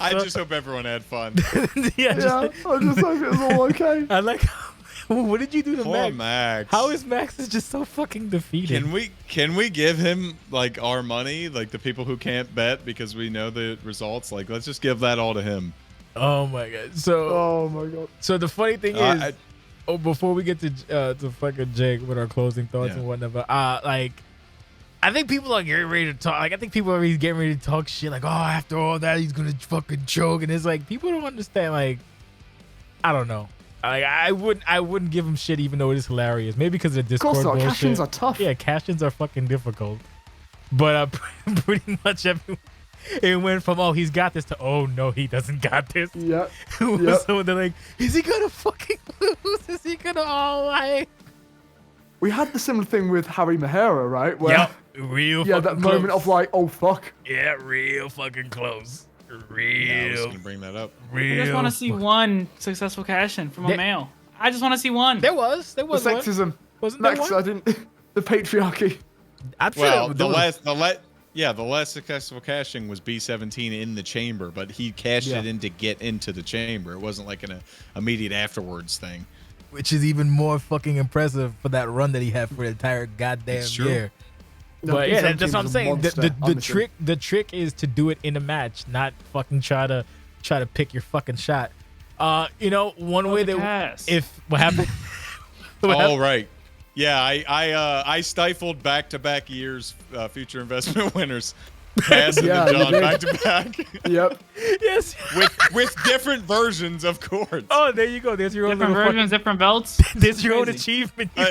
I just hope everyone had fun. I just hope it was all okay. I like. What did you do to Maxx? Maxx? How is Maxx just so fucking defeated? Can we give him like our money, like the people who can't bet because we know the results? Like, let's just give that all to him. Oh my god. So the funny thing is, before we get to fucking Jake with our closing thoughts and whatever, I I think people are getting ready to talk. Like, I think people are really getting ready to talk shit. Like, oh, after all that, he's gonna fucking choke. And it's like, people don't understand. Like, I don't know. Like, I wouldn't give him shit, even though it is hilarious. Maybe because of the Of course Discord not. bullshit. Cash-ins are tough. Yeah, cash-ins are fucking difficult. But pretty much everyone, it went from, oh, he's got this, to, oh, no, he doesn't got this. Yep. So they're like, is he gonna fucking lose? Is he gonna, oh, like... We had the similar thing with Harry Mahara, right? Where, Yep, real yeah, fucking that moment close. of like, oh fuck. Yeah, real fucking close. Yeah, I was Real, gonna bring that up. real. I just want to see one successful cash-in from a male. I just want to see one. There was The one. sexism. Wasn't there Maxx, one? I didn't. The patriarchy. I'm sure Well, there was- the last successful cashing was B17 in the chamber, but he cashed it in to get into the chamber. It wasn't like an immediate afterwards thing. which is even more fucking impressive for that run that he had for the entire goddamn It's true. year. No, But yeah, B17 that's what I'm was a saying. monster The on mission. trick is to do it in a match, not fucking try to pick your fucking shot. You know, one way the that cast. if what happened. what All happened- right. Yeah, I stifled back-to-back years future investment winners. Bass Yeah, and you John did. back-to-back Yep. Yes. with different versions of Quartz. Oh, there you go. There's your own Different little versions, fucking, different belts. there's your own Crazy. achievement. you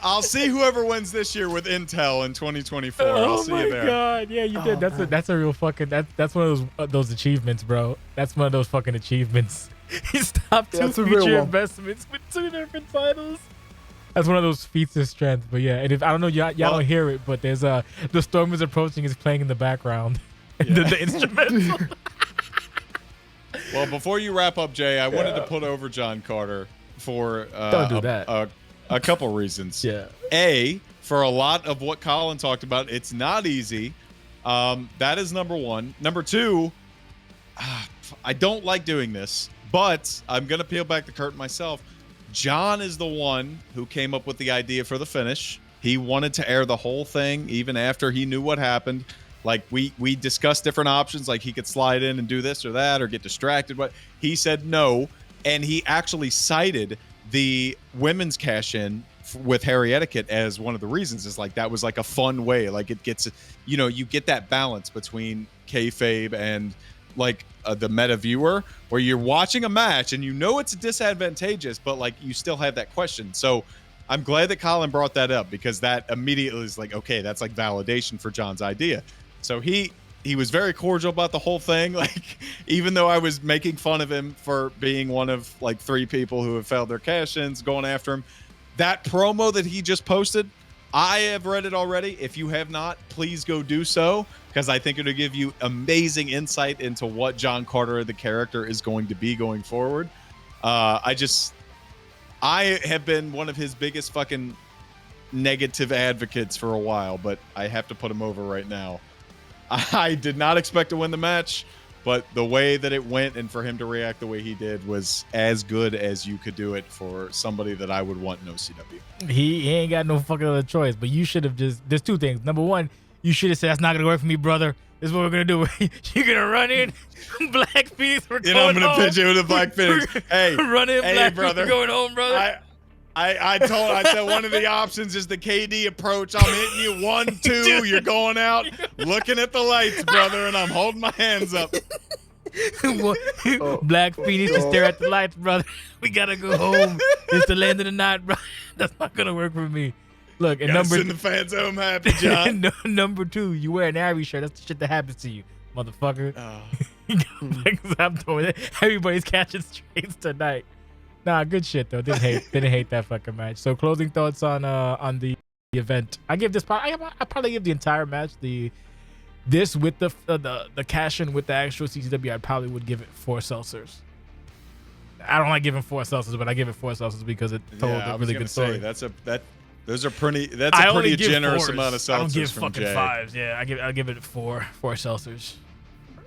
I'll see whoever wins this year with Intel in 2024. I'll Oh see my you there. god, yeah, you did. Oh, That's a real fucking that's one of those achievements, bro. That's one of those fucking achievements. He's top Yeah, two it's a real future one. investments with 2 different titles. That's one of those feats of strength. But yeah, and if I don't know, y'all Well- don't hear it, but there's the storm is approaching is playing in the background. Yeah. the instrumental. Well, before you wrap up, Jay, I wanted to put over John Carter for Don't do that. A couple reasons. Yeah. A, for a lot of what Colin talked about, it's not easy. That is number one. Number two, I don't like doing this, but I'm going to peel back the curtain myself. John is the one who came up with the idea for the finish. He wanted to air the whole thing even after he knew what happened. Like we discussed different options, like he could slide in and do this or that or get distracted. But he said no, and he actually cited the women's cash in with Harry Etiquette as one of the reasons. Is like that was like a fun way. Like it gets, you get that balance between kayfabe and like the meta viewer, where you're watching a match and it's disadvantageous, but like you still have that question. So I'm glad that Colin brought that up, because that immediately is like, okay, that's like validation for John's idea. So he was very cordial about the whole thing. Like, even though I was making fun of him for being one of like 3 people who have failed their cash-ins, going after him, that promo that he just posted, I have read it already. If you have not, please go do so, because I think it'll give you amazing insight into what John Carter, the character, is going to be going forward. I have been one of his biggest fucking negative advocates for a while, but I have to put him over right now. I did not expect to win the match, but the way that it went and for him to react the way he did was as good as you could do it for somebody that I would want in OCW. He ain't got no fucking other choice. But you should have there's 2 things. Number one, you should have said, that's not gonna work for me, brother. This is what we're gonna do. You're gonna run in Black Phoenix. We're I'm going gonna home. pitch you with a Black Phoenix. Hey, run in hey, Black brother. Phoenix. We're going home, brother. I said one of the options is the KD approach. I'm hitting you 1, 2. You're going out, looking at the lights, brother, and I'm holding my hands up. Black Phoenix to stare at the lights, brother. We gotta go home. It's the land of the night, bro. That's not gonna work for me. Look, and Gotta send the fans home happy, John. number 2, you wear an Ari shirt. That's the shit that happens to you, motherfucker. I'm doing it. Everybody's catching strays tonight. Nah, good shit though. Didn't hate that fucking match. So closing thoughts on the event. I probably give the entire match this with the cash in with the actual CCW. I probably would give it 4 seltzers. I don't like giving 4 seltzers, but I give it 4 seltzers because it told a really good story. Those are pretty. That's I a only pretty give generous 4s. amount of I don't give seltzers from fucking Jay. 5s. Yeah, I give it 4 seltzers,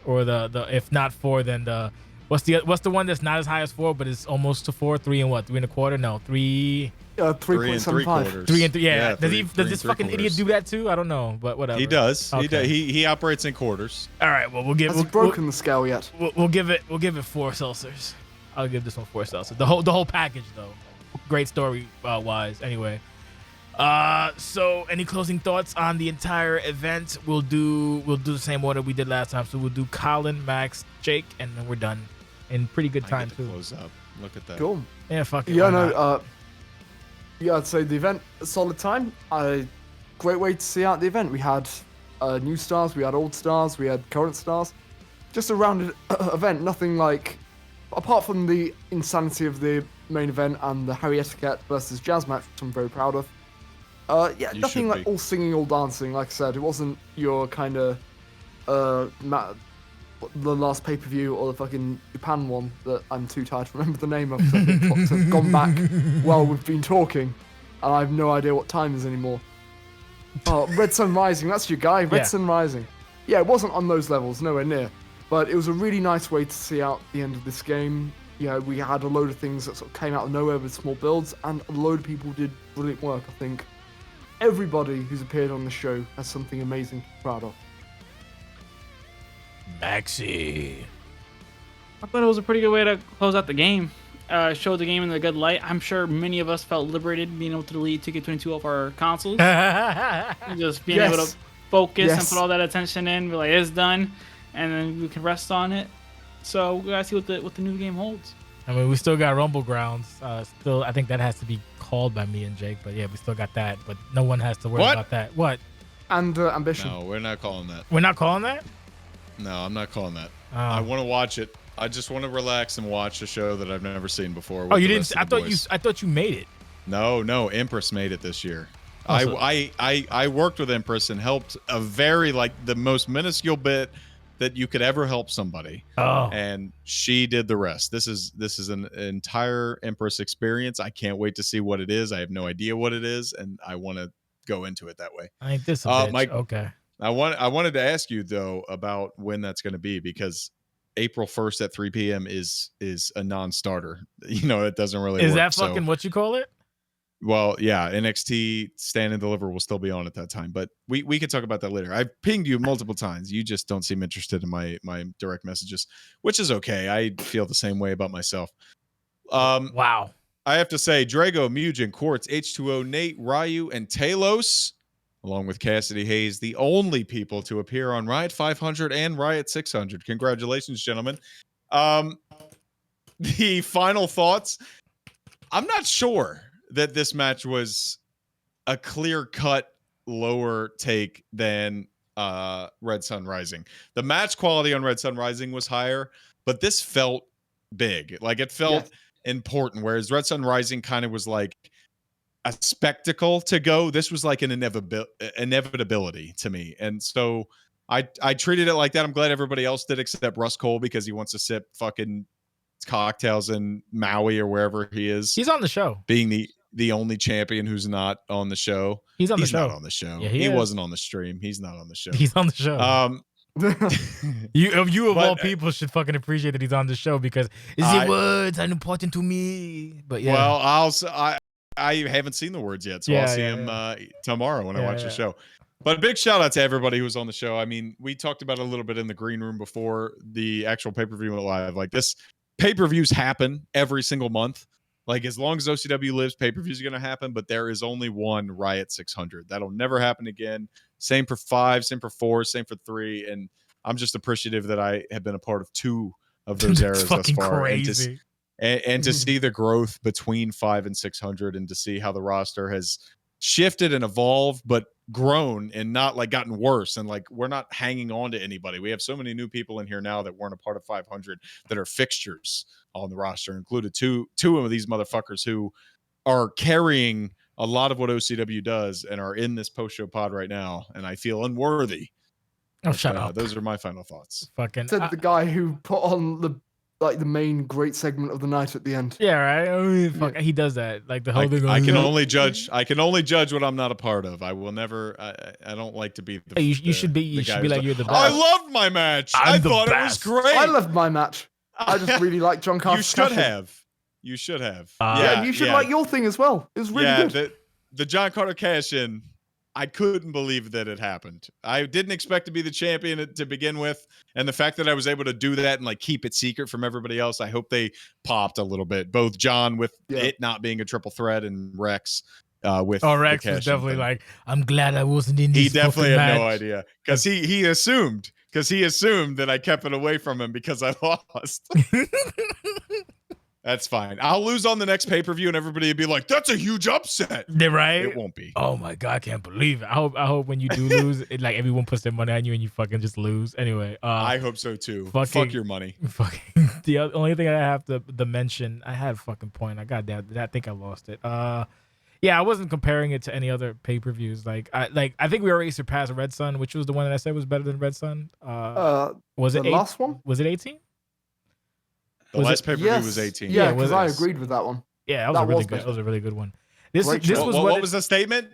or the if not 4, then the what's the one that's not as high as 4 but it's almost to 4? 3 and what? 3 1/4? No, 3. 3.75. 3 and 3. Yeah. Yeah, Does this fucking idiot do that too? I don't know, but whatever. He does. Okay. He operates in quarters. All right. Well, Has he broken the scale yet? We'll give it 4 seltzers. I'll give this one 4 seltzers. The whole package though. Great story wise. Anyway. So any closing thoughts on the entire event? We'll do the same order we did last time. So we'll do Colin, Max, Jake, and then we're done in pretty good time too. Close up. Look at that. Cool. Yeah, fuck it. Yeah, why no. not? Yeah, I'd say the event a solid time. Great way to see out the event. We had new stars, we had old stars, we had current stars. Just a rounded event. Nothing like, apart from the insanity of the main event and the Harry Etiquette versus Jazz match, which I'm very proud of. Yeah, nothing like all singing, all dancing. Like I said, it wasn't your kind of the last pay-per-view or the fucking Japan one that I'm too tired to remember the name of. So I think clocks have gone back while we've been talking, and I have no idea what time is anymore. Oh, Red Sun Rising, that's your guy, Red Sun Rising. Yeah, it wasn't on those levels, nowhere near, but it was a really nice way to see out the end of this game. You know, we had a load of things that sort of came out of nowhere with small builds, and a load of people did brilliant work. I think everybody who's appeared on the show has something amazing to be proud of. Maxi. I thought it was a pretty good way to close out the game. Showed the game in a good light. I'm sure many of us felt liberated being able to delete 2K22 off our consoles. Just being able to focus and put all that attention in. Be like, it's done, and then we can rest on it. So we gotta see what the new game holds. I mean, we still got Rumble Grounds. Still, I think that has to be called by me and Jake. But yeah, we still got that. But no one has to worry about that. What? And Ambition. No, we're not calling that. We're not calling that? No, I'm not calling that. I want to watch it. I just want to relax and watch a show that I've never seen before. Oh, you didn't? I thought you made it. No, Empress made it this year. Oh, I worked with Empress and helped a very the most minuscule bit that you could ever help somebody. Oh. And she did the rest. This is an entire Empress experience. I can't wait to see what it is. I have no idea what it is, and I want to go into it that way. I ain't this a bitch. Mike, okay. I wanted to ask you though about when that's going to be, because April 1st at 3 p.m. is a non-starter. You know, it doesn't really Is work, that fucking what you call it? Well, yeah, NXT Stand and Deliver will still be on at that time, but we can talk about that later. I've pinged you multiple times. You just don't seem interested in my direct messages, which is okay. I feel the same way about myself. Wow. I have to say, Drago, Mugen, Quartz, H2O, Nate, Ryu, and Talos, along with Cassidy Hayes, the only people to appear on Riot 500 and Riot 600. Congratulations, gentlemen. The final thoughts. I'm not sure that this match was a clear-cut lower take than Red Sun Rising. The match quality on Red Sun Rising was higher, but this felt big. Like, it felt important, whereas Red Sun Rising kind of was like a spectacle to go. This was like an inevitability to me. And so I treated it like that. I'm glad everybody else did except Russ Cole, because he wants to sip fucking cocktails in Maui or wherever he is. He's on the show. Being the only champion who's not on the show. He's not on the show. Yeah, he wasn't on the stream. He's not on the show. He's on the show. You of all people should fucking appreciate that he's on the show, because the words are important to me. But yeah. Well, I haven't seen the words yet, so I'll see him tomorrow when I watch the show. But a big shout out to everybody who was on the show. I mean, we talked about it a little bit in the green room before the actual pay-per-view went live. Like, this pay-per-views happen every single month. Like, as long as OCW lives, pay-per-views are going to happen, but there is only one Riot 600. That'll never happen again. Same for 5, same for 4, same for 3. And I'm just appreciative that I have been a part of 2 of those eras thus far. Crazy. And to see the growth between 5 and 600, and to see how the roster has shifted and evolved, but grown and not like gotten worse. And like, we're not hanging on to anybody. We have so many new people in here now that weren't a part of 500 that are fixtures on the roster, included two of these motherfuckers who are carrying a lot of what OCW does and are in this post-show pod right now. And I feel unworthy. Oh, shut up. Those are my final thoughts. Fucking said the guy who put on the main great segment of the night at the end. Yeah, right. I mean, fuck, he does that. Like the whole thing. I can only judge what I'm not a part of. I will never. I don't like to be. You should be like you're the best. I loved my match. I thought it was great. I loved my match. I just really like John Carter's. You should have. Yeah, you should like your thing as well. It was really good. The John Carter cash-in. I couldn't believe that it happened. I didn't expect to be the champion to begin with. And the fact that I was able to do that and like keep it secret from everybody else, I hope they popped a little bit. Both John with it not being a triple threat, and Rex. with Oh, the Rex was cash definitely thing. like, I'm glad I wasn't in this He definitely fucking had no match. idea because he assumed that I kept it away from him because I lost. That's fine. I'll lose on the next pay-per-view and everybody would be like, that's a huge upset. They're right. It won't be. Oh my god, I can't believe it. I hope when you do lose, like everyone puts their money on you and you fucking just lose. Anyway, I hope so too. fucking- Fuck your money. fucking the only thing I have to mention, I had a fucking point. I got that. I think I lost it. Yeah, I wasn't comparing it to any other pay-per-views. I think we already surpassed Red Sun, which was the one that I said was better than Red Sun. Was it the last one? Was it 18? The Was last it- pay-per-view was 18. Yeah, Yeah, was because I it? agreed with that one. Yeah, that was That a really was good. better. That was a really good one. This Great this show. was what was the statement?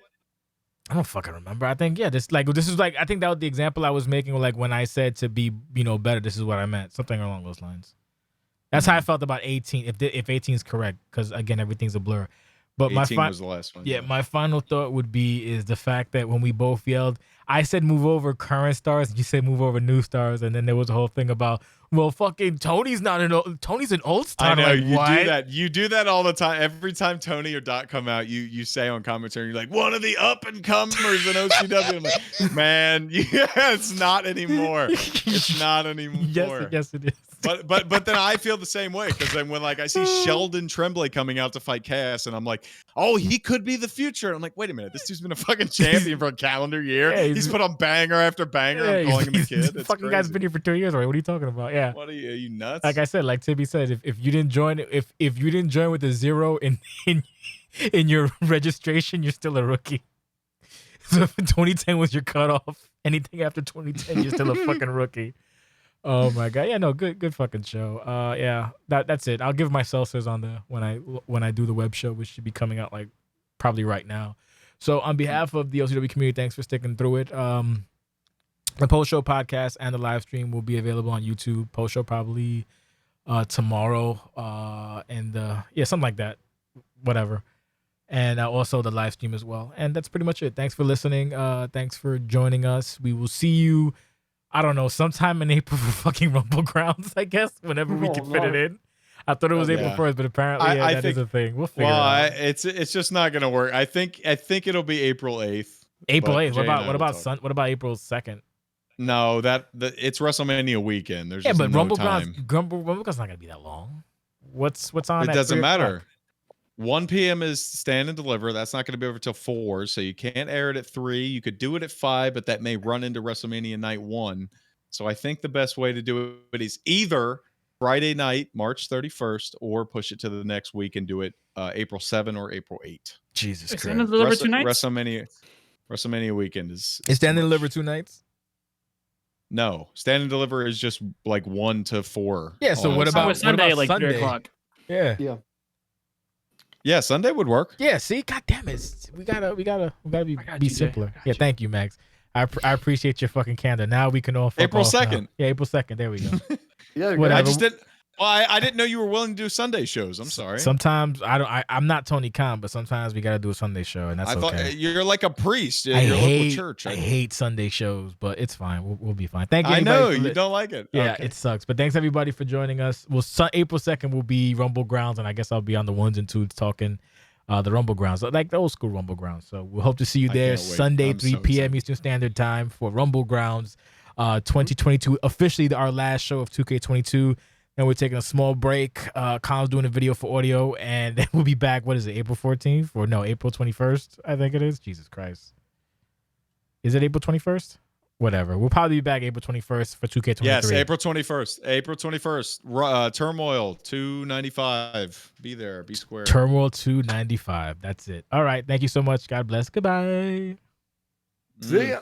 I don't fucking remember. I think this was like I think that was the example I was making. Like when I said to be better, this is what I meant. Something along those lines. That's how I felt about 18. If 18 is correct, because again everything's a blur. But 18 was the last one. yeah, my final thought would be is the fact that when we both yelled, I said move over current stars, you said move over new stars, and then there was a whole thing about, well, fucking Tony's an old star. I know like, you what? do that. You do that all the time. Every time Tony or Dot come out, you say on commentary, you're like, one of the up and comers in OCW. I'm like, man, it's not anymore. It's not anymore. Yes, it is. But then I feel the same way because then when like I see Sheldon Tremblay coming out to fight Cass and I'm like, oh, he could be the future. And I'm like, wait a minute, this dude's been a fucking champion for a calendar year. Yeah, he's put on banger after banger. Yeah, I'm calling him a kid. The It's fucking guy's crazy. been here for 2 years already. What are you talking about? Yeah. What are you nuts? Like I said, like Tibby said, if you didn't join, if you didn't join with a 0 in your registration, you're still a rookie. So if 2010 was your cutoff, anything after 2010, you're still a fucking rookie. Oh my god, yeah, no, good fucking show. Yeah, that's it. I'll give my seltzers on the when I do the web show, which should be coming out like probably right now. So on behalf of the OCW community, thanks for sticking through it. The post show podcast and the live stream will be available on YouTube. Post show probably tomorrow, and yeah, something like that, whatever. And also the live stream as well. And that's pretty much it. Thanks for listening. Thanks for joining us. We will see you, I don't know, sometime in April for fucking Rumble Grounds, I guess, whenever we can fit it in. I thought it was April 1st, but apparently that is a thing. We'll figure it out. It's just not gonna work. I think it'll be April 8th. April but 8th. Jay and I What will about talk. What about April 2nd? No, it's WrestleMania weekend. There's Yeah, just but no Rumble time. Grounds not gonna be that long. What's on? It at doesn't 3 o'clock? matter. 1 p.m. is stand and deliver. That's not going to be over till 4, so you can't air it at 3. You could do it at 5, but that may run into WrestleMania Night 1. So I think the best way to do it is either Friday night, March 31st, or push it to the next week and do it April 7 or April 8. Jesus Is Christ. Stand and Deliver 2 nights? WrestleMania weekend is Is Stand too and much. Deliver 2 nights? No, stand and deliver is just like 1 to 4. Yeah, so on what Oh, about it's Sunday, about like 3 Sunday? o'clock. Yeah. Yeah, Sunday would work. Yeah, see, god damn it, we gotta I got be you, Jay. simpler. I got Yeah, you. thank you, Max. I appreciate your fucking candor. Now we can all fuck April off now. 2nd. Yeah, April 2nd. There we go. Yeah, Whatever. I just didn't. Well, I didn't know you were willing to do Sunday shows. I'm sorry. Sometimes I'm not Tony Khan, but sometimes we gotta do a Sunday show, and that's I thought okay. you're like a priest in I your hate local church. I hate Sunday shows, but it's fine. We'll be fine. Thank you. I anybody know for you don't like it. Yeah, Okay. it sucks. But thanks everybody for joining us. Well, April 2nd will be Rumble Grounds, and I guess I'll be on the ones and twos talking the Rumble Grounds, like the old school Rumble Grounds. So we'll hope to see you I there can't wait. Sunday, I'm 3 so p.m. excited. Eastern Standard Time for Rumble Grounds 2022. Officially our last show of 2K22. And we're taking a small break. Colin's doing a video for audio, and then we'll be back. What is it, April 14th? Or no, April 21st, I think it is. Jesus Christ. Is it April 21st? Whatever. We'll probably be back April 21st for 2K23. Yes, April 21st. April 21st. Turmoil 295. Be there. Be square. Turmoil 295. That's it. All right. Thank you so much. God bless. Goodbye. See ya.